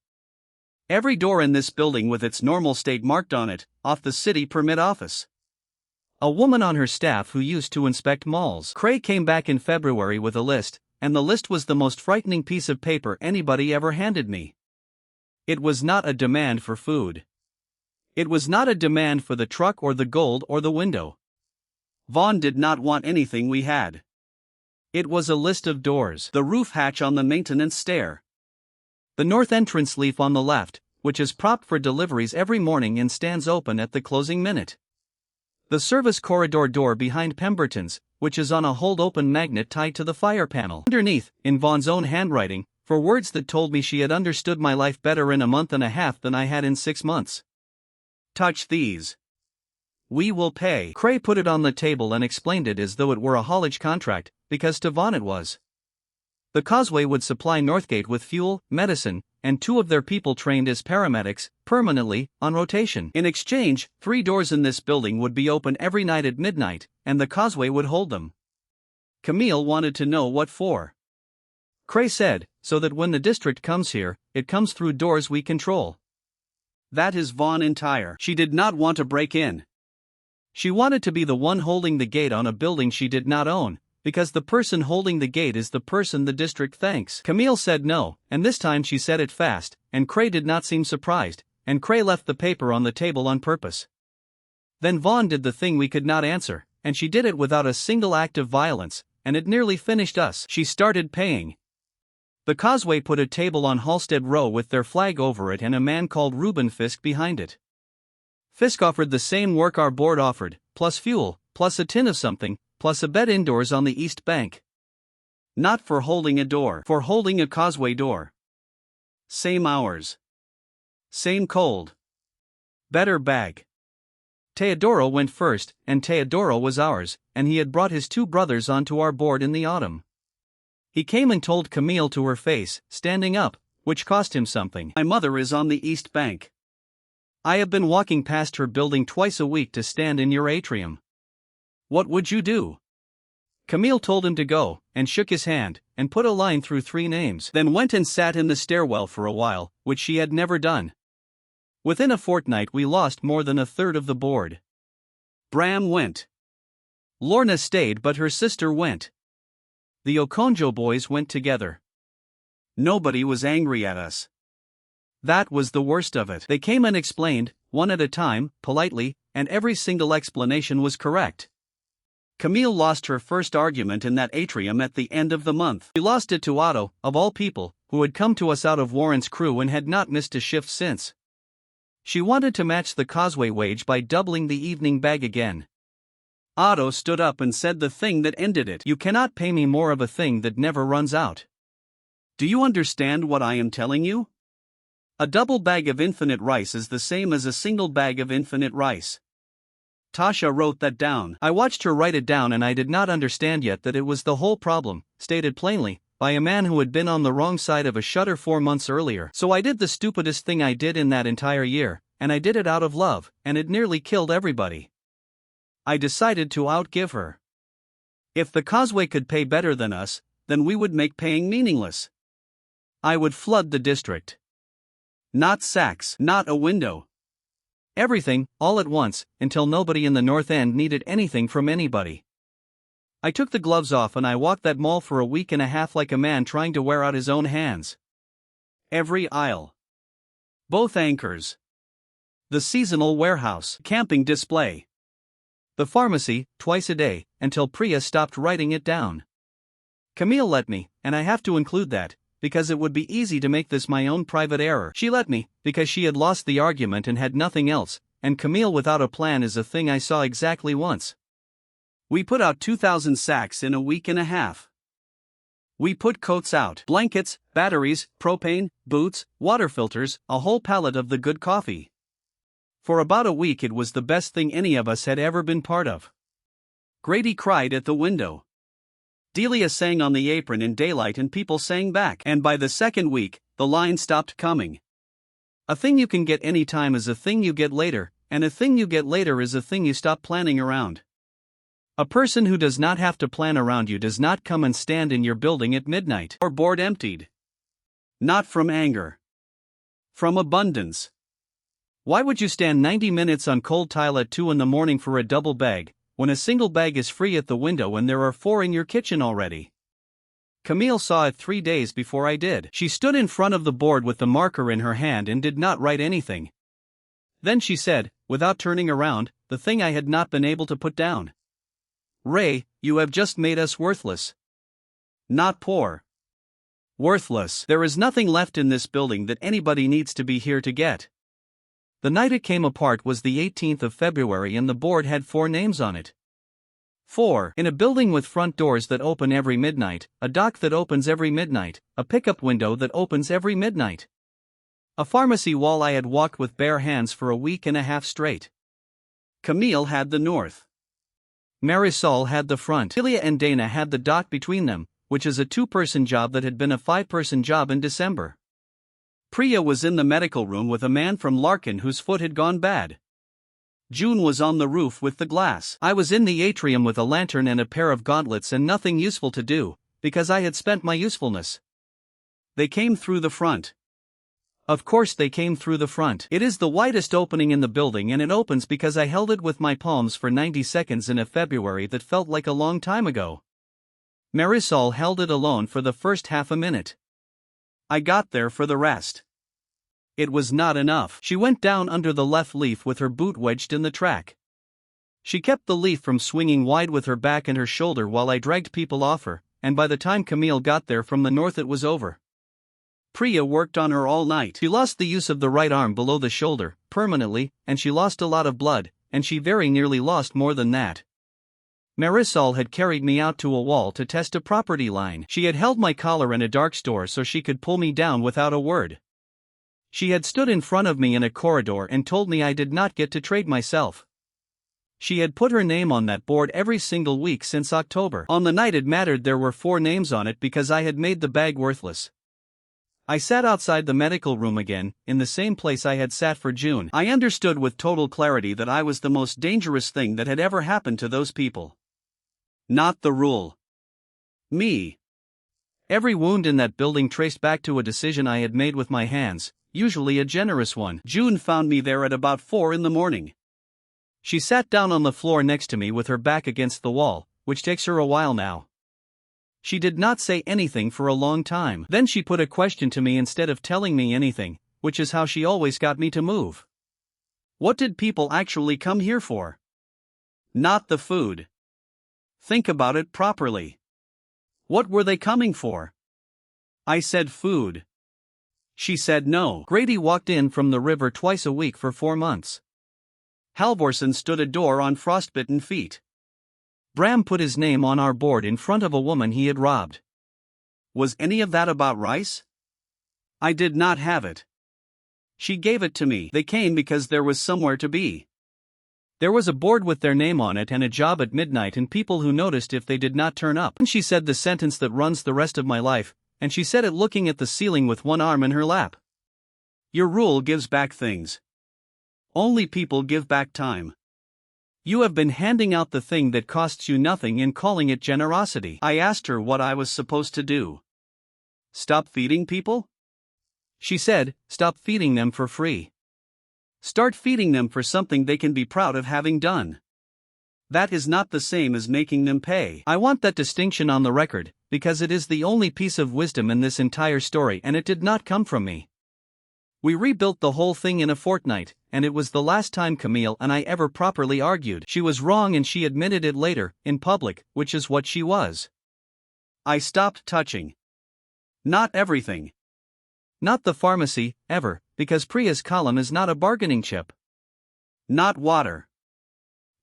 Every door in this building with its normal state marked on it, off the city permit office. A woman on her staff who used to inspect malls. Cray came back in February with a list, and the list was the most frightening piece of paper anybody ever handed me. It was not a demand for food. It was not a demand for the truck or the gold or the window. Vaughn did not want anything we had. It was a list of doors. The roof hatch on the maintenance stair. The north entrance leaf on the left, which is propped for deliveries every morning and stands open at the closing minute. The service corridor door behind Pemberton's, which is on a hold-open magnet tied to the fire panel. Underneath, in Vaughn's own handwriting, for words that told me she had understood my life better in a month and a half than I had in 6 months. Touch these. We will pay. Cray put it on the table and explained it as though it were a haulage contract, because to Vaughn it was. The causeway would supply Northgate with fuel, medicine, and 2 of their people trained as paramedics, permanently, on rotation. In exchange, 3 doors in this building would be open every night at midnight, and the causeway would hold them. Camille wanted to know what for. Cray said, so that when the district comes here, it comes through doors we control. That is Vaughn entire. She did not want to break in. She wanted to be the one holding the gate on a building she did not own, because the person holding the gate is the person the district thanks. Camille said no, and this time she said it fast, and Cray did not seem surprised, and Cray left the paper on the table on purpose. Then Vaughn did the thing we could not answer, and she did it without a single act of violence, and it nearly finished us. She started paying. The causeway put a table on Halstead Row with their flag over it and a man called Reuben Fisk behind it. Fisk offered the same work our board offered, plus fuel, plus a tin of something, plus a bed indoors on the east bank. Not for holding a door, for holding a causeway door. Same hours. Same cold. Better bag. Teodoro went first, and Teodoro was ours, and he had brought his 2 brothers onto our board in the autumn. He came and told Camille to her face, standing up, which cost him something. My mother is on the east bank. I have been walking past her building twice a week to stand in your atrium. What would you do? Camille told him to go, and shook his hand, and put a line through 3 names. Then went and sat in the stairwell for a while, which she had never done. Within a fortnight we lost more than a third of the board. Bram went. Lorna stayed but her sister went. The Okonjo boys went together. Nobody was angry at us. That was the worst of it. They came and explained, one at a time, politely, and every single explanation was correct. Camille lost her first argument in that atrium at the end of the month. She lost it to Otto, of all people, who had come to us out of Warren's crew and had not missed a shift since. She wanted to match the causeway wage by doubling the evening bag again. Otto stood up and said the thing that ended it. You cannot pay me more of a thing that never runs out. Do you understand what I am telling you? A double bag of infinite rice is the same as a single bag of infinite rice. Tasha wrote that down. I watched her write it down and I did not understand yet that it was the whole problem, stated plainly, by a man who had been on the wrong side of a shutter 4 months earlier. So I did the stupidest thing I did in that entire year, and I did it out of love, and it nearly killed everybody. I decided to outgive her. If the causeway could pay better than us, then we would make paying meaningless. I would flood the district. Not sacks, not a window. Everything, all at once, until nobody in the North End needed anything from anybody. I took the gloves off and I walked that mall for a week and a half like a man trying to wear out his own hands. Every aisle. Both anchors. The seasonal warehouse, camping display. The pharmacy, twice a day, until Priya stopped writing it down. Camille let me, and I have to include that, because it would be easy to make this my own private error. She let me, because she had lost the argument and had nothing else, and Camille without a plan is a thing I saw exactly once. We put out 2,000 sacks in a week and a half. We put coats out, blankets, batteries, propane, boots, water filters, a whole pallet of the good coffee. For about a week it was the best thing any of us had ever been part of. Grady cried at the window. Delia sang on the apron in daylight and people sang back. And by the second week, the line stopped coming. A thing you can get any time is a thing you get later, and a thing you get later is a thing you stop planning around. A person who does not have to plan around you does not come and stand in your building at midnight or board emptied. Not from anger. From abundance. Why would you stand 90 minutes on cold tile at 2 in the morning for a double bag, when a single bag is free at the window and there are 4 in your kitchen already? Camille saw it 3 days before I did. She stood in front of the board with the marker in her hand and did not write anything. Then she said, without turning around, the thing I had not been able to put down. Ray, you have just made us worthless. Not poor. Worthless. There is nothing left in this building that anybody needs to be here to get. The night it came apart was the 18th of February and the board had 4 names on it. 4. In a building with front doors that open every midnight, a dock that opens every midnight, a pickup window that opens every midnight. A pharmacy wall I had walked with bare hands for a week and a half straight. Camille had the north. Marisol had the front. Delia and Dana had the dock between them, which is a 2-person job that had been a 5-person job in December. Priya was in the medical room with a man from Larkin whose foot had gone bad. June was on the roof with the glass. I was in the atrium with a lantern and a pair of gauntlets and nothing useful to do, because I had spent my usefulness. They came through the front. Of course they came through the front. It is the widest opening in the building and it opens because I held it with my palms for 90 seconds in a February that felt like a long time ago. Marisol held it alone for the first half a minute. I got there for the rest. It was not enough. She went down under the left leaf with her boot wedged in the track. She kept the leaf from swinging wide with her back and her shoulder while I dragged people off her, and by the time Camille got there from the north it was over. Priya worked on her all night. She lost the use of the right arm below the shoulder, permanently, and she lost a lot of blood, and she very nearly lost more than that. Marisol had carried me out to a wall to test a property line. She had held my collar in a dark store so she could pull me down without a word. She had stood in front of me in a corridor and told me I did not get to trade myself. She had put her name on that board every single week since October. On the night it mattered there were 4 names on it because I had made the bag worthless. I sat outside the medical room again, in the same place I had sat for June. I understood with total clarity that I was the most dangerous thing that had ever happened to those people. Not the rule. Me. Every wound in that building traced back to a decision I had made with my hands, usually a generous one. June found me there at about 4 in the morning. She sat down on the floor next to me with her back against the wall, which takes her a while now. She did not say anything for a long time. Then she put a question to me instead of telling me anything, which is how she always got me to move. What did people actually come here for? Not the food. Think about it properly. What were they coming for? I said food. She said no. Grady walked in from the river twice a week for 4 months. Halvorsen stood adore on frostbitten feet. Bram put his name on our board in front of a woman he had robbed. Was any of that about rice? I did not have it. She gave it to me. They came because there was somewhere to be. There was a board with their name on it and a job at midnight and people who noticed if they did not turn up. And she said the sentence that runs the rest of my life, and she said it looking at the ceiling with one arm in her lap. Your rule gives back things. Only people give back time. You have been handing out the thing that costs you nothing and calling it generosity. I asked her what I was supposed to do. Stop feeding people? She said, stop feeding them for free. Start feeding them for something they can be proud of having done. That is not the same as making them pay. I want that distinction on the record, because it is the only piece of wisdom in this entire story and it did not come from me. We rebuilt the whole thing in a fortnight, and it was the last time Camille and I ever properly argued. She was wrong and she admitted it later, in public, which is what she was. I stopped touching. Not everything. Not the pharmacy, ever, because Priya's column is not a bargaining chip. Not water.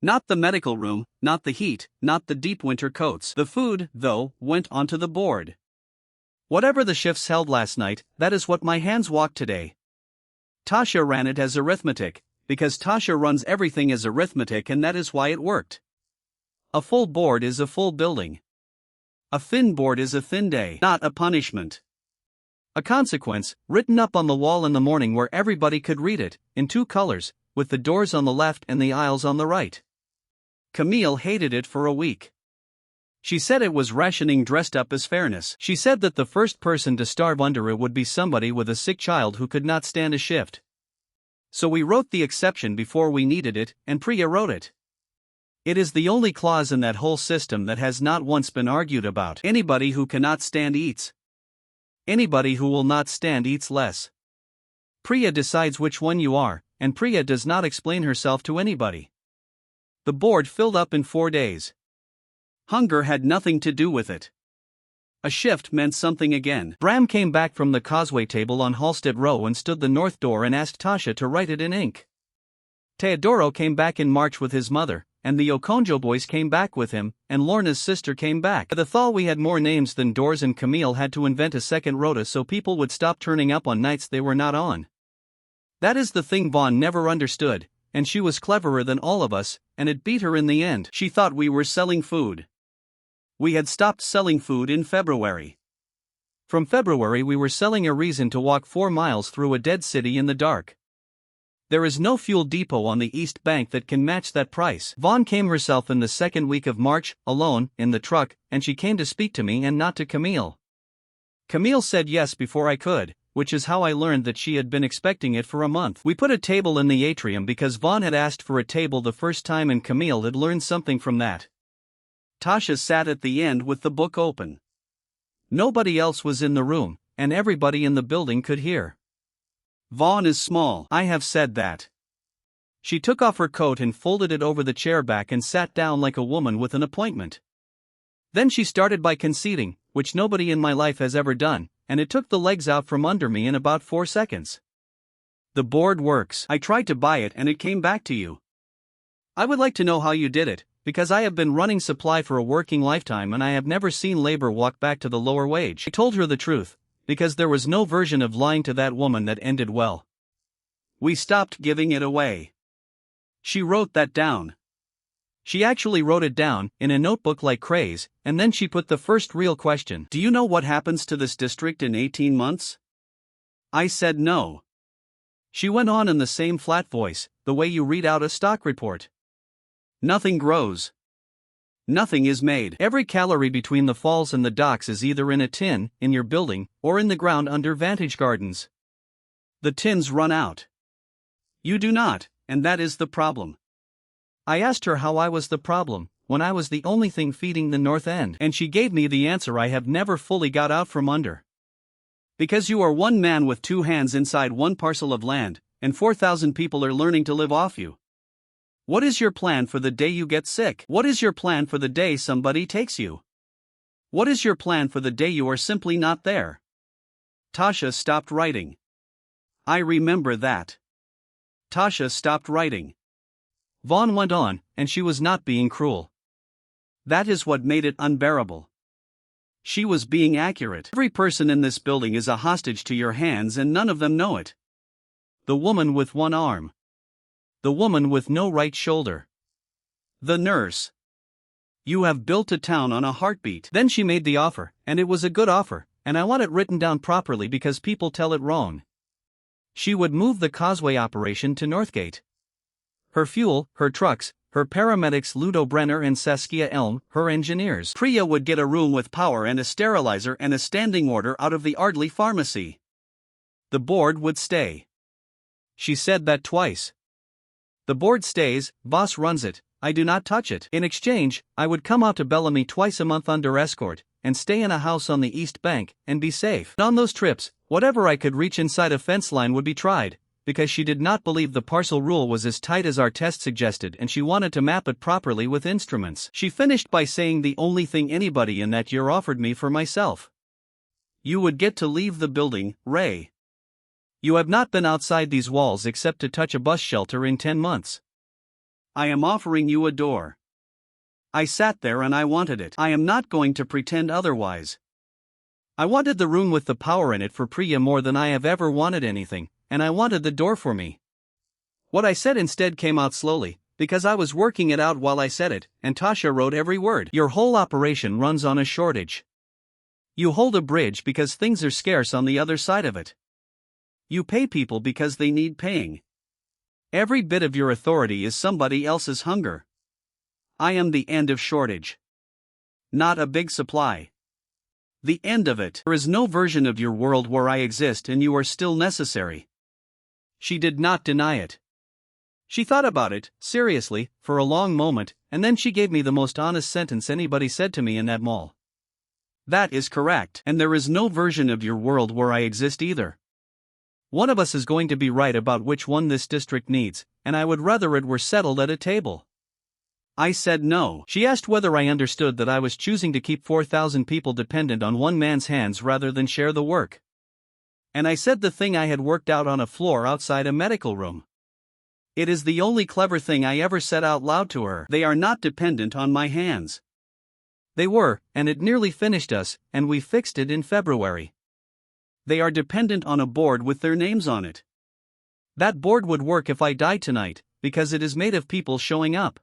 Not the medical room, not the heat, not the deep winter coats. The food, though, went onto the board. Whatever the shifts held last night, that is what my hands walked today. Tasha ran it as arithmetic, because Tasha runs everything as arithmetic and that is why it worked. A full board is a full building. A thin board is a thin day, not a punishment. A consequence, written up on the wall in the morning where everybody could read it, in 2 colors, with the doors on the left and the aisles on the right. Camille hated it for a week. She said it was rationing dressed up as fairness. She said that the first person to starve under it would be somebody with a sick child who could not stand a shift. So we wrote the exception before we needed it, and Priya wrote it. It is the only clause in that whole system that has not once been argued about. Anybody who cannot stand eats. Anybody who will not stand eats less. Priya decides which one you are, and Priya does not explain herself to anybody. The board filled up in 4 days. Hunger had nothing to do with it. A shift meant something again. Bram came back from the causeway table on Halstead Row and stood the north door and asked Tasha to write it in ink. Teodoro came back in March with his mother, and the Okonjo boys came back with him, and Lorna's sister came back. By the fall we had more names than doors and Camille had to invent a second rota so people would stop turning up on nights they were not on. That is the thing Vaughn never understood, and she was cleverer than all of us, and it beat her in the end. She thought we were selling food. We had stopped selling food in February. From February we were selling a reason to walk 4 miles through a dead city in the dark. There is no fuel depot on the East Bank that can match that price. Vaughn came herself in the second week of March, alone, in the truck, and she came to speak to me and not to Camille. Camille said yes before I could, which is how I learned that she had been expecting it for a month. We put a table in the atrium because Vaughn had asked for a table the first time and Camille had learned something from that. Tasha sat at the end with the book open. Nobody else was in the room, and everybody in the building could hear. Vaughn is small. I have said that. She took off her coat and folded it over the chair back and sat down like a woman with an appointment. Then she started by conceding, which nobody in my life has ever done, and it took the legs out from under me in about 4 seconds. The board works. I tried to buy it and it came back to you. I would like to know how you did it, because I have been running supply for a working lifetime and I have never seen labor walk back to the lower wage. I told her the truth, because there was no version of lying to that woman that ended well. We stopped giving it away. She wrote that down. She actually wrote it down, in a notebook like craze, and then she put the first real question. Do you know what happens to this district in 18 months? I said no. She went on in the same flat voice, the way you read out a stock report. Nothing grows. Nothing is made. Every calorie between the falls and the docks is either in a tin, in your building, or in the ground under Vantage Gardens. The tins run out. You do not, and that is the problem. I asked her how I was the problem, when I was the only thing feeding the North End, and she gave me the answer I have never fully got out from under. Because you are one man with 2 hands inside one parcel of land, and 4,000 people are learning to live off you. What is your plan for the day you get sick? What is your plan for the day somebody takes you? What is your plan for the day you are simply not there? Tasha stopped writing. I remember that. Tasha stopped writing. Vaughn went on, and she was not being cruel. That is what made it unbearable. She was being accurate. Every person in this building is a hostage to your hands and none of them know it. The woman with one arm. The woman with no right shoulder. The nurse. You have built a town on a heartbeat. Then she made the offer, and it was a good offer, and I want it written down properly because people tell it wrong. She would move the causeway operation to Northgate. Her fuel, her trucks, her paramedics Ludo Brenner and Saskia Elm, her engineers. Priya would get a room with power and a sterilizer and a standing order out of the Ardley pharmacy. The board would stay. She said that twice. The board stays, boss runs it, I do not touch it. In exchange, I would come out to Bellamy twice a month under escort, and stay in a house on the East Bank, and be safe. On those trips, whatever I could reach inside a fence line would be tried, because she did not believe the parcel rule was as tight as our test suggested and she wanted to map it properly with instruments. She finished by saying the only thing anybody in that year offered me for myself. You would get to leave the building, Ray. You have not been outside these walls except to touch a bus shelter in 10 months. I am offering you a door. I sat there and I wanted it. I am not going to pretend otherwise. I wanted the room with the power in it for Priya more than I have ever wanted anything, and I wanted the door for me. What I said instead came out slowly, because I was working it out while I said it, and Tasha wrote every word. Your whole operation runs on a shortage. You hold a bridge because things are scarce on the other side of it. You pay people because they need paying. Every bit of your authority is somebody else's hunger. I am the end of shortage. Not a big supply. The end of it. There is no version of your world where I exist and you are still necessary. She did not deny it. She thought about it, seriously, for a long moment, and then she gave me the most honest sentence anybody said to me in that mall. That is correct, and there is no version of your world where I exist either. One of us is going to be right about which one this district needs, and I would rather it were settled at a table. I said no. She asked whether I understood that I was choosing to keep 4,000 people dependent on one man's hands rather than share the work. And I said the thing I had worked out on a floor outside a medical room. It is the only clever thing I ever said out loud to her. They are not dependent on my hands. They were, and it nearly finished us, and we fixed it in February. They are dependent on a board with their names on it. That board would work if I died tonight, because it is made of people showing up.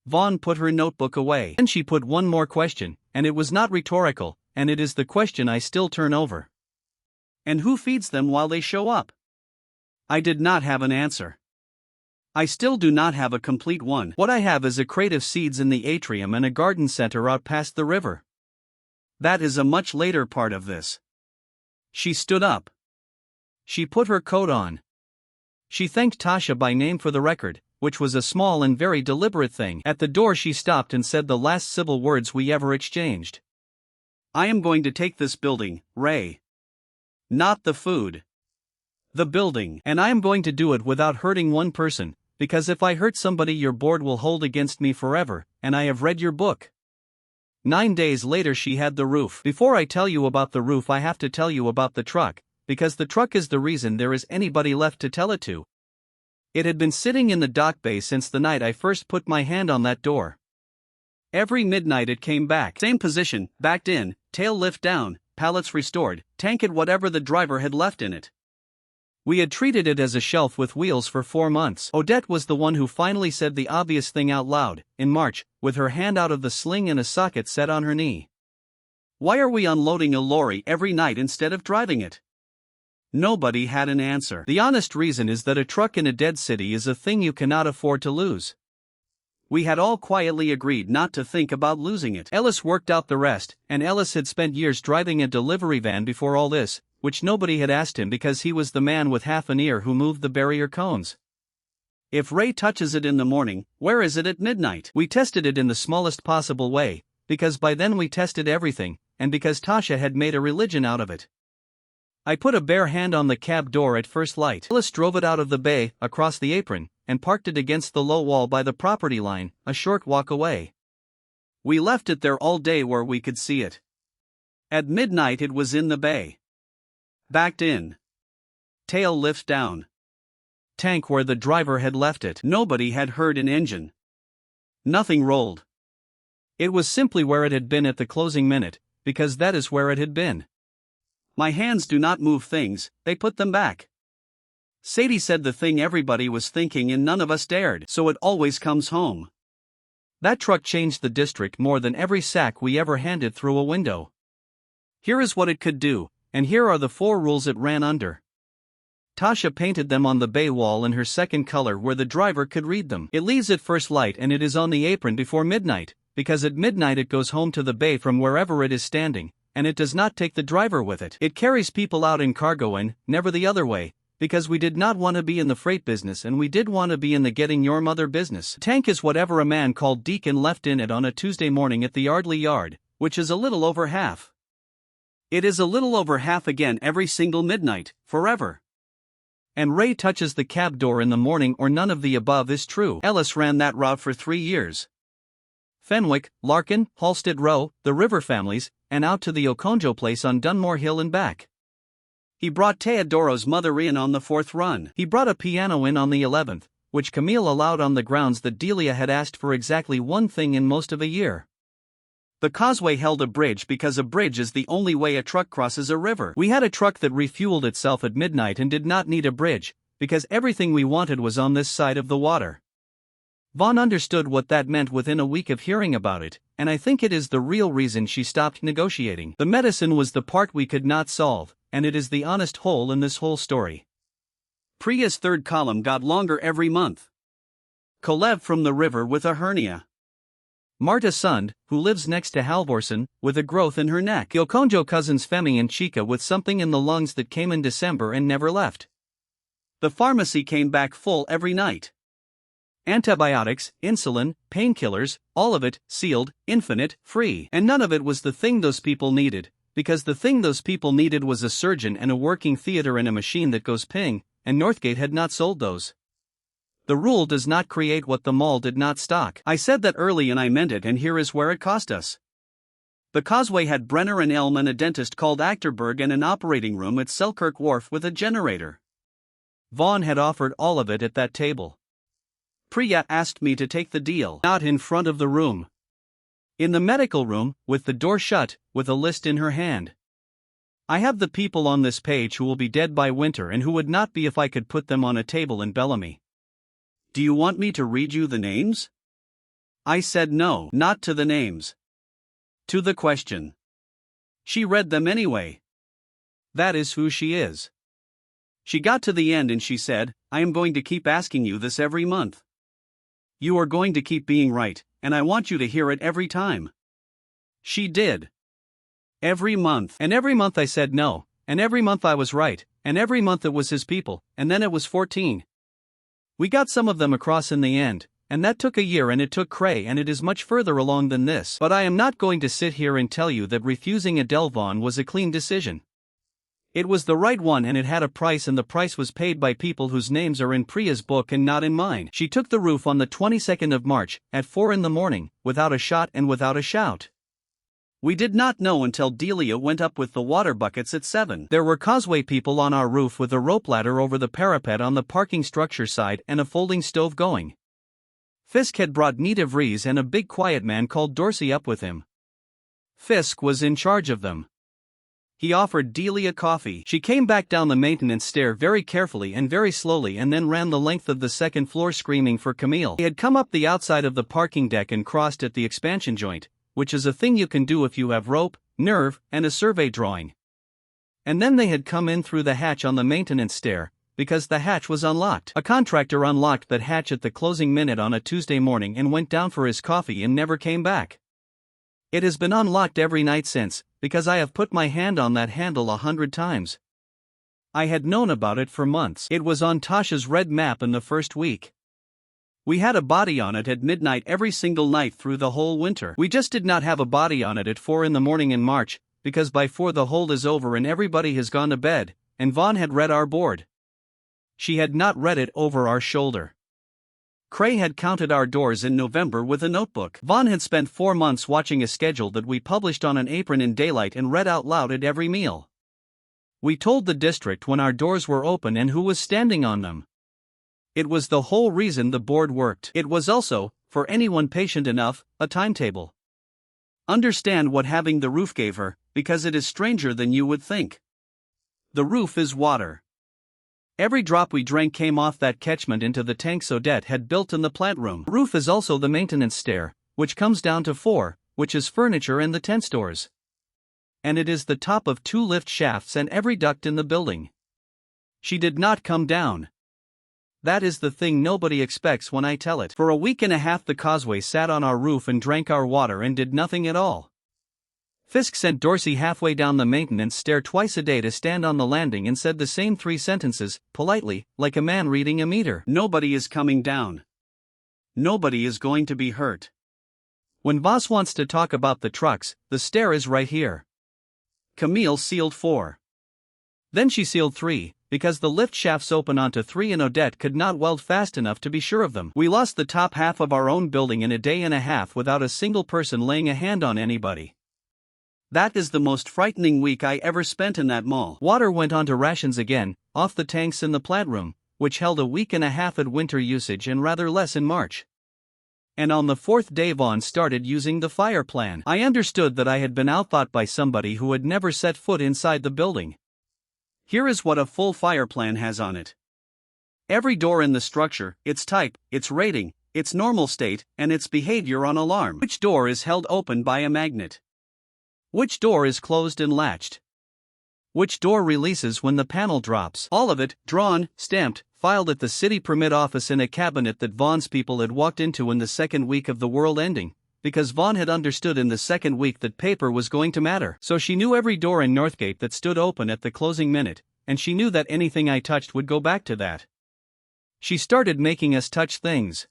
Vaughn put her notebook away. Then she put one more question, and it was not rhetorical, and it is the question I still turn over. And who feeds them while they show up? I did not have an answer. I still do not have a complete one. What I have is a crate of seeds in the atrium and a garden center out past the river. That is a much later part of this. She stood up. She put her coat on. She thanked Tasha by name for the record, which was a small and very deliberate thing. At the door she stopped and said the last civil words we ever exchanged. I am going to take this building, Ray. Not the food. The building. And I am going to do it without hurting one person, because if I hurt somebody your board will hold against me forever, and I have read your book. 9 days later she had the roof. Before I tell you about the roof I have to tell you about the truck, because the truck is the reason there is anybody left to tell it to. It had been sitting in the dock bay since the night I first put my hand on that door. Every midnight it came back. Same position, backed in, tail lift down, pallets restored, tank at whatever the driver had left in it. We had treated it as a shelf with wheels for 4 months. Odette was the one who finally said the obvious thing out loud, in March, with her hand out of the sling and a socket set on her knee. Why are we unloading a lorry every night instead of driving it? Nobody had an answer. The honest reason is that a truck in a dead city is a thing you cannot afford to lose. We had all quietly agreed not to think about losing it. Ellis worked out the rest, and Ellis had spent years driving a delivery van before all this, which nobody had asked him because he was the man with half an ear who moved the barrier cones. If Ray touches it in the morning, where is it at midnight? We tested it in the smallest possible way, because by then we tested everything, and because Tasha had made a religion out of it. I put a bare hand on the cab door at first light. Ellis drove it out of the bay, across the apron, and parked it against the low wall by the property line, a short walk away. We left it there all day where we could see it. At midnight it was in the bay. Backed in. Tail lift down. Tank where the driver had left it. Nobody had heard an engine. Nothing rolled. It was simply where it had been at the closing minute, because that is where it had been. My hands do not move things, they put them back. Sadie said the thing everybody was thinking and none of us dared, so it always comes home. That truck changed the district more than every sack we ever handed through a window. Here is what it could do, and here are the 4 rules it ran under. Tasha painted them on the bay wall in her second color where the driver could read them. It leaves at first light and it is on the apron before midnight, because at midnight it goes home to the bay from wherever it is standing, and it does not take the driver with it. It carries people out in cargo and, never the other way, because we did not want to be in the freight business and we did want to be in the getting your mother business. Tank is whatever a man called Deacon left in it on a Tuesday morning at the Yardley Yard, which is a little over half. It is a little over half again every single midnight, forever. And Ray touches the cab door in the morning or none of the above is true. Ellis ran that route for 3 years. Fenwick, Larkin, Halstead Row, the River families, and out to the Okonjo place on Dunmore Hill and back. He brought Teodoro's mother in on the 4th run. He brought a piano in on the 11th, which Camille allowed on the grounds that Delia had asked for exactly one thing in most of a year. The causeway held a bridge because a bridge is the only way a truck crosses a river. We had a truck that refueled itself at midnight and did not need a bridge, because everything we wanted was on this side of the water. Vaughn understood what that meant within a week of hearing about it, and I think it is the real reason she stopped negotiating. The medicine was the part we could not solve, and it is the honest hole in this whole story. Priya's 3rd column got longer every month. Kolev from the river with a hernia. Marta Sund, who lives next to Halvorsen, with a growth in her neck. Okonjo cousins Femi and Chica with something in the lungs that came in December and never left. The pharmacy came back full every night. Antibiotics, insulin, painkillers, all of it, sealed, infinite, free. And none of it was the thing those people needed, because the thing those people needed was a surgeon and a working theater and a machine that goes ping, and Northgate had not sold those. The rule does not create what the mall did not stock. I said that early and I meant it, and here is where it cost us. The causeway had Brenner and Elm and a dentist called Achterberg and an operating room at Selkirk Wharf with a generator. Vaughn had offered all of it at that table. Priya asked me to take the deal. Not in front of the room. In the medical room, with the door shut, with a list in her hand. I have the people on this page who will be dead by winter and who would not be if I could put them on a table in Bellamy. Do you want me to read you the names? I said no, not to the names. To the question. She read them anyway. That is who she is. She got to the end and she said, I am going to keep asking you this every month. You are going to keep being right, and I want you to hear it every time. She did. Every month. And every month I said no, and every month I was right, and every month it was his people, and then it was 14. We got some of them across in the end, and that took a year, and it took Cray, and it is much further along than this. But I am not going to sit here and tell you that refusing Adele Vaughn was a clean decision. It was the right one, and it had a price, and the price was paid by people whose names are in Priya's book and not in mine. She took the roof on the 22nd of March, at 4 in the morning, without a shot and without a shout. We did not know until Delia went up with the water buckets at 7. There were causeway people on our roof with a rope ladder over the parapet on the parking structure side and a folding stove going. Fisk had brought Nita Vries and a big quiet man called Dorsey up with him. Fisk was in charge of them. He offered Delia coffee. She came back down the maintenance stair very carefully and very slowly and then ran the length of the second floor screaming for Camille. They had come up the outside of the parking deck and crossed at the expansion joint, which is a thing you can do if you have rope, nerve, and a survey drawing. And then they had come in through the hatch on the maintenance stair, because the hatch was unlocked. A contractor unlocked that hatch at the closing minute on a Tuesday morning and went down for his coffee and never came back. It has been unlocked every night since, because I have put my hand on that handle 100 times. I had known about it for months. It was on Tasha's red map in the first week. We had a body on it at midnight every single night through the whole winter. We just did not have a body on it at 4 in the morning in March, because by 4 the hold is over and everybody has gone to bed, and Vaughn had read our board. She had not read it over our shoulder. Cray had counted our doors in November with a notebook. Vaughn had spent 4 months watching a schedule that we published on an apron in daylight and read out loud at every meal. We told the district when our doors were open and who was standing on them. It was the whole reason the board worked. It was also, for anyone patient enough, a timetable. Understand what having the roof gave her, because it is stranger than you would think. The roof is water. Every drop we drank came off that catchment into the tanks Odette had built in the plant room. The roof is also the maintenance stair, which comes down to 4, which is furniture and the tent stores. And it is the top of 2 lift shafts and every duct in the building. She did not come down. That is the thing nobody expects when I tell it. For a week and a half the causeway sat on our roof and drank our water and did nothing at all. Fisk sent Dorsey halfway down the maintenance stair twice a day to stand on the landing and said the same 3 sentences, politely, like a man reading a meter. Nobody is coming down. Nobody is going to be hurt. When Voss wants to talk about the trucks, the stair is right here. Camille sealed 4. Then she sealed 3, because the lift shafts open onto 3 and Odette could not weld fast enough to be sure of them. We lost the top half of our own building in a day and a half without a single person laying a hand on anybody. That is the most frightening week I ever spent in that mall. Water went onto rations again, off the tanks in the plant room, which held a week and a half at winter usage and rather less in March. And on the 4th day Vaughn started using the fire plan. I understood that I had been outthought by somebody who had never set foot inside the building. Here is what a full fire plan has on it. Every door in the structure, its type, its rating, its normal state, and its behavior on alarm. Which door is held open by a magnet? Which door is closed and latched? Which door releases when the panel drops? All of it, drawn, stamped, filed at the city permit office in a cabinet that Vaughn's people had walked into in the second week of the world ending, because Vaughn had understood in the second week that paper was going to matter. So she knew every door in Northgate that stood open at the closing minute, and she knew that anything I touched would go back to that. She started making us touch things.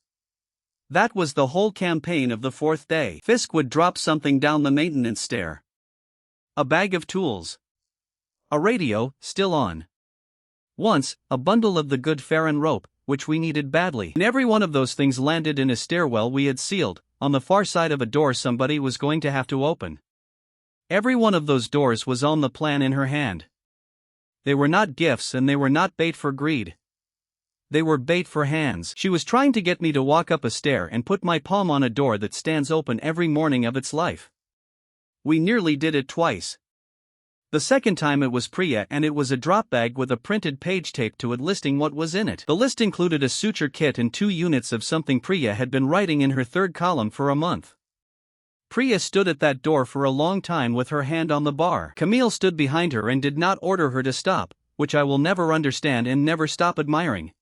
That was the whole campaign of the 4th day. Fisk would drop something down the maintenance stair. A bag of tools. A radio, still on. Once, a bundle of the good Farron rope, which we needed badly. And every one of those things landed in a stairwell we had sealed, on the far side of a door somebody was going to have to open. Every one of those doors was on the plan in her hand. They were not gifts and they were not bait for greed. They were bait for hands. She was trying to get me to walk up a stair and put my palm on a door that stands open every morning of its life. We nearly did it twice. The second time it was Priya and it was a drop bag with a printed page taped to it listing what was in it. The list included a suture kit and 2 units of something Priya had been writing in her 3rd column for a month. Priya stood at that door for a long time with her hand on the bar. Camille stood behind her and did not order her to stop, which I will never understand and never stop admiring.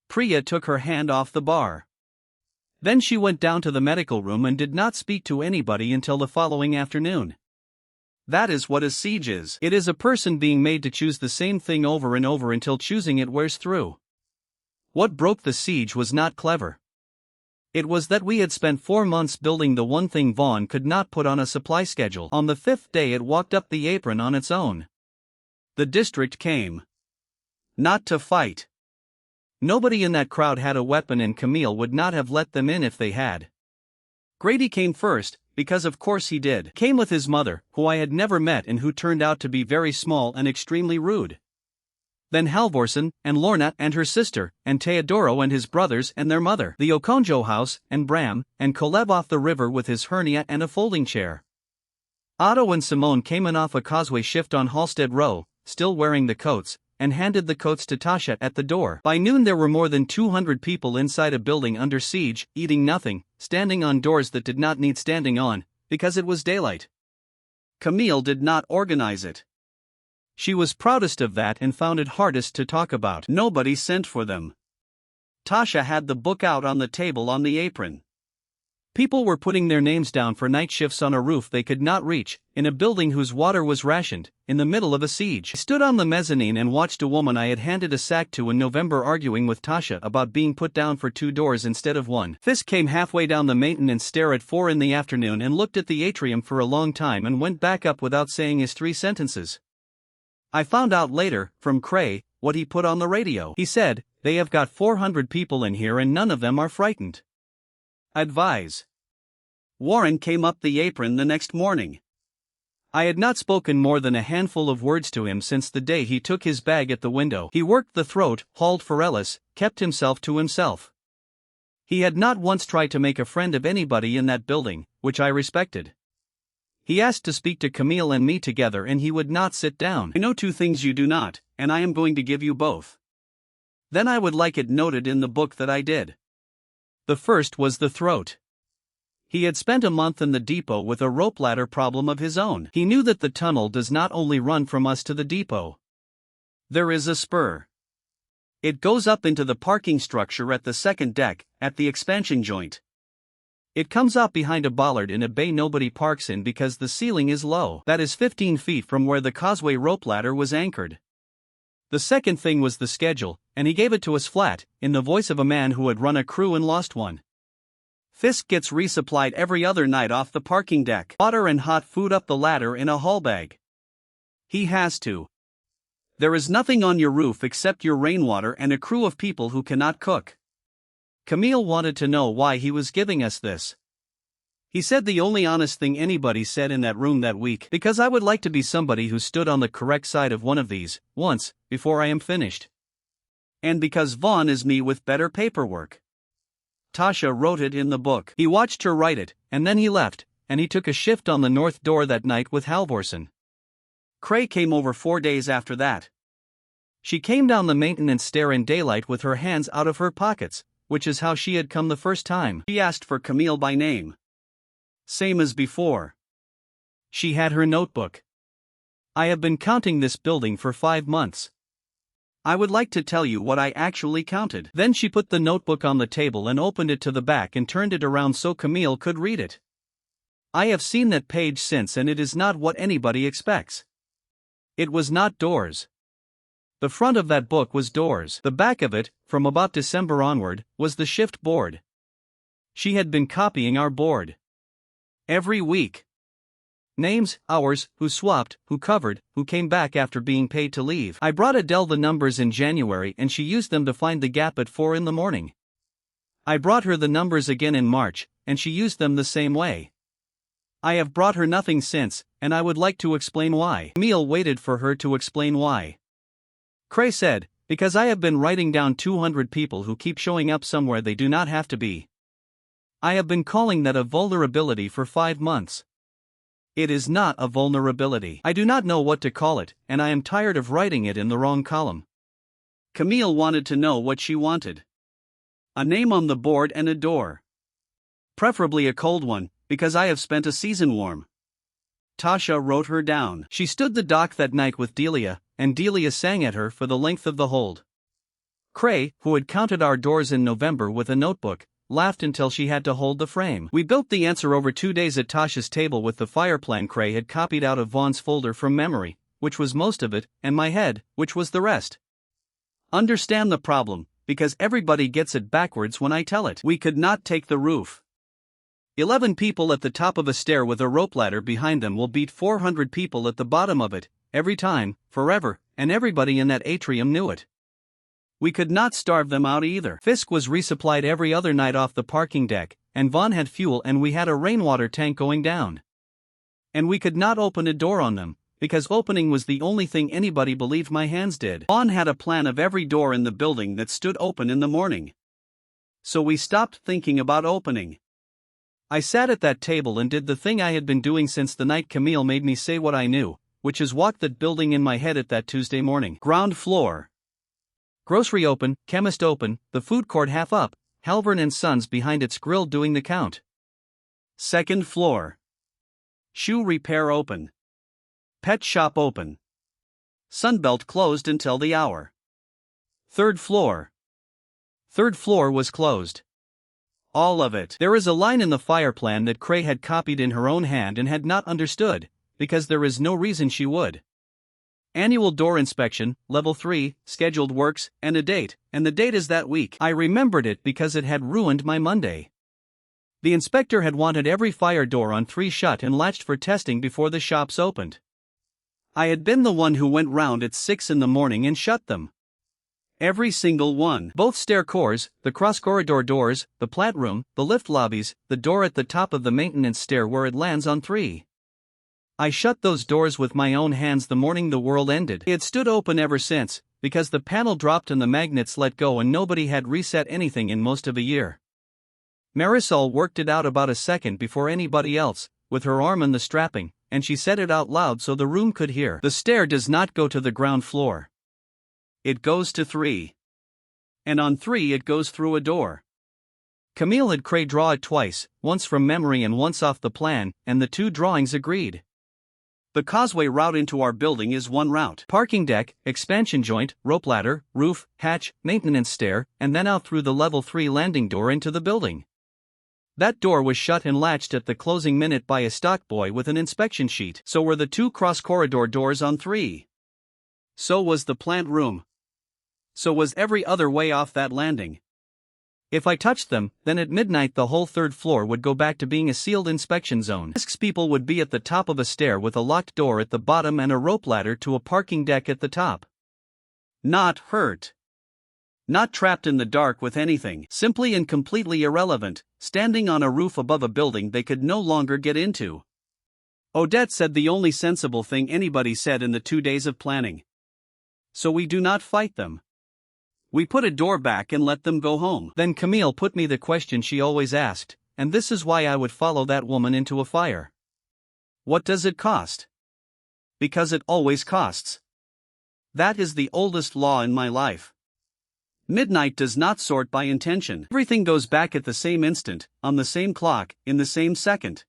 Priya took her hand off the bar. Then she went down to the medical room and did not speak to anybody until the following afternoon. That is what a siege is. It is a person being made to choose the same thing over and over until choosing it wears through. What broke the siege was not clever. It was that we had spent 4 months building the one thing Vaughn could not put on a supply schedule. On the 5th day it walked up the apron on its own. The district came. Not to fight. Nobody in that crowd had a weapon and Camille would not have let them in if they had. Grady came first, because of course he did. Came with his mother, who I had never met and who turned out to be very small and extremely rude. Then Halvorsen, and Lorna and her sister, and Teodoro and his brothers and their mother. The Okonjo house, and Bram, and Kolev off the river with his hernia and a folding chair. Otto and Simone came in off a causeway shift on Halstead Row, still wearing the coats, and handed the coats to Tasha at the door. By noon there were more than 200 people inside a building under siege, eating nothing, standing on doors that did not need standing on, because it was daylight. Camille did not organize it. She was proudest of that and found it hardest to talk about. Nobody sent for them. Tasha had the book out on the table on the apron. People were putting their names down for night shifts on a roof they could not reach, in a building whose water was rationed, in the middle of a siege. I stood on the mezzanine and watched a woman I had handed a sack to in November arguing with Tasha about being put down for 2 doors instead of 1. Fisk came halfway down the maintenance stair at 4 in the afternoon and looked at the atrium for a long time and went back up without saying his 3 sentences. I found out later, from Cray, what he put on the radio. He said, "They have got 400 people in here and none of them are frightened. Advise." Warren came up the apron the next morning. I had not spoken more than a handful of words to him since the day he took his bag at the window. He worked the throat, hauled for Ellis, kept himself to himself. He had not once tried to make a friend of anybody in that building, which I respected. He asked to speak to Camille and me together and he would not sit down. "I know 2 things you do not, and I am going to give you both. Then I would like it noted in the book that I did." The first was the throat. He had spent a month in the depot with a rope ladder problem of his own. He knew that the tunnel does not only run from us to the depot. There is a spur. It goes up into the parking structure at the 2nd deck, at the expansion joint. It comes up behind a bollard in a bay nobody parks in because the ceiling is low. That is 15 feet from where the causeway rope ladder was anchored. The second thing was the schedule, and he gave it to us flat, in the voice of a man who had run a crew and lost one. Fisk gets resupplied every other night off the parking deck. Water and hot food up the ladder in a haul bag. He has to. There is nothing on your roof except your rainwater and a crew of people who cannot cook. Camille wanted to know why he was giving us this. He said the only honest thing anybody said in that room that week, because I would like to be somebody who stood on the correct side of one of these, once, before I am finished. And because Vaughn is me with better paperwork. Tasha wrote it in the book. He watched her write it, and then he left, and he took a shift on the north door that night with Halvorsen. Cray came over 4 days after that. She came down the maintenance stair in daylight with her hands out of her pockets, which is how she had come the first time. She asked for Camille by name. Same as before. She had her notebook. I have been counting this building for 5 months. I would like to tell you what I actually counted. Then she put the notebook on the table and opened it to the back and turned it around so Camille could read it. I have seen that page since and it is not what anybody expects. It was not doors. The front of that book was doors. The back of it, from about December onward, was the shift board. She had been copying our board. Every week. Names, hours, who swapped, who covered, who came back after being paid to leave. I brought Adele the numbers in January and she used them to find the gap at 4 in the morning. I brought her the numbers again in March, and she used them the same way. I have brought her nothing since, and I would like to explain why. Camille waited for her to explain why. Cray said, because I have been writing down 200 people who keep showing up somewhere they do not have to be. I have been calling that a vulnerability for 5 months. It is not a vulnerability. I do not know what to call it, and I am tired of writing it in the wrong column. Camille wanted to know what she wanted. A name on the board and a door. Preferably a cold one, Because I have spent a season warm. Tasha wrote her down. She stood the dock that night with Delia, and Delia sang at her for the length of the hold. Cray, who had counted our doors in November with a notebook, laughed until she had to hold the frame. We built the answer over 2 days at Tasha's table with the fire plan Cray had copied out of Vaughn's folder from memory, which was most of it, and my head, which was the rest. Understand the problem, because everybody gets it backwards when I tell it. We could not take the roof. 11 people at the top of a stair with a rope ladder behind them will beat 400 people at the bottom of it, every time, forever, and everybody in that atrium knew it. We could not starve them out either. Fisk was resupplied every other night off the parking deck, and Vaughn had fuel and we had a rainwater tank going down. And we could not open a door on them, because opening was the only thing anybody believed my hands did. Vaughn had a plan of every door in the building that stood open in the morning. So we stopped thinking about opening. I sat at that table and did the thing I had been doing since the night Camille made me say what I knew, which is walk that building in my head at that Tuesday morning. Ground floor. Grocery open, chemist open, the food court half up, Halvern and Sons behind its grill doing the count. Second floor. Shoe repair open. Pet shop open. Sunbelt closed until the hour. Third floor. Third floor was closed. All of it. There is a line in the fire plan that Cray had copied in her own hand and had not understood, because there is no reason she would. Annual door inspection, level 3, scheduled works, and a date, and the date is that week. I remembered it because it had ruined my Monday. The inspector had wanted every fire door on 3 shut and latched for testing before the shops opened. I had been the one who went round at 6 in the morning and shut them. Every single one. Both stair cores, the cross-corridor doors, the plant room, the lift lobbies, the door at the top of the maintenance stair where it lands on 3. I shut those doors with my own hands the morning the world ended. It stood open ever since, because the panel dropped and the magnets let go and nobody had reset anything in most of a year. Marisol worked it out about a second before anybody else, with her arm on the strapping, and she said it out loud so the room could hear. The stair does not go to the ground floor. It goes to 3. And on 3 it goes through a door. Camille had Cray draw it twice, once from memory and once off the plan, and the 2 drawings agreed. The causeway route into our building is 1 route. Parking deck, expansion joint, rope ladder, roof, hatch, maintenance stair, and then out through the level 3 landing door into the building. That door was shut and latched at the closing minute by a stock boy with an inspection sheet. So were the 2 cross-corridor doors on 3. So was the plant room. So was every other way off that landing. If I touched them, then at midnight the whole 3rd floor would go back to being a sealed inspection zone. Fisk's people would be at the top of a stair with a locked door at the bottom and a rope ladder to a parking deck at the top. Not hurt. Not trapped in the dark with anything. Simply and completely irrelevant, standing on a roof above a building they could no longer get into. Odette said the only sensible thing anybody said in the 2 days of planning. So we do not fight them. We put a door back and let them go home. Then Camille put me the question she always asked, and this is why I would follow that woman into a fire. What does it cost? Because it always costs. That is the oldest law in my life. Midnight does not sort by intention. Everything goes back at the same instant, on the same clock, in the same second.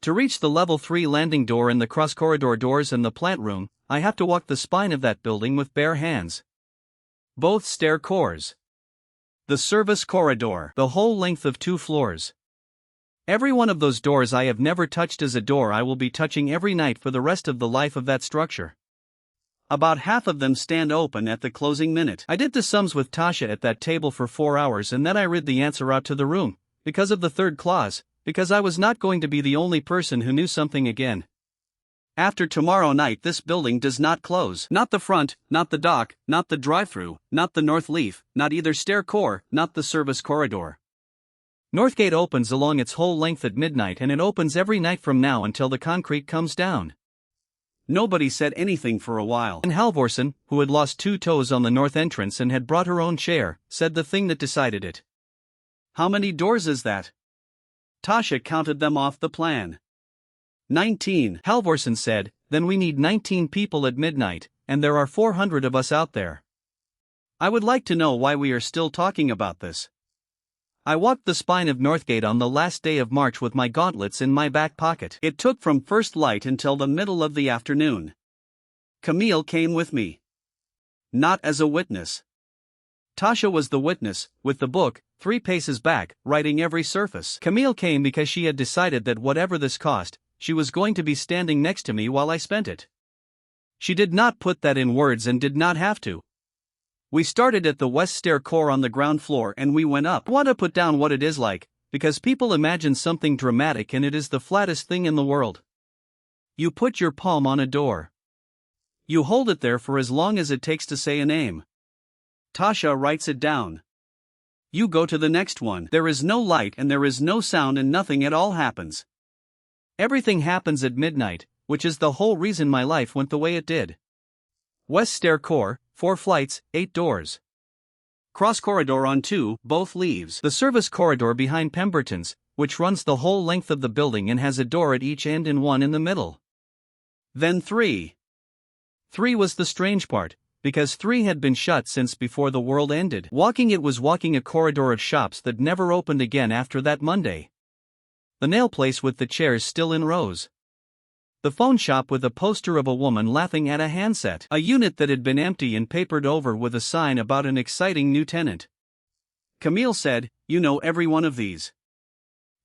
To reach the level 3 landing door and the cross-corridor doors and the plant room, I have to walk the spine of that building with bare hands. Both stair cores. The service corridor. The whole length of 2 floors. Every one of those doors I have never touched is a door I will be touching every night for the rest of the life of that structure. About half of them stand open at the closing minute. I did the sums with Tasha at that table for 4 hours and then I read the answer out to the room, because of the 3rd clause, because I was not going to be the only person who knew something again. After tomorrow night this building does not close. Not the front, not the dock, not the drive-thru, not the north leaf, not either stair core, not the service corridor. Northgate opens along its whole length at midnight and it opens every night from now until the concrete comes down. Nobody said anything for a while. And Halvorsen, who had lost 2 toes on the north entrance and had brought her own chair, said the thing that decided it. How many doors is that? Tasha counted them off the plan. 19. Halvorsen said, then we need 19 people at midnight, and there are 400 of us out there. I would like to know why we are still talking about this. I walked the spine of Northgate on the last day of March with my gauntlets in my back pocket. It took from first light until the middle of the afternoon. Camille came with me. Not as a witness. Tasha was the witness, with the book, 3 paces back, writing every surface. Camille came because she had decided that whatever this cost, she was going to be standing next to me while I spent it. She did not put that in words and did not have to. We started at the west stair core on the ground floor and we went up. I want to put down what it is like, because people imagine something dramatic and it is the flattest thing in the world. You put your palm on a door. You hold it there for as long as it takes to say a name. Tasha writes it down. You go to the next one. There is no light and there is no sound and nothing at all happens. Everything happens at midnight, which is the whole reason my life went the way it did. West stair core, 4 flights, 8 doors. Cross corridor on 2, both leaves. The service corridor behind Pemberton's, which runs the whole length of the building and has a door at each end and one in the middle. Then 3. 3 was the strange part, because 3 had been shut since before the world ended. Walking it was walking a corridor of shops that never opened again after that Monday. The nail place with the chairs still in rows. The phone shop with a poster of a woman laughing at a handset. A unit that had been empty and papered over with a sign about an exciting new tenant. Camille said, "You know every one of these."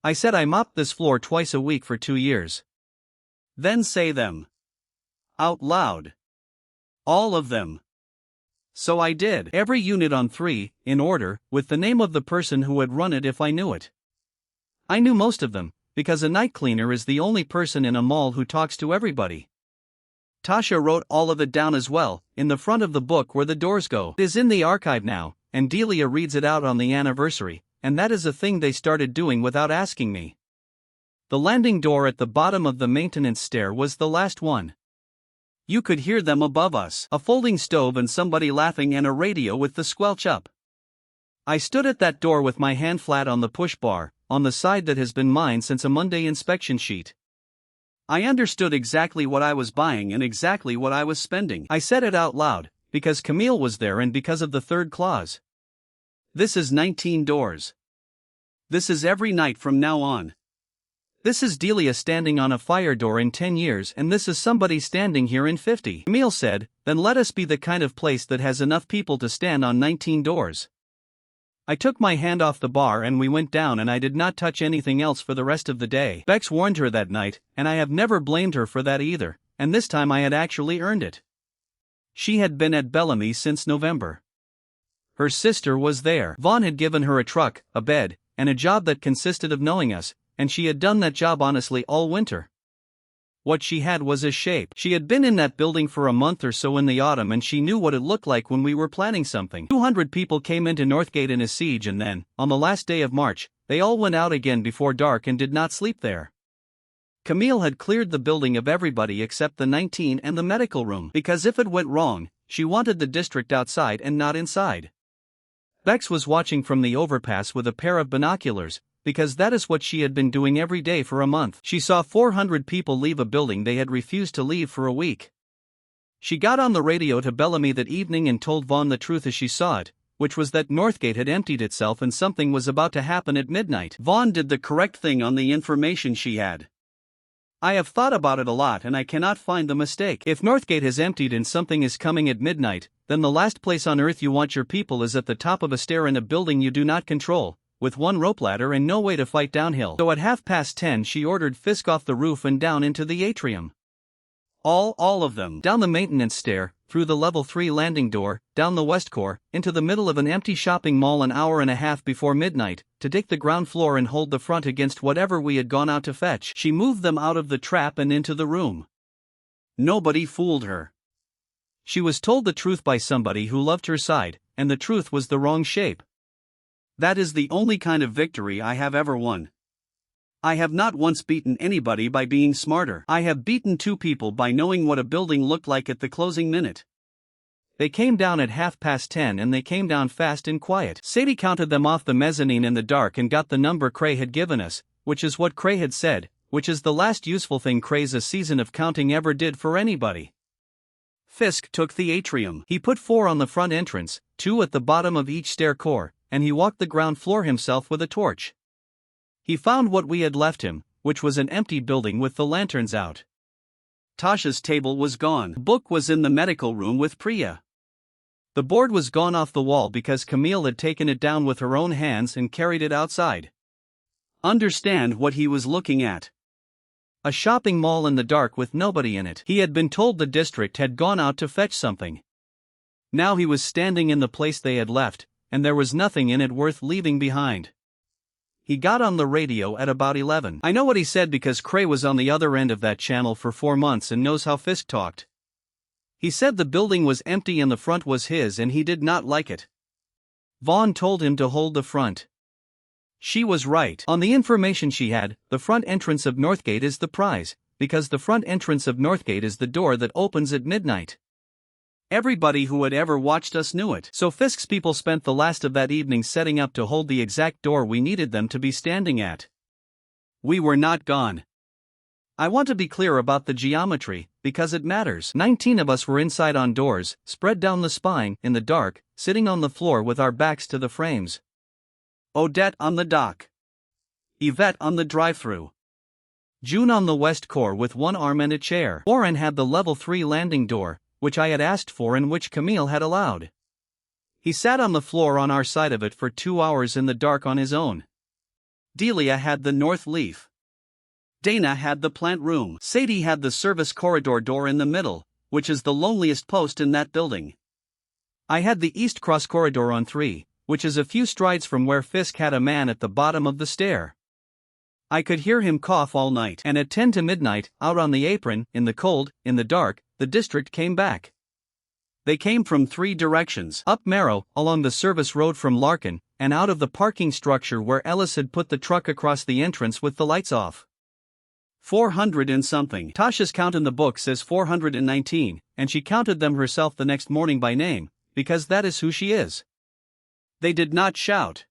I said I mopped this floor twice a week for 2 years. Then say them. Out loud. All of them. So I did. Every unit on 3, in order, with the name of the person who had run it if I knew it. I knew most of them, because a night cleaner is the only person in a mall who talks to everybody. Tasha wrote all of it down as well, in the front of the book where the doors go. It is in the archive now, and Delia reads it out on the anniversary, and that is a thing they started doing without asking me. The landing door at the bottom of the maintenance stair was the last one. You could hear them above us. A folding stove and somebody laughing and a radio with the squelch up. I stood at that door with my hand flat on the push bar, on the side that has been mine since a Monday inspection sheet. I understood exactly what I was buying and exactly what I was spending. I said it out loud, because Camille was there and because of the 3rd clause. This is 19 doors. This is every night from now on. This is Delia standing on a fire door in 10 years and this is somebody standing here in 50. Camille said, then let us be the kind of place that has enough people to stand on 19 doors. I took my hand off the bar and we went down and I did not touch anything else for the rest of the day. Bex warned her that night, and I have never blamed her for that either, and this time I had actually earned it. She had been at Bellamy since November. Her sister was there. Vaughn had given her a truck, a bed, and a job that consisted of knowing us, and she had done that job honestly all winter. What she had was a shape. She had been in that building for a month or so in the autumn and she knew what it looked like when we were planning something. 200 people came into Northgate in a siege and then, on the last day of March, they all went out again before dark and did not sleep there. Camille had cleared the building of everybody except the 19 and the medical room, because if it went wrong, she wanted the district outside and not inside. Bex was watching from the overpass with a pair of binoculars, because that is what she had been doing every day for a month. She saw 400 people leave a building they had refused to leave for a week. She got on the radio to Bellamy that evening and told Vaughn the truth as she saw it, which was that Northgate had emptied itself and something was about to happen at midnight. Vaughn did the correct thing on the information she had. I have thought about it a lot and I cannot find the mistake. If Northgate has emptied and something is coming at midnight, then the last place on earth you want your people is at the top of a stair in a building you do not control, with one rope ladder and no way to fight downhill. So at 10:30 she ordered Fisk off the roof and down into the atrium. All of them. Down the maintenance stair, through the level 3 landing door, down the west core, into the middle of an empty shopping mall an hour and a half before midnight, to take the ground floor and hold the front against whatever we had gone out to fetch. She moved them out of the trap and into the room. Nobody fooled her. She was told the truth by somebody who loved her side, and the truth was the wrong shape. That is the only kind of victory I have ever won. I have not once beaten anybody by being smarter. I have beaten 2 people by knowing what a building looked like at the closing minute. They came down at 10:30 and they came down fast and quiet. Sadie counted them off the mezzanine in the dark and got the number Cray had given us, which is what Cray had said, which is the last useful thing Cray's a season of counting ever did for anybody. Fisk took the atrium. He put 4 on the front entrance, 2 at the bottom of each stair core, and he walked the ground floor himself with a torch. He found what we had left him, which was an empty building with the lanterns out. Tasha's table was gone. The book was in the medical room with Priya. The board was gone off the wall because Camille had taken it down with her own hands and carried it outside. Understand what he was looking at. A shopping mall in the dark with nobody in it. He had been told the district had gone out to fetch something. Now he was standing in the place they had left, and there was nothing in it worth leaving behind. He got on the radio at about 11. I know what he said because Cray was on the other end of that channel for 4 months and knows how Fisk talked. He said the building was empty and the front was his and he did not like it. Vaughn told him to hold the front. She was right. On the information she had, the front entrance of Northgate is the prize, because the front entrance of Northgate is the door that opens at midnight. Everybody who had ever watched us knew it. So Fisk's people spent the last of that evening setting up to hold the exact door we needed them to be standing at. We were not gone. I want to be clear about the geometry, because it matters. 19 of us were inside on doors, spread down the spine, in the dark, sitting on the floor with our backs to the frames. Odette on the dock. Yvette on the drive-thru. June on the west core with one arm and a chair. Warren had the level 3 landing door, which I had asked for and which Camille had allowed. He sat on the floor on our side of it for 2 hours in the dark on his own. Delia had the north leaf. Dana had the plant room. Sadie had the service corridor door in the middle, which is the loneliest post in that building. I had the east cross corridor on 3, which is a few strides from where Fisk had a man at the bottom of the stair. I could hear him cough all night, and at 10 to midnight, out on the apron, in the cold, in the dark, the district came back. They came from 3 directions: up Marrow, along the service road from Larkin, and out of the parking structure where Ellis had put the truck across the entrance with the lights off. 400 and something. Tasha's count in the book says 419, and she counted them herself the next morning by name, because that is who she is. They did not shout.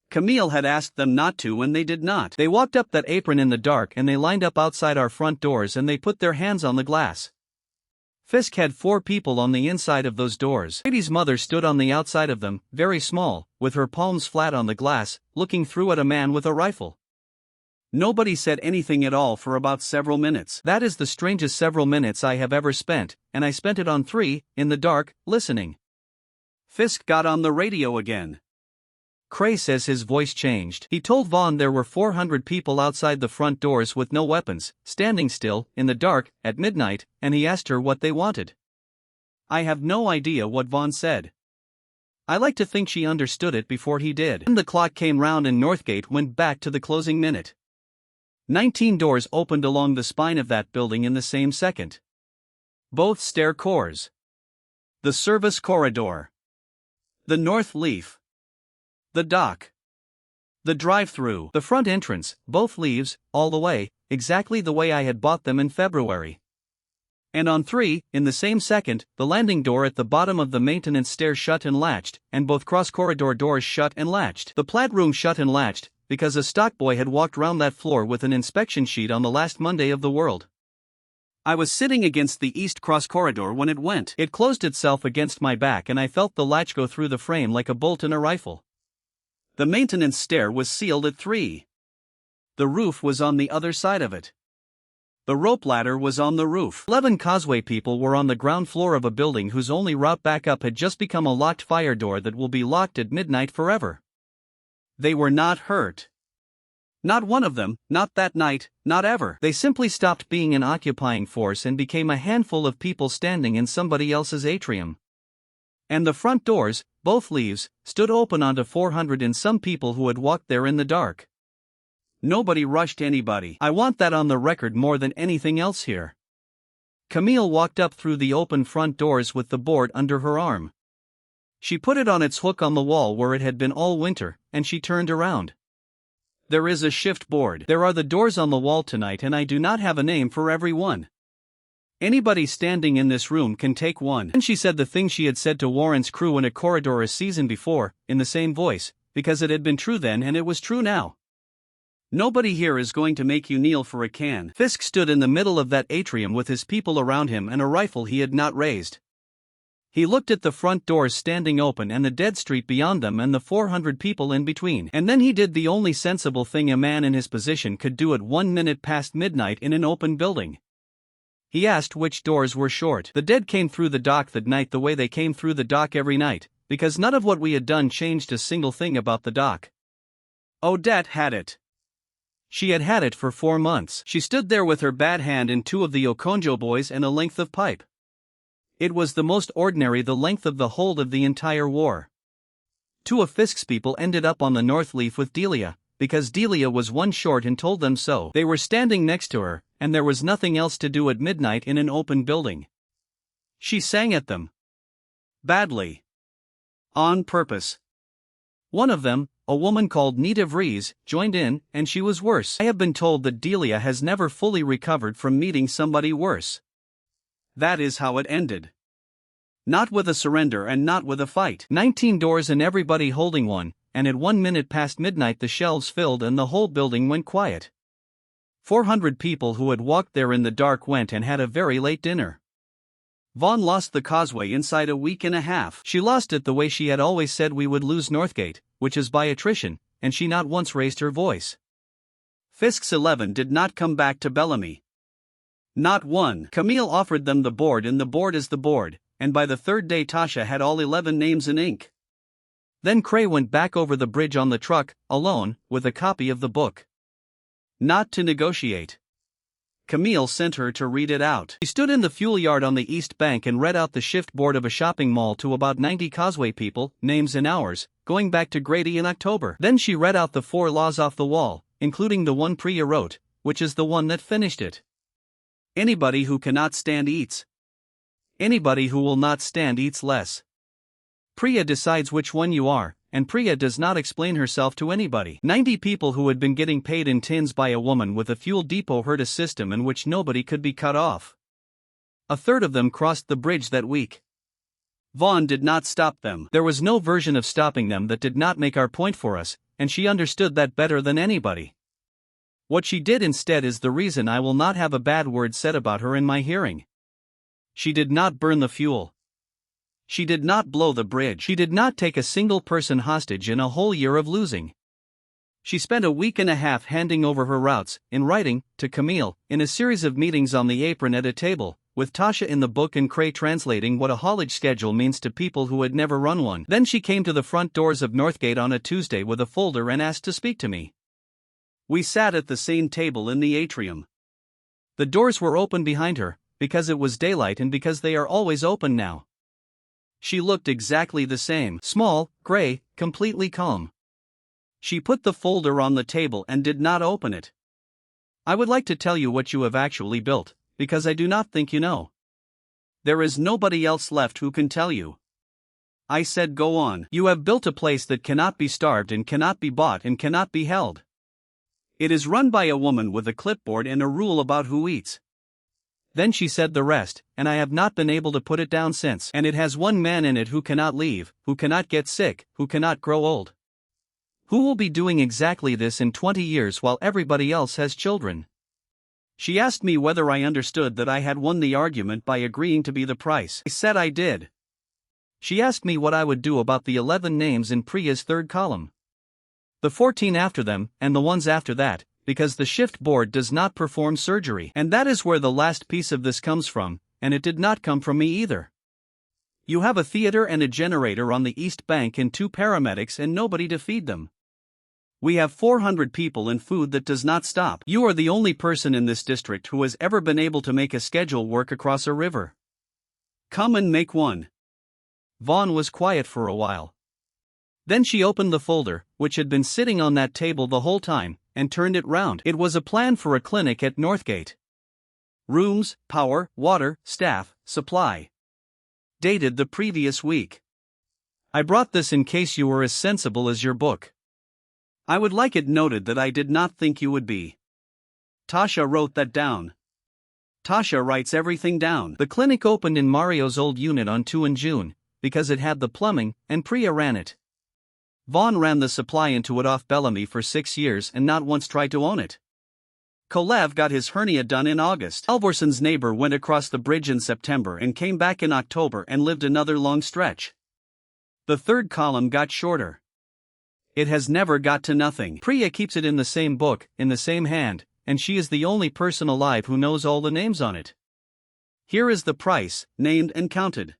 Camille had asked them not to and they did not. They walked up that apron in the dark and they lined up outside our front doors and they put their hands on the glass. Fisk had 4 people on the inside of those doors. Brady's mother stood on the outside of them, very small, with her palms flat on the glass, looking through at a man with a rifle. Nobody said anything at all for about several minutes. That is the strangest several minutes I have ever spent, and I spent it on 3, in the dark, listening. Fisk got on the radio again. Cray says his voice changed. He told Vaughn there were 400 people outside the front doors with no weapons, standing still, in the dark, at midnight, and he asked her what they wanted. I have no idea what Vaughn said. I like to think she understood it before he did. Then the clock came round and Northgate went back to the closing minute. 19 doors opened along the spine of that building in the same second. Both stair cores. The service corridor. The north leaf. The dock. The drive-thru. The front entrance, both leaves, all the way, exactly the way I had bought them in February. And on 3, in the same second, the landing door at the bottom of the maintenance stair shut and latched, and both cross-corridor doors shut and latched. The plant room shut and latched, because a stockboy had walked round that floor with an inspection sheet on the last Monday of the world. I was sitting against the east cross corridor when it went. It closed itself against my back and I felt the latch go through the frame like a bolt in a rifle. The maintenance stair was sealed at 3. The roof was on the other side of it. The rope ladder was on the roof. 11 Causeway people were on the ground floor of a building whose only route back up had just become a locked fire door that will be locked at midnight forever. They were not hurt. Not one of them, not that night, not ever. They simply stopped being an occupying force and became a handful of people standing in somebody else's atrium. And the front doors, both leaves, stood open onto 400 and some people who had walked there in the dark. Nobody rushed anybody. I want that on the record more than anything else here. Camille walked up through the open front doors with the board under her arm. She put it on its hook on the wall where it had been all winter, and she turned around. There is a shift board. There are the doors on the wall tonight and I do not have a name for every one. Anybody standing in this room can take one. And she said the thing she had said to Warren's crew in a corridor a season before, in the same voice, because it had been true then and it was true now. Nobody here is going to make you kneel for a can. Fisk stood in the middle of that atrium with his people around him and a rifle he had not raised. He looked at the front doors standing open and the dead street beyond them and the 400 people in between. And then he did the only sensible thing a man in his position could do at 1 minute past midnight in an open building. He asked which doors were short. The dead came through the dock that night the way they came through the dock every night, because none of what we had done changed a single thing about the dock. Odette had it. She had had it for 4 months. She stood there with her bad hand in 2 of the Okonjo boys and a length of pipe. It was the most ordinary the length of the whole of the entire war. 2 of Fisk's people ended up on the North Leaf with Delia, because Delia was 1 short and told them so. They were standing next to her, and there was nothing else to do at midnight in an open building. She sang at them. Badly. On purpose. One of them, a woman called Nita Vries, joined in, and she was worse. I have been told that Delia has never fully recovered from meeting somebody worse. That is how it ended. Not with a surrender and not with a fight. 19 doors and everybody holding one, and at 1 minute past midnight the shelves filled and the whole building went quiet. 400 people who had walked there in the dark went and had a very late dinner. Vaughn lost the causeway inside a week and a half. She lost it the way she had always said we would lose Northgate, which is by attrition, and she not once raised her voice. Fisk's 11 did not come back to Bellamy. Not one. Camille offered them the board and the board is the board, and by the 3rd day Tasha had all 11 names in ink. Then Cray went back over the bridge on the truck, alone, with a copy of the book. Not to negotiate. Camille sent her to read it out. She stood in the fuel yard on the east bank and read out the shift board of a shopping mall to about 90 causeway people, names and hours, going back to Grady in October. Then she read out the 4 laws off the wall, including the one Priya wrote, which is the one that finished it. Anybody who cannot stand eats. Anybody who will not stand eats less. Priya decides which one you are, and Priya does not explain herself to anybody. 90 people who had been getting paid in tins by a woman with a fuel depot heard a system in which nobody could be cut off. A third of them crossed the bridge that week. Vaughn did not stop them. There was no version of stopping them that did not make our point for us, and she understood that better than anybody. What she did instead is the reason I will not have a bad word said about her in my hearing. She did not burn the fuel. She did not blow the bridge. She did not take a single person hostage in a whole year of losing. She spent a week and a half handing over her routes, in writing, to Camille, in a series of meetings on the apron at a table, with Tasha in the book and Cray translating what a haulage schedule means to people who had never run one. Then she came to the front doors of Northgate on a Tuesday with a folder and asked to speak to me. We sat at the same table in the atrium. The doors were open behind her, because it was daylight and because they are always open now. She looked exactly the same, small, gray, completely calm. She put the folder on the table and did not open it. I would like to tell you what you have actually built, because I do not think you know. There is nobody else left who can tell you. I said go on. You have built a place that cannot be starved and cannot be bought and cannot be held. It is run by a woman with a clipboard and a rule about who eats. Then she said the rest, and I have not been able to put it down since. And it has one man in it who cannot leave, who cannot get sick, who cannot grow old. Who will be doing exactly this in 20 years while everybody else has children? She asked me whether I understood that I had won the argument by agreeing to be the price. I said I did. She asked me what I would do about the 11 names in Priya's 3rd column. The 14 after them, and the ones after that, because the shift board does not perform surgery. And that is where the last piece of this comes from, and it did not come from me either. You have a theater and a generator on the East Bank and 2 paramedics and nobody to feed them. We have 400 people and food that does not stop. You are the only person in this district who has ever been able to make a schedule work across a river. Come and make one. Vaughn was quiet for a while. Then she opened the folder, which had been sitting on that table the whole time, and turned it round. It was a plan for a clinic at Northgate. Rooms, power, water, staff, supply. Dated the previous week. I brought this in case you were as sensible as your book. I would like it noted that I did not think you would be. Tasha wrote that down. Tasha writes everything down. The clinic opened in Mario's old unit on 2 in June, because it had the plumbing, and Priya ran it. Vaughn ran the supply into it off Bellamy for 6 years and not once tried to own it. Kolev got his hernia done in August. Alvorson's neighbor went across the bridge in September and came back in October and lived another long stretch. The third column got shorter. It has never got to nothing. Priya keeps it in the same book, in the same hand, and she is the only person alive who knows all the names on it. Here is the price, named and counted.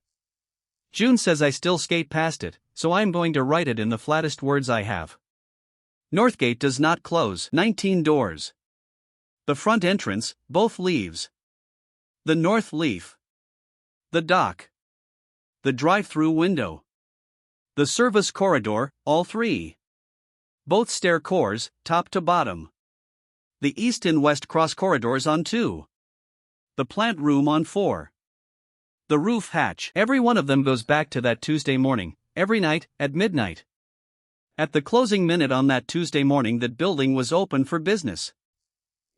June says I still skate past it, so I am going to write it in the flattest words I have. Northgate does not close. 19 doors. The front entrance, both leaves. The north leaf. The dock. The drive-through window. The service corridor, all three. Both stair cores, top to bottom. The east and west cross corridors on 2. The plant room on 4. The roof hatch. Every one of them goes back to that Tuesday morning, every night, at midnight. At the closing minute on that Tuesday morning that building was open for business.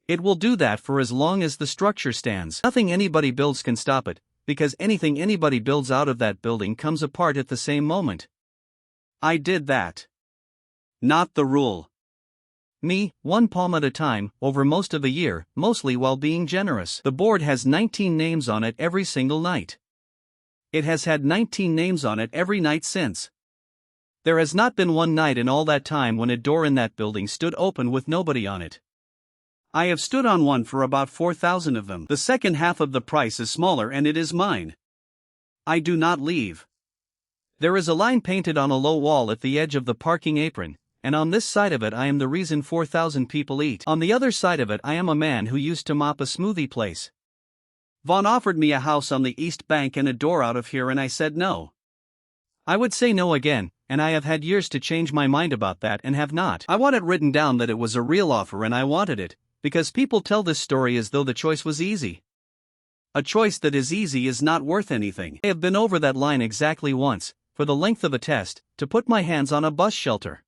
It will do that for as long as the structure stands. Nothing anybody builds can stop it, because anything anybody builds out of that building comes apart at the same moment. I did that. Not the rule. Me, one palm at a time, over most of a year, mostly while being generous. The board has 19 names on it every single night. It has had 19 names on it every night since. There has not been one night in all that time when a door in that building stood open with nobody on it. I have stood on one for about 4,000 of them. The second half of the price is smaller and it is mine. I do not leave. There is a line painted on a low wall at the edge of the parking apron, and on this side of it I am the reason 4,000 people eat. On the other side of it I am a man who used to mop a smoothie place. Vaughn offered me a house on the East Bank and a door out of here and I said no. I would say no again, and I have had years to change my mind about that and have not. I want it written down that it was a real offer and I wanted it, because people tell this story as though the choice was easy. A choice that is easy is not worth anything. I have been over that line exactly once, for the length of a test, to put my hands on a bus shelter.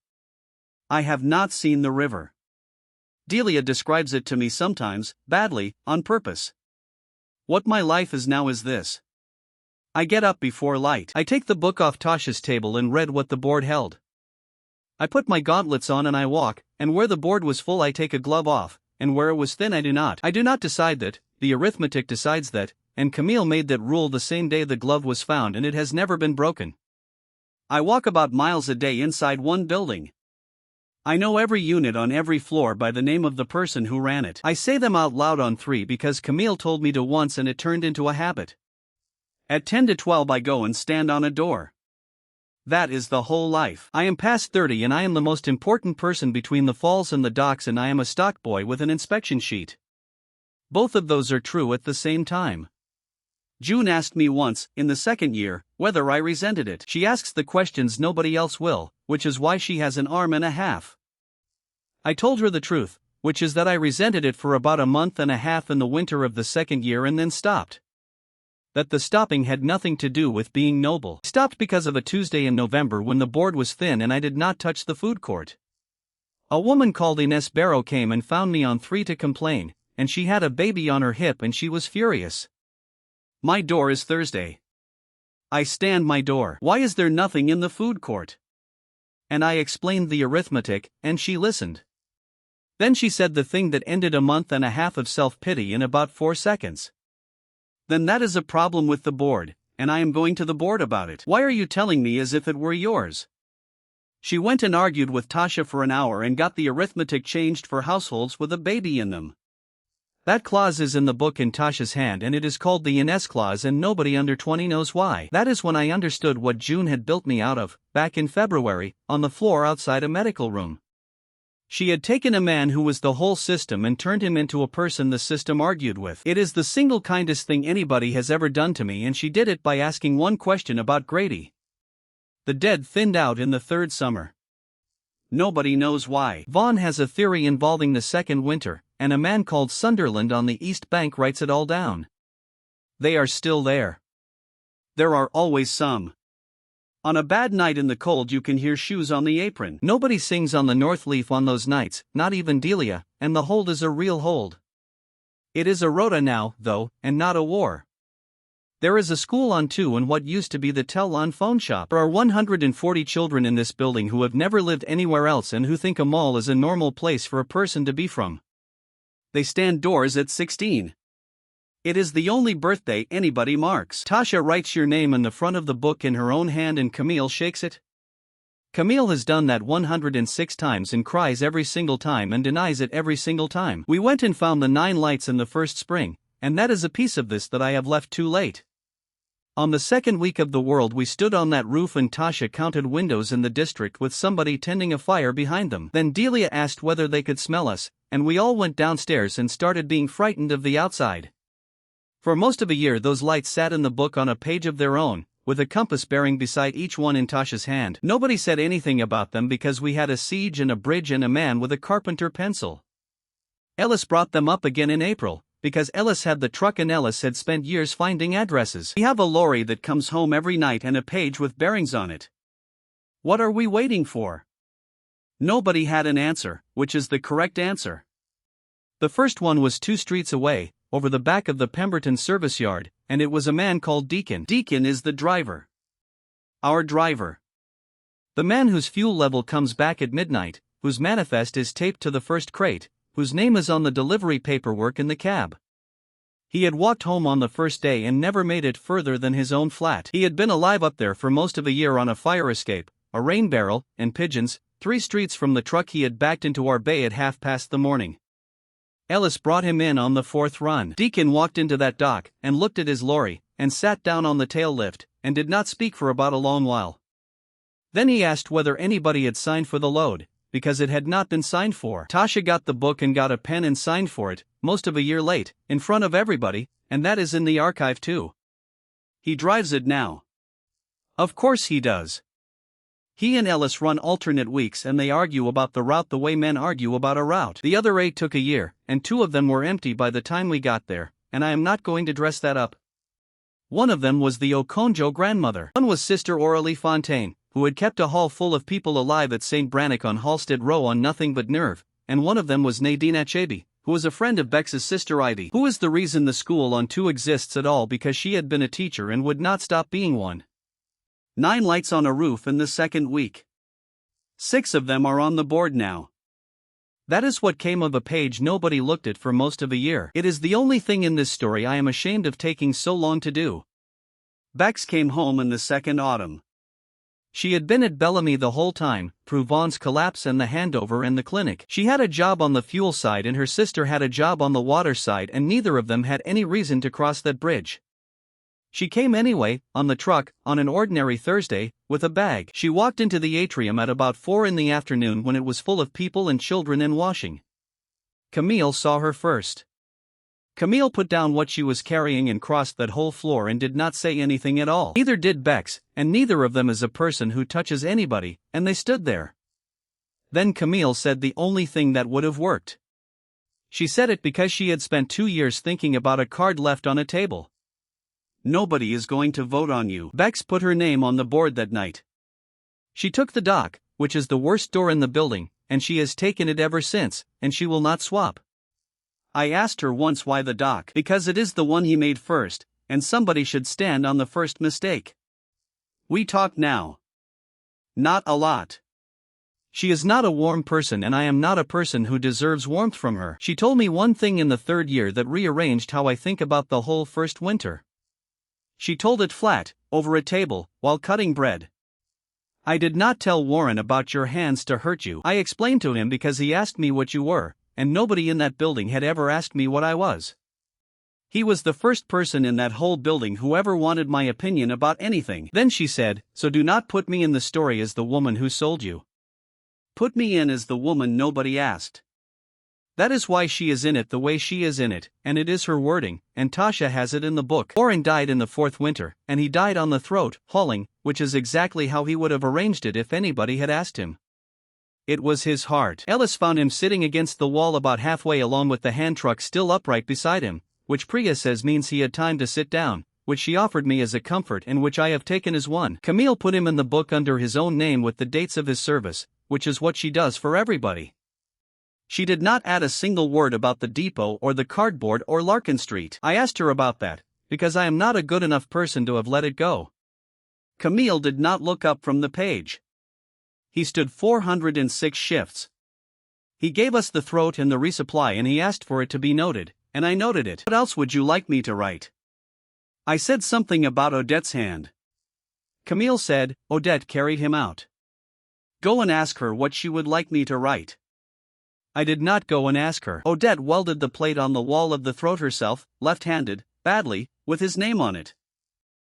I have not seen the river. Delia describes it to me sometimes, badly, on purpose. What my life is now is this. I get up before light. I take the book off Tasha's table and read what the board held. I put my gauntlets on and I walk, and where the board was full I take a glove off, and where it was thin I do not. I do not decide that, the arithmetic decides that, and Camille made that rule the same day the glove was found and it has never been broken. I walk about miles a day inside one building. I know every unit on every floor by the name of the person who ran it. I say them out loud on 3 because Camille told me to once and it turned into a habit. At 10 to 12 I go and stand on a door. That is the whole life. I am past 30 and I am the most important person between the falls and the docks and I am a stock boy with an inspection sheet. Both of those are true at the same time. June asked me once, in the second year, whether I resented it. She asks the questions nobody else will, which is why she has an arm and a half. I told her the truth, which is that I resented it for about a month and a half in the winter of the second year and then stopped. That the stopping had nothing to do with being noble. I stopped because of a Tuesday in November when the board was thin and I did not touch the food court. A woman called Ines Barrow came and found me on 3 to complain, and she had a baby on her hip and she was furious. My door is Thursday. I stand my door. Why is there nothing in the food court? And I explained the arithmetic, and she listened. Then she said the thing that ended a month and a half of self-pity in about 4 seconds. Then that is a problem with the board, and I am going to the board about it. Why are you telling me as if it were yours? She went and argued with Tasha for an hour and got the arithmetic changed for households with a baby in them. That clause is in the book in Tasha's hand and it is called the Ines clause and nobody under 20 knows why. That is when I understood what June had built me out of, back in February, on the floor outside a medical room. She had taken a man who was the whole system and turned him into a person the system argued with. It is the single kindest thing anybody has ever done to me and she did it by asking one question about Grady. The dead thinned out in the 3rd summer. Nobody knows why. Vaughn has a theory involving the second winter, and a man called Sunderland on the East Bank writes it all down. They are still there. There are always some. On a bad night in the cold you can hear shoes on the apron. Nobody sings on the North Leaf on those nights, not even Delia, and the hold is a real hold. It is a rota now, though, and not a war. There is a school on 2 and what used to be the Tel-On phone shop. There are 140 children in this building who have never lived anywhere else and who think a mall is a normal place for a person to be from. they stand doors at 16. It is the only birthday anybody marks. Tasha writes your name in the front of the book in her own hand and Camille shakes it. Camille has done that 106 times and cries every single time and denies it every single time. We went and found the 9 lights in the first spring, and that is a piece of this that I have left too late. On the second week of the world we stood on that roof and Tasha counted windows in the district with somebody tending a fire behind them. Then Delia asked whether they could smell us, and we all went downstairs and started being frightened of the outside. For most of a year those lights sat in the book on a page of their own, with a compass bearing beside each one in Tasha's hand. Nobody said anything about them because we had a siege and a bridge and a man with a carpenter pencil. Ellis brought them up again in April, because Ellis had the truck and Ellis had spent years finding addresses. We have a lorry that comes home every night and a page with bearings on it. What are we waiting for? Nobody had an answer, which is the correct answer. The first one was 2 streets away, over the back of the Pemberton service yard, and it was a man called Deacon. Deacon is the driver. Our driver. The man whose fuel level comes back at midnight, whose manifest is taped to the first crate, whose name is on the delivery paperwork in the cab. He had walked home on the first day and never made it further than his own flat. He had been alive up there for most of a year on a fire escape, a rain barrel, and pigeons, 3 streets from the truck he had backed into our bay at 1:30 a.m. Ellis brought him in on the 4th run. Deacon walked into that dock, and looked at his lorry, and sat down on the tail lift, and did not speak for about a long while. Then he asked whether anybody had signed for the load, because it had not been signed for. Tasha got the book and got a pen and signed for it, most of a year late, in front of everybody, and that is in the archive too. He drives it now. Of course he does. He and Ellis run alternate weeks and they argue about the route the way men argue about a route. The other 8 took a year, and 2 of them were empty by the time we got there, and I am not going to dress that up. One of them was the Okonjo grandmother. One was Sister Aurelie Fontaine, who had kept a hall full of people alive at St. Brannock on Halstead Row on nothing but nerve, and one of them was Nadine Achebe, who was a friend of Bex's sister Ivy, who is the reason the school on 2 exists at all because she had been a teacher and would not stop being one. 9 lights on a roof in the second week. 6 of them are on the board now. That is what came of a page nobody looked at for most of a year. It is the only thing in this story I am ashamed of taking so long to do. Bex came home in the second autumn. She had been at Bellamy the whole time, through Vaughn's collapse and the handover and the clinic. She had a job on the fuel side and her sister had a job on the water side, and neither of them had any reason to cross that bridge. She came anyway, on the truck, on an ordinary Thursday, with a bag. She walked into the atrium at about 4 in the afternoon when it was full of people and children and washing. Camille saw her first. Camille put down what she was carrying and crossed that whole floor and did not say anything at all. Neither did Bex, and neither of them is a person who touches anybody, and they stood there. Then Camille said the only thing that would have worked. She said it because she had spent 2 years thinking about a card left on a table. Nobody is going to vote on you. Bex put her name on the board that night. She took the dock, which is the worst door in the building, and she has taken it ever since, and she will not swap. I asked her once why the dock, because it is the one he made first, and somebody should stand on the first mistake. We talk now. Not a lot. She is not a warm person and I am not a person who deserves warmth from her. She told me one thing in the 3rd year that rearranged how I think about the whole first winter. She told it flat, over a table, while cutting bread. I did not tell Warren about your hands to hurt you. I explained to him because he asked me what you were, and nobody in that building had ever asked me what I was. He was the first person in that whole building who ever wanted my opinion about anything. Then she said, so do not put me in the story as the woman who sold you. Put me in as the woman nobody asked. That is why she is in it the way she is in it, and it is her wording, and Tasha has it in the book. Warren died in the 4th winter, and he died on the throat, hauling, which is exactly how he would have arranged it if anybody had asked him. It was his heart. Ellis found him sitting against the wall about halfway along with the hand truck still upright beside him, which Priya says means he had time to sit down, which she offered me as a comfort and which I have taken as one. Camille put him in the book under his own name with the dates of his service, which is what she does for everybody. She did not add a single word about the depot or the cardboard or Larkin Street. I asked her about that, because I am not a good enough person to have let it go. Camille did not look up from the page. He stood 406 shifts. He gave us the throat and the resupply and he asked for it to be noted, and I noted it. What else would you like me to write? I said something about Odette's hand. Camille said, Odette carried him out. Go and ask her what she would like me to write. I did not go and ask her. Odette welded the plate on the wall of the throat herself, left-handed, badly, with his name on it.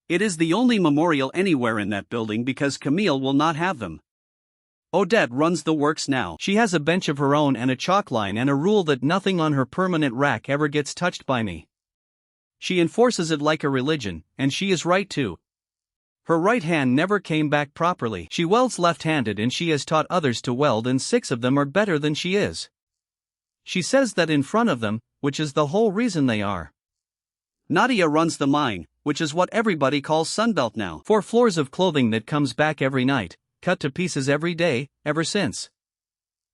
It is the only memorial anywhere in that building because Camille will not have them. Odette runs the works now. She has a bench of her own and a chalk line and a rule that nothing on her permanent rack ever gets touched by me. She enforces it like a religion, and she is right too. Her right hand never came back properly. She welds left-handed and she has taught others to weld and 6 of them are better than she is. She says that in front of them, which is the whole reason they are. Nadia runs the mine, which is what everybody calls Sunbelt now. 4 floors of clothing that comes back every night, cut to pieces every day, ever since.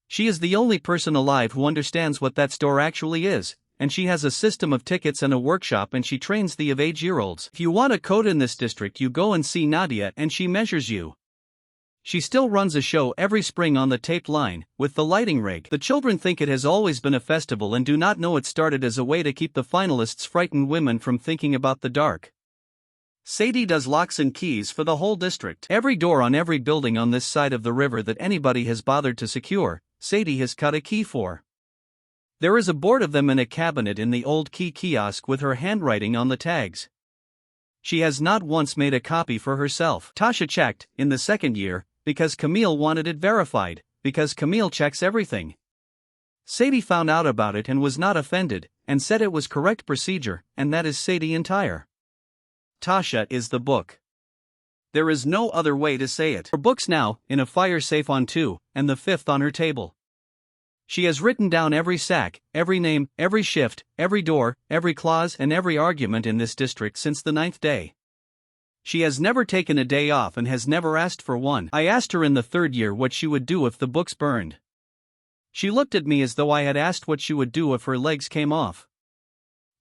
She is the only person alive who understands what that store actually is, and she has a system of tickets and a workshop and she trains the of age-year-olds. If you want a coat in this district you go and see Nadia and she measures you. She still runs a show every spring on the taped line, with the lighting rig. The children think it has always been a festival and do not know it started as a way to keep the finalists frightened women from thinking about the dark. Sadie does locks and keys for the whole district. Every door on every building on this side of the river that anybody has bothered to secure, Sadie has cut a key for. There is a board of them in a cabinet in the old key kiosk with her handwriting on the tags. She has not once made a copy for herself. Tasha checked, in the second year, because Camille wanted it verified, because Camille checks everything. Sadie found out about it and was not offended, and said it was correct procedure, and that is Sadie entire. Tasha is the book. There is no other way to say it. Her book's now, in a fire safe on 2, and the 5th on her table. She has written down every sack, every name, every shift, every door, every clause and every argument in this district since the 9th day. She has never taken a day off and has never asked for one. I asked her in the 3rd year what she would do if the books burned. She looked at me as though I had asked what she would do if her legs came off.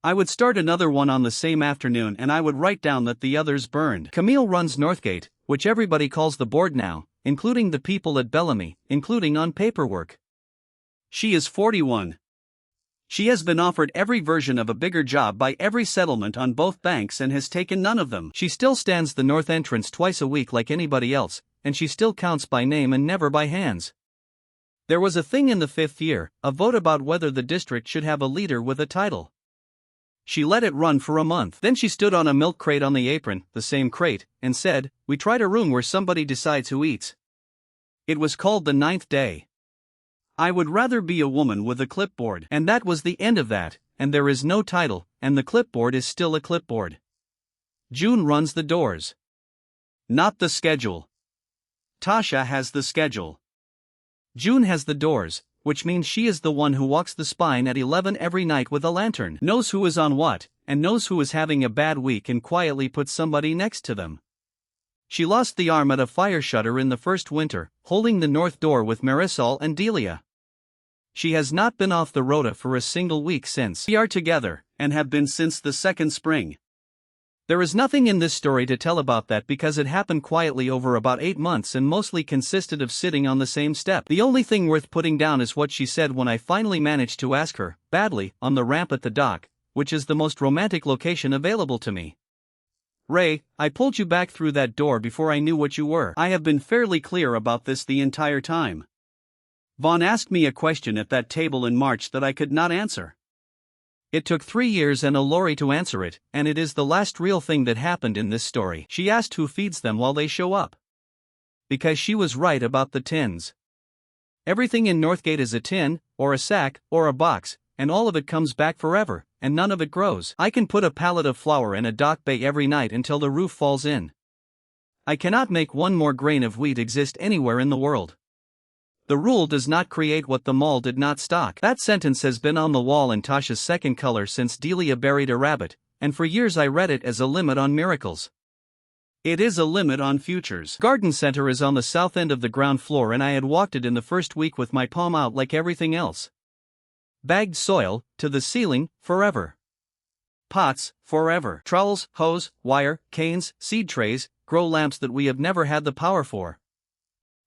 I would start another one on the same afternoon and I would write down that the others burned. Camille runs Northgate, which everybody calls the board now, including the people at Bellamy, including on paperwork. She is 41. She has been offered every version of a bigger job by every settlement on both banks and has taken none of them. She still stands the north entrance twice a week like anybody else, and she still counts by name and never by hands. There was a thing in the 5th year, a vote about whether the district should have a leader with a title. She let it run for a month. Then she stood on a milk crate on the apron, the same crate, and said, "We tried a room where somebody decides who eats." It was called the 9th day. I would rather be a woman with a clipboard. And that was the end of that, and there is no title, and the clipboard is still a clipboard. June runs the doors. Not the schedule. Tasha has the schedule. June has the doors, which means she is the one who walks the spine at 11 every night with a lantern, knows who is on what, and knows who is having a bad week and quietly puts somebody next to them. She lost the arm at a fire shutter in the first winter, holding the north door with Marisol and Delia. She has not been off the rota for a single week since. We are together, and have been since the 2nd spring. There is nothing in this story to tell about that because it happened quietly over about 8 months and mostly consisted of sitting on the same step. The only thing worth putting down is what she said when I finally managed to ask her, badly, on the ramp at the dock, which is the most romantic location available to me. "Ray, I pulled you back through that door before I knew what you were." I have been fairly clear about this the entire time. Vaughn asked me a question at that table in March that I could not answer. It took 3 years and a lorry to answer it, and it is the last real thing that happened in this story. She asked who feeds them while they show up. Because she was right about the tins. Everything in Northgate is a tin, or a sack, or a box, and all of it comes back forever, and none of it grows. I can put a pallet of flour in a dock bay every night until the roof falls in. I cannot make one more grain of wheat exist anywhere in the world. The rule does not create what the mall did not stock. That sentence has been on the wall in Tasha's second color since Delia buried a rabbit, and for years I read it as a limit on miracles. It is a limit on futures. Garden center is on the south end of the ground floor and I had walked it in the first week with my palm out like everything else. Bagged soil, to the ceiling, forever. Pots, forever. Trowels, hose, wire, canes, seed trays, grow lamps that we have never had the power for.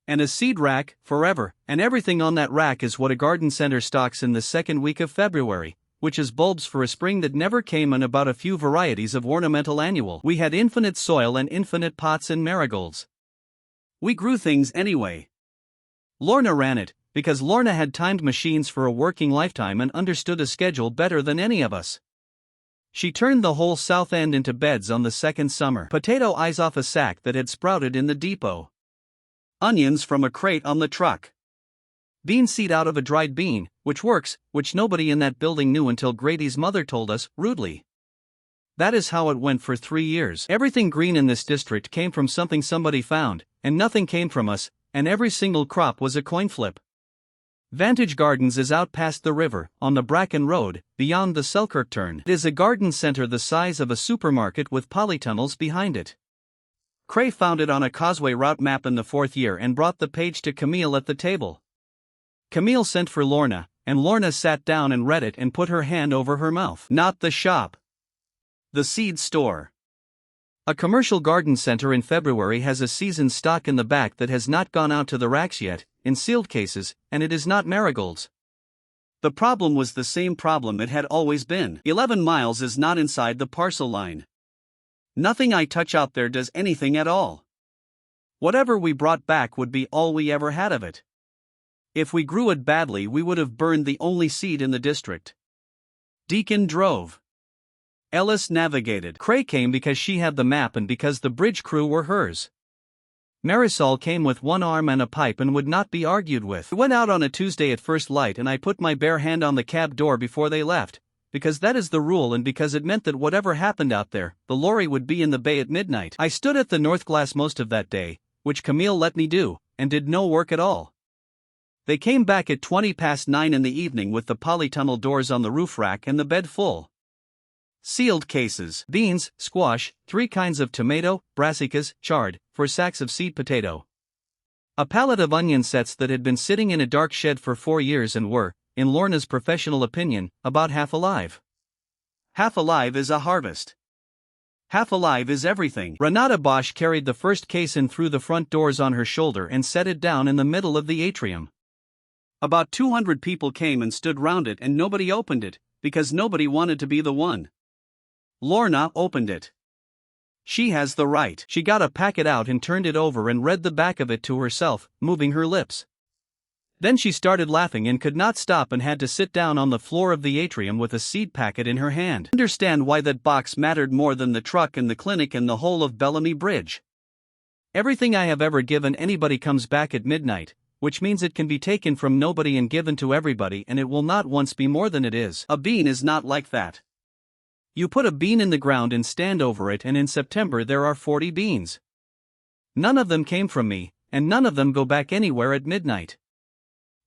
And a seed rack, forever, and everything on that rack is what a garden center stocks in the second week of February, which is bulbs for a spring that never came and about a few varieties of ornamental annual. We had infinite soil and infinite pots and marigolds. We grew things anyway. Lorna ran it, because Lorna had timed machines for a working lifetime and understood a schedule better than any of us. She turned the whole south end into beds on the second summer. Potato eyes off a sack that had sprouted in the depot. Onions from a crate on the truck. Bean seed out of a dried bean, which works, which nobody in that building knew until Grady's mother told us, rudely. That is how it went for 3 years. Everything green in this district came from something somebody found, and nothing came from us, and every single crop was a coin flip. Vantage Gardens is out past the river, on the Bracken Road, beyond the Selkirk turn. It is a garden center the size of a supermarket with polytunnels behind it. Cray found it on a causeway route map in the 4th year and brought the page to Camille at the table. Camille sent for Lorna, and Lorna sat down and read it and put her hand over her mouth. Not the shop. The seed store. A commercial garden center in February has a seasoned stock in the back that has not gone out to the racks yet, in sealed cases, and it is not marigolds. The problem was the same problem it had always been. 11 miles is not inside the parcel line. Nothing I touch out there does anything at all. Whatever we brought back would be all we ever had of it. If we grew it badly, we would have burned the only seed in the district. Deacon drove. Ellis navigated. Cray came because she had the map and because the bridge crew were hers. Marisol came with one arm and a pipe and would not be argued with. We went out on a Tuesday at first light and I put my bare hand on the cab door before they left, because that is the rule and because it meant that whatever happened out there, the lorry would be in the bay at midnight. I stood at the north glass most of that day, which Camille let me do, and did no work at all. They came back at 9:20 in the evening with the polytunnel doors on the roof rack and the bed full. Sealed cases, beans, squash, 3 kinds of tomato, brassicas, chard, 4 sacks of seed potato. A pallet of onion sets that had been sitting in a dark shed for 4 years and were, in Lorna's professional opinion, about half alive. Half alive is a harvest. Half alive is everything. Renata Bosch carried the first case in through the front doors on her shoulder and set it down in the middle of the atrium. About 200 people came and stood round it and nobody opened it, because nobody wanted to be the one. Lorna opened it. She has the right. She got a packet out and turned it over and read the back of it to herself, moving her lips. Then she started laughing and could not stop and had to sit down on the floor of the atrium with a seed packet in her hand. Understand why that box mattered more than the truck and the clinic and the whole of Bellamy Bridge. Everything I have ever given anybody comes back at midnight, which means it can be taken from nobody and given to everybody, and it will not once be more than it is. A bean is not like that. You put a bean in the ground and stand over it, and in September there are 40 beans. None of them came from me, and none of them go back anywhere at midnight.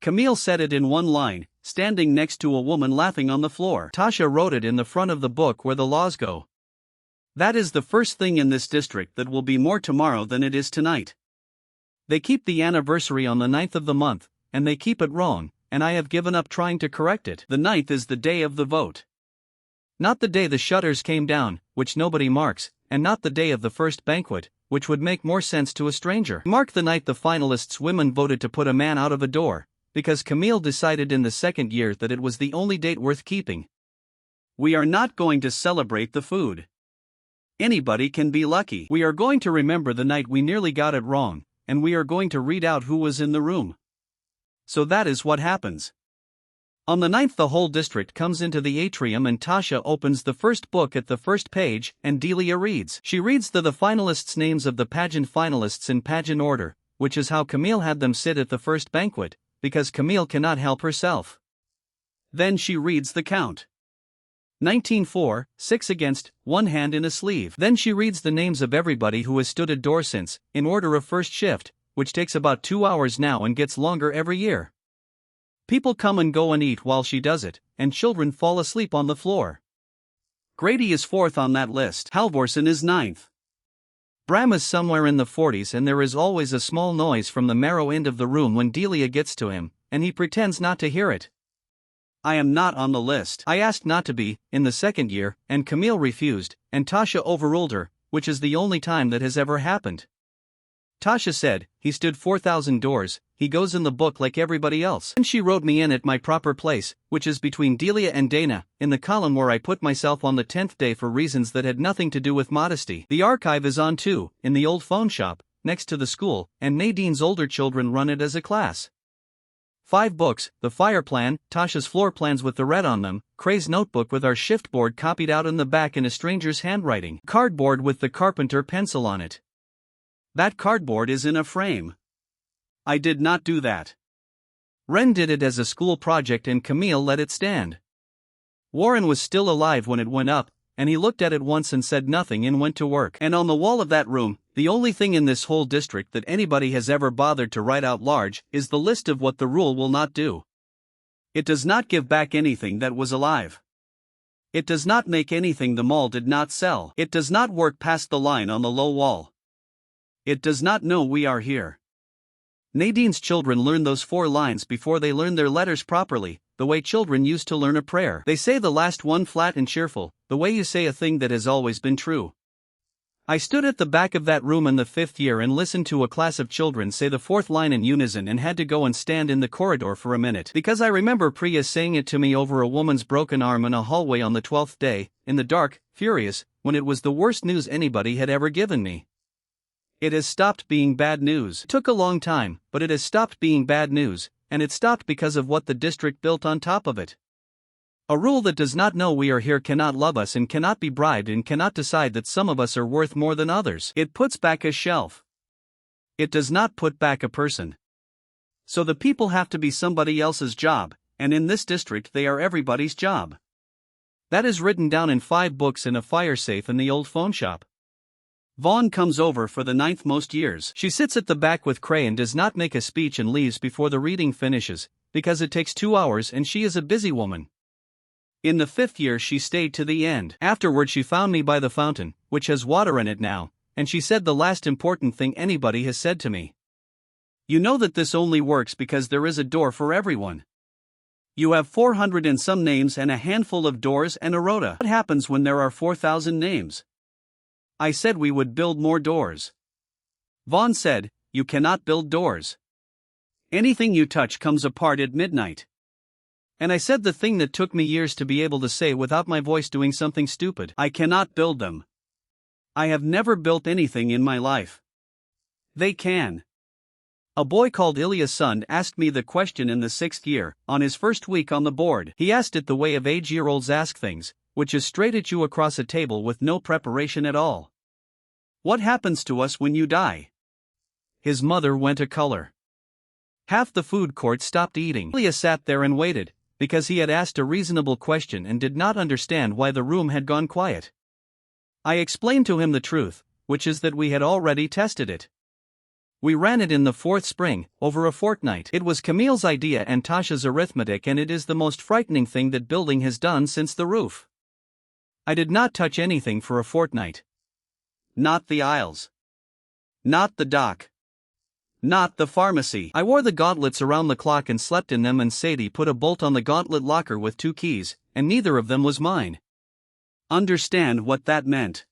Camille said it in one line, standing next to a woman laughing on the floor. Tasha wrote it in the front of the book where the laws go. That is the first thing in this district that will be more tomorrow than it is tonight. They keep the anniversary on the 9th of the month, and they keep it wrong, and I have given up trying to correct it. The 9th is the day of the vote. Not the day the shutters came down, which nobody marks, and not the day of the first banquet, which would make more sense to a stranger. Mark the night the finalists' women voted to put a man out of a door, because Camille decided in the second year that it was the only date worth keeping. We are not going to celebrate the food. Anybody can be lucky. We are going to remember the night we nearly got it wrong, and we are going to read out who was in the room. So that is what happens. On the 9th the whole district comes into the atrium and Tasha opens the first book at the first page, and Delia reads. She reads the finalists' names of the pageant finalists in pageant order, which is how Camille had them sit at the first banquet, because Camille cannot help herself. Then she reads the count. 19-4, 6 against, 1 hand in a sleeve. Then she reads the names of everybody who has stood at door since, in order of first shift, which takes about 2 hours now and gets longer every year. People come and go and eat while she does it, and children fall asleep on the floor. Grady is 4th on that list. Halvorsen is 9th. Bram is somewhere in the 40s, and there is always a small noise from the narrow end of the room when Delia gets to him, and he pretends not to hear it. I am not on the list. I asked not to be, in the second year, and Camille refused, and Tasha overruled her, which is the only time that has ever happened. Tasha said, he stood 4,000 doors, he goes in the book like everybody else. And she wrote me in at my proper place, which is between Delia and Dana, in the column where I put myself on the 10th day for reasons that had nothing to do with modesty. The archive is on too, in the old phone shop, next to the school, and Nadine's older children run it as a class. 5 books, the fire plan, Tasha's floor plans with the red on them, Cray's notebook with our shift board copied out in the back in a stranger's handwriting, cardboard with the carpenter pencil on it. That cardboard is in a frame. I did not do that. Ren did it as a school project and Camille let it stand. Warren was still alive when it went up, and he looked at it once and said nothing and went to work. And on the wall of that room, the only thing in this whole district that anybody has ever bothered to write out large is the list of what the rule will not do. It does not give back anything that was alive. It does not make anything the mall did not sell. It does not work past the line on the low wall. It does not know we are here. Nadine's children learn those 4 lines before they learn their letters properly, the way children used to learn a prayer. They say the last one flat and cheerful, the way you say a thing that has always been true. I stood at the back of that room in the 5th year and listened to a class of children say the 4th line in unison and had to go and stand in the corridor for a minute. Because I remember Priya saying it to me over a woman's broken arm in a hallway on the 12th day, in the dark, furious, when it was the worst news anybody had ever given me. It has stopped being bad news. It took a long time, but it has stopped being bad news, and it stopped because of what the district built on top of it. A rule that does not know we are here cannot love us and cannot be bribed and cannot decide that some of us are worth more than others. It puts back a shelf. It does not put back a person. So the people have to be somebody else's job, and in this district they are everybody's job. That is written down in 5 books in a fire safe in the old phone shop. Vaughn comes over for the 9th most years. She sits at the back with Cray and does not make a speech and leaves before the reading finishes, because it takes 2 hours and she is a busy woman. In the 5th year she stayed to the end. Afterward she found me by the fountain, which has water in it now, and she said the last important thing anybody has said to me. You know that this only works because there is a door for everyone. You have 400 and some names and a handful of doors and a rota. What happens when there are 4,000 names? I said we would build more doors. Vaughn said, you cannot build doors. Anything you touch comes apart at midnight. And I said the thing that took me years to be able to say without my voice doing something stupid. I cannot build them. I have never built anything in my life. They can. A boy called Ilya's son asked me the question in the 6th year, on his first week on the board. He asked it the way of 8-year-olds ask things, which is straight at you across a table with no preparation at all. What happens to us when you die? His mother went a color. Half the food court stopped eating. Ilya sat there and waited, because he had asked a reasonable question and did not understand why the room had gone quiet. I explained to him the truth, which is that we had already tested it. We ran it in the 4th spring, over a fortnight. It was Camille's idea and Tasha's arithmetic, and it is the most frightening thing that building has done since the roof. I did not touch anything for a fortnight. Not the aisles. Not the dock. Not the pharmacy. I wore the gauntlets around the clock and slept in them, and Sadie put a bolt on the gauntlet locker with 2 keys, and neither of them was mine. Understand what that meant.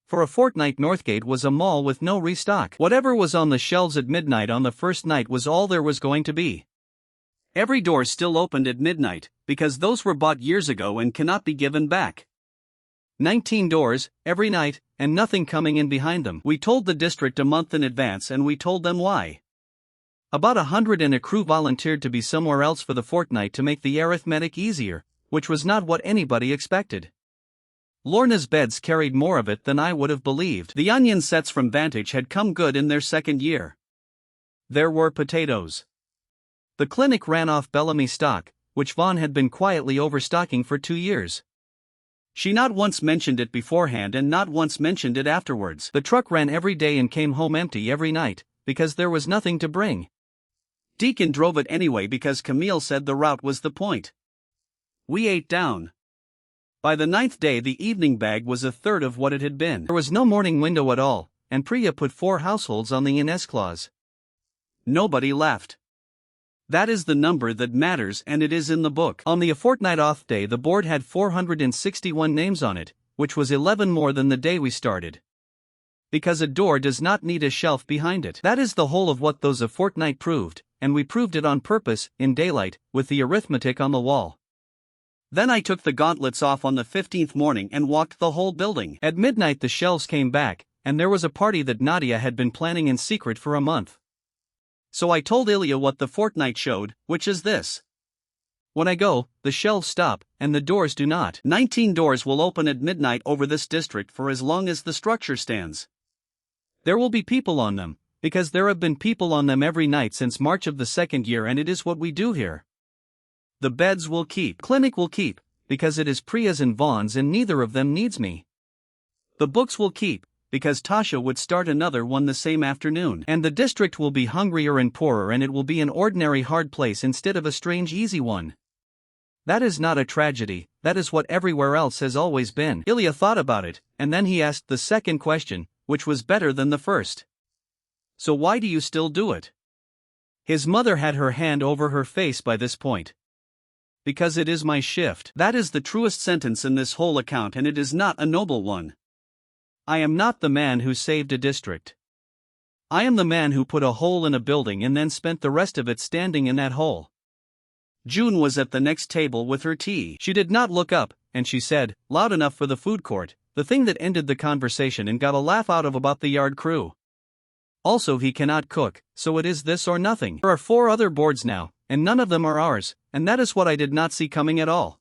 For a fortnight Northgate was a mall with no restock. Whatever was on the shelves at midnight on the first night was all there was going to be. Every door still opened at midnight, because those were bought years ago and cannot be given back. 19 doors, every night, and nothing coming in behind them. We told the district a month in advance and we told them why. About 100 and a crew volunteered to be somewhere else for the fortnight to make the arithmetic easier, which was not what anybody expected. Lorna's beds carried more of it than I would have believed. The onion sets from Vantage had come good in their 2nd year. There were potatoes. The clinic ran off Bellamy stock, which Vaughn had been quietly overstocking for 2 years. She not once mentioned it beforehand and not once mentioned it afterwards. The truck ran every day and came home empty every night, because there was nothing to bring. Deacon drove it anyway because Camille said the route was the point. We ate down. By the 9th day the evening bag was a third of what it had been. There was no morning window at all, and Priya put 4 households on the Ines clause. Nobody left. That is the number that matters, and it is in the book. On the fortnight off day the board had 461 names on it, which was 11 more than the day we started. Because a door does not need a shelf behind it. That is the whole of what those a fortnight proved, and we proved it on purpose, in daylight, with the arithmetic on the wall. Then I took the gauntlets off on the 15th morning and walked the whole building. At midnight the shelves came back, and there was a party that Nadia had been planning in secret for a month. So I told Ilya what the fortnight showed, which is this. When I go, the shelves stop, and the doors do not. 19 doors will open at midnight over this district for as long as the structure stands. There will be people on them, because there have been people on them every night since March of the second year, and it is what we do here. The beds will keep. Clinic will keep, because it is Priya's and Vaughn's and neither of them needs me. The books will keep, because Tasha would start another one the same afternoon. And the district will be hungrier and poorer, and it will be an ordinary hard place instead of a strange easy one. That is not a tragedy, that is what everywhere else has always been. Ilya thought about it, and then he asked the second question, which was better than the first. So why do you still do it? His mother had her hand over her face by this point. Because it is my shift. That is the truest sentence in this whole account, and it is not a noble one. I am not the man who saved a district. I am the man who put a hole in a building and then spent the rest of it standing in that hole. June was at the next table with her tea. She did not look up, and she said, loud enough for the food court, the thing that ended the conversation and got a laugh out of about the yard crew. Also, he cannot cook, so it is this or nothing. There are 4 other boards now, and none of them are ours, and that is what I did not see coming at all.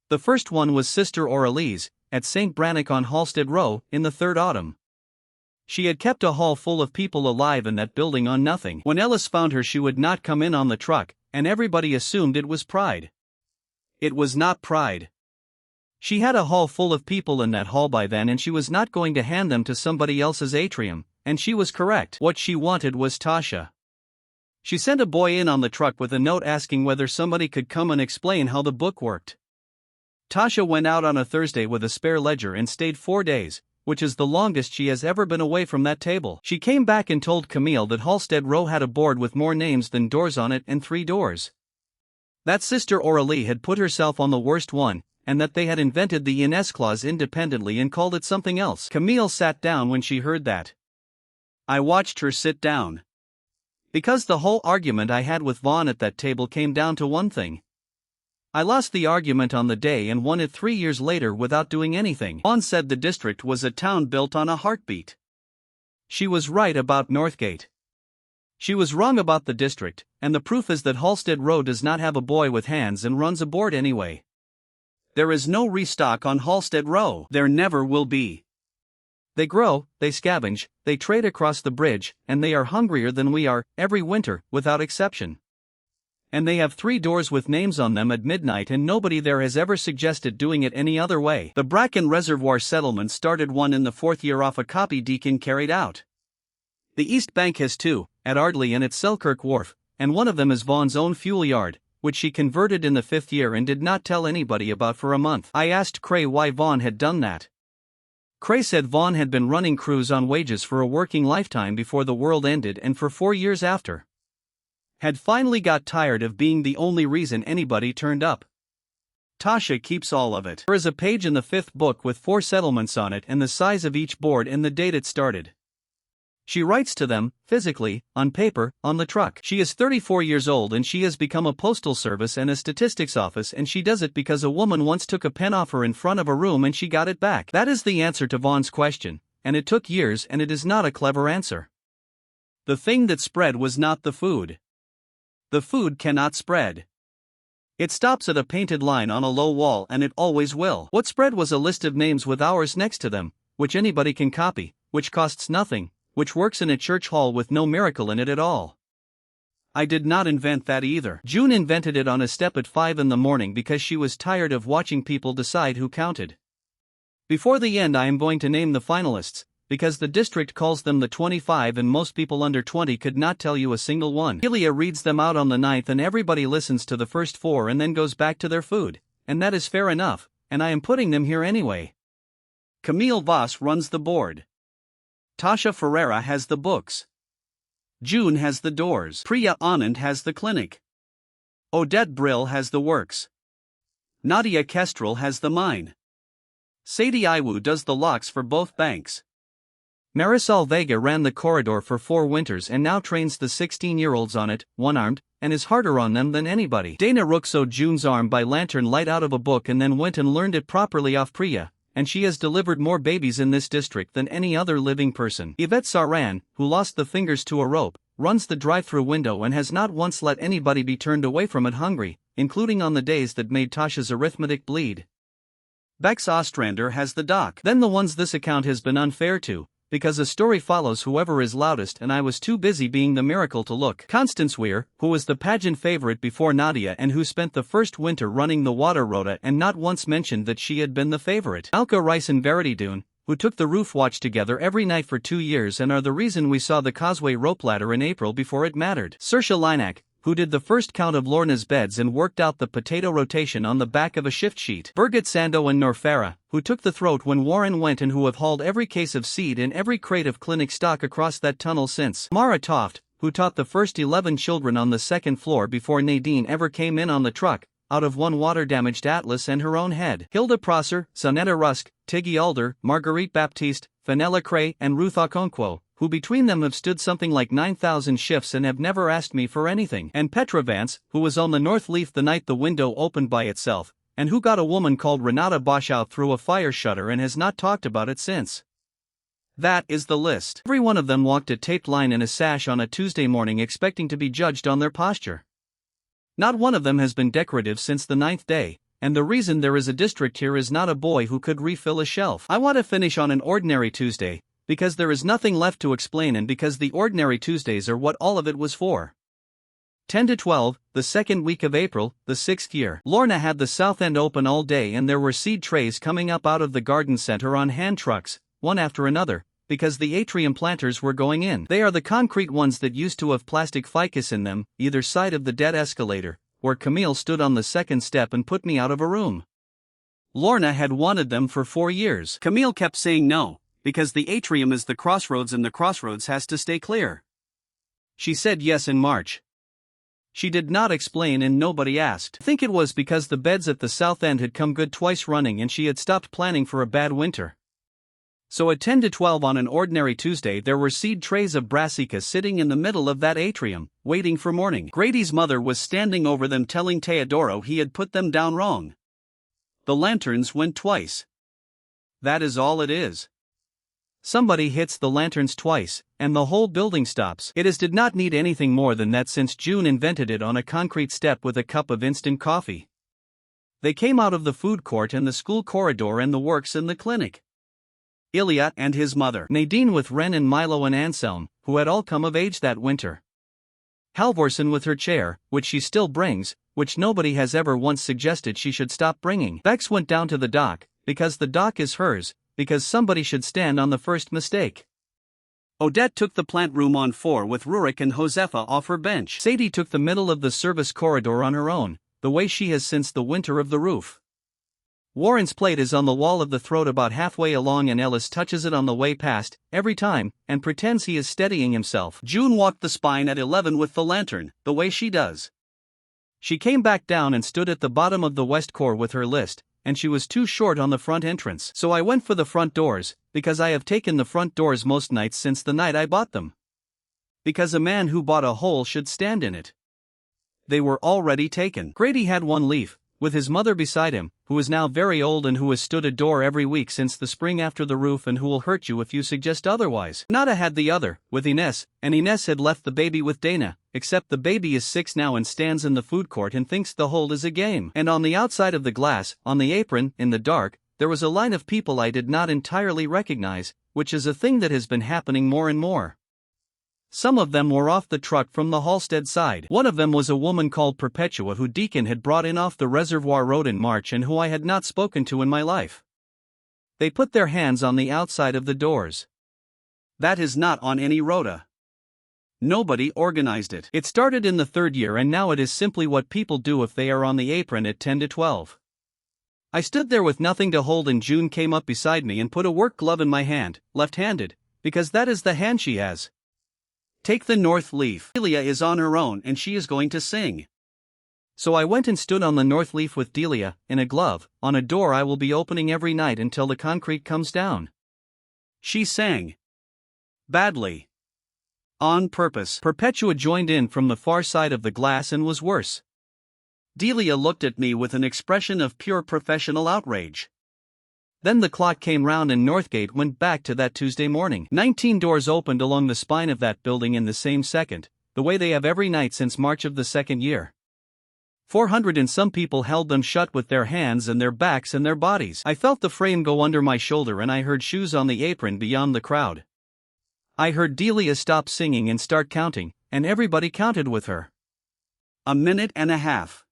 The first one was Sister Aurelie's, at St. Brannock on Halstead Row, in the 3rd autumn. She had kept a hall full of people alive in that building on nothing. When Ellis found her, she would not come in on the truck, and everybody assumed it was pride. It was not pride. She had a hall full of people in that hall by then, and she was not going to hand them to somebody else's atrium, and she was correct. What she wanted was Tasha. She sent a boy in on the truck with a note asking whether somebody could come and explain how the book worked. Tasha went out on a Thursday with a spare ledger and stayed 4 days, which is the longest she has ever been away from that table. She came back and told Camille that Halstead Row had a board with more names than doors on it and 3 doors. That Sister Aurelie had put herself on the worst one, and that they had invented the Ines clause independently and called it something else. Camille sat down when she heard that. I watched her sit down. Because the whole argument I had with Vaughn at that table came down to one thing. I lost the argument on the day and won it 3 years later without doing anything. Vaughn said the district was a town built on a heartbeat. She was right about Northgate. She was wrong about the district, and the proof is that Halstead Row does not have a boy with hands and runs a board anyway. There is no restock on Halstead Row. There never will be. They grow, they scavenge, they trade across the bridge, and they are hungrier than we are, every winter, without exception. And they have 3 doors with names on them at midnight, and nobody there has ever suggested doing it any other way. The Bracken Reservoir settlement started one in the 4th year off a copy Deacon carried out. The East Bank has 2, at Ardley and at Selkirk Wharf, and one of them is Vaughn's own fuel yard, which she converted in the 5th year and did not tell anybody about for a month. I asked Cray why Vaughn had done that. Cray said Vaughn had been running crews on wages for a working lifetime before the world ended and for 4 years after. Had finally got tired of being the only reason anybody turned up. Tasha keeps all of it. There is a page in the 5th book with 4 settlements on it and the size of each board and the date it started. She writes to them, physically, on paper, on the truck. She is 34 years old and she has become a postal service and a statistics office, and she does it because a woman once took a pen off her in front of a room and she got it back. That is the answer to Vaughn's question, and it took years, and it is not a clever answer. The thing that spread was not the food. The food cannot spread. It stops at a painted line on a low wall, and it always will. What spread was a list of names with ours next to them, which anybody can copy, which costs nothing, which works in a church hall with no miracle in it at all. I did not invent that either. June invented it on a step at 5 in the morning because she was tired of watching people decide who counted. Before the end I am going to name the finalists, because the district calls them the 25 and most people under 20 could not tell you a single one. Ilya reads them out on the 9th and everybody listens to the first 4 and then goes back to their food, and that is fair enough, and I am putting them here anyway. Camille Voss runs the board. Tasha Ferreira has the books. June has the doors. Priya Anand has the clinic. Odette Brill has the works. Nadia Kestrel has the mine. Sadie Iwu does the locks for both banks. Marisol Vega ran the corridor for 4 winters and now trains the 16-year-olds on it, one-armed, and is harder on them than anybody. Dana Rook sewed June's arm by lantern light out of a book and then went and learned it properly off Priya, and she has delivered more babies in this district than any other living person. Yvette Saran, who lost the fingers to a rope, runs the drive-through window and has not once let anybody be turned away from it hungry, including on the days that made Tasha's arithmetic bleed. Bex Ostrander has the dock. Then the ones this account has been unfair to, because a story follows whoever is loudest and I was too busy being the miracle to look. Constance Weir, who was the pageant favorite before Nadia and who spent the first winter running the water rota and not once mentioned that she had been the favorite. Alka Rice and Verity Dune, who took the roof watch together every night for 2 years and are the reason we saw the Causeway rope ladder in April before it mattered. Saoirse Linak, who did the first count of Lorna's beds and worked out the potato rotation on the back of a shift sheet. Birgit Sando and Noor Farah, who took the throat when Warren went and who have hauled every case of seed and every crate of clinic stock across that tunnel since. Mara Toft, who taught the first 11 children on the second floor before Nadine ever came in on the truck, out of one water-damaged atlas and her own head. Hilda Prosser, Sonetta Rusk, Tiggy Alder, Marguerite Baptiste, Fenella Cray and Ruth Okonkwo, who between them have stood something like 9,000 shifts and have never asked me for anything. And Petra Vance, who was on the North Leaf the night the window opened by itself, and who got a woman called Renata Bosch out through a fire shutter and has not talked about it since. That is the list. Every one of them walked a taped line in a sash on a Tuesday morning expecting to be judged on their posture. Not one of them has been decorative since the 9th day, and the reason there is a district here is not a boy who could refill a shelf. I want to finish on an ordinary Tuesday, because there is nothing left to explain and because the ordinary Tuesdays are what all of it was for. 10 to 12, the second week of April, the 6th year. Lorna had the south end open all day and there were seed trays coming up out of the garden center on hand trucks, one after another, because the atrium planters were going in. They are the concrete ones that used to have plastic ficus in them, either side of the dead escalator, where Camille stood on the second step and put me out of a room. Lorna had wanted them for 4 years. Camille kept saying no, because the atrium is the crossroads and the crossroads has to stay clear. She said yes in March. She did not explain and nobody asked. I think it was because the beds at the south end had come good twice running and she had stopped planning for a bad winter. So at 10 to 12 on an ordinary Tuesday there were seed trays of brassica sitting in the middle of that atrium, waiting for morning. Grady's mother was standing over them telling Teodoro he had put them down wrong. The lanterns went twice. That is all it is. Somebody hits the lanterns twice, and the whole building stops. It did not need anything more than that since June invented it on a concrete step with a cup of instant coffee. They came out of the food court and the school corridor and the works in the clinic. Ilya and his mother. Nadine with Ren and Milo and Anselm, who had all come of age that winter. Halvorsen with her chair, which she still brings, which nobody has ever once suggested she should stop bringing. Bex went down to the dock, because the dock is hers, because somebody should stand on the first mistake. Odette took the plant room on 4 with Rurik and Josefa off her bench. Sadie took the middle of the service corridor on her own, the way she has since the winter of the roof. Warren's plate is on the wall of the throat about halfway along and Ellis touches it on the way past, every time, and pretends he is steadying himself. June walked the spine at 11 with the lantern, the way she does. She came back down and stood at the bottom of the west core with her list, and she was too short on the front entrance. So I went for the front doors, because I have taken the front doors most nights since the night I bought them. Because a man who bought a hole should stand in it. They were already taken. Grady had one leaf, with his mother beside him, who is now very old and who has stood a door every week since the spring after the roof and who will hurt you if you suggest otherwise. Nada had the other, with Ines, and Ines had left the baby with Dana, except the baby is 6 now and stands in the food court and thinks the hold is a game. And on the outside of the glass, on the apron, in the dark, there was a line of people I did not entirely recognize, which is a thing that has been happening more and more. Some of them were off the truck from the Halstead side. One of them was a woman called Perpetua who Deacon had brought in off the Reservoir Road in March and who I had not spoken to in my life. They put their hands on the outside of the doors. That is not on any rota. Nobody organized it. It started in the 3rd year and now it is simply what people do if they are on the apron at 10 to 12. I stood there with nothing to hold and June came up beside me and put a work glove in my hand, left-handed, because that is the hand she has. Take the north leaf. Delia is on her own and she is going to sing. So I went and stood on the north leaf with Delia, in a glove, on a door I will be opening every night until the concrete comes down. She sang. Badly. On purpose. Perpetua joined in from the far side of the glass and was worse. Delia looked at me with an expression of pure professional outrage. Then the clock came round and Northgate went back to that Tuesday morning. 19 doors opened along the spine of that building in the same second, the way they have every night since March of the second year. 400 and some people held them shut with their hands and their backs and their bodies. I felt the frame go under my shoulder and I heard shoes on the apron beyond the crowd. I heard Delia stop singing and start counting, and everybody counted with her. A minute and a half.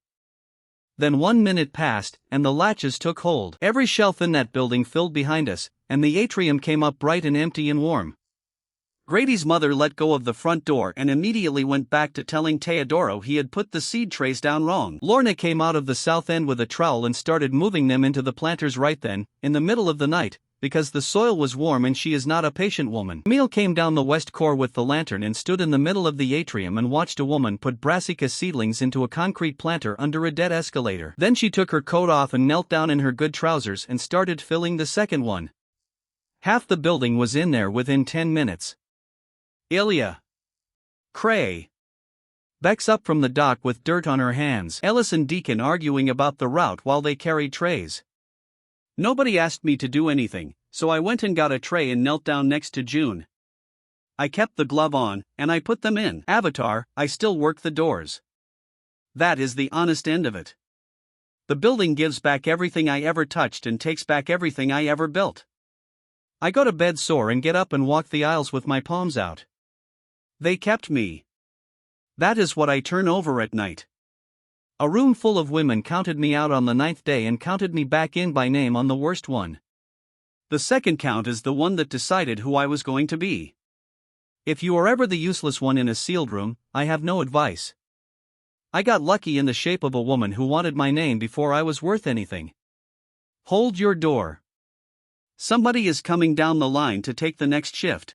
Then 1 minute passed, and the latches took hold. Every shelf in that building filled behind us, and the atrium came up bright and empty and warm. Grady's mother let go of the front door and immediately went back to telling Teodoro he had put the seed trays down wrong. Lorna came out of the south end with a trowel and started moving them into the planters right then, in the middle of the night, because the soil was warm and she is not a patient woman. Emil came down the west core with the lantern and stood in the middle of the atrium and watched a woman put brassica seedlings into a concrete planter under a dead escalator. Then she took her coat off and knelt down in her good trousers and started filling the second one. Half the building was in there within 10 minutes. Ilya. Cray. Beck's up from the dock with dirt on her hands. Ellis and Deacon arguing about the route while they carried trays. Nobody asked me to do anything, so I went and got a tray and knelt down next to June. I kept the glove on, and I put them in. Avatar, I still work the doors. That is the honest end of it. The building gives back everything I ever touched and takes back everything I ever built. I go to bed sore and get up and walk the aisles with my palms out. They kept me. That is what I turn over at night. A room full of women counted me out on the 9th day and counted me back in by name on the worst one. The second count is the one that decided who I was going to be. If you are ever the useless one in a sealed room, I have no advice. I got lucky in the shape of a woman who wanted my name before I was worth anything. Hold your door. Somebody is coming down the line to take the next shift.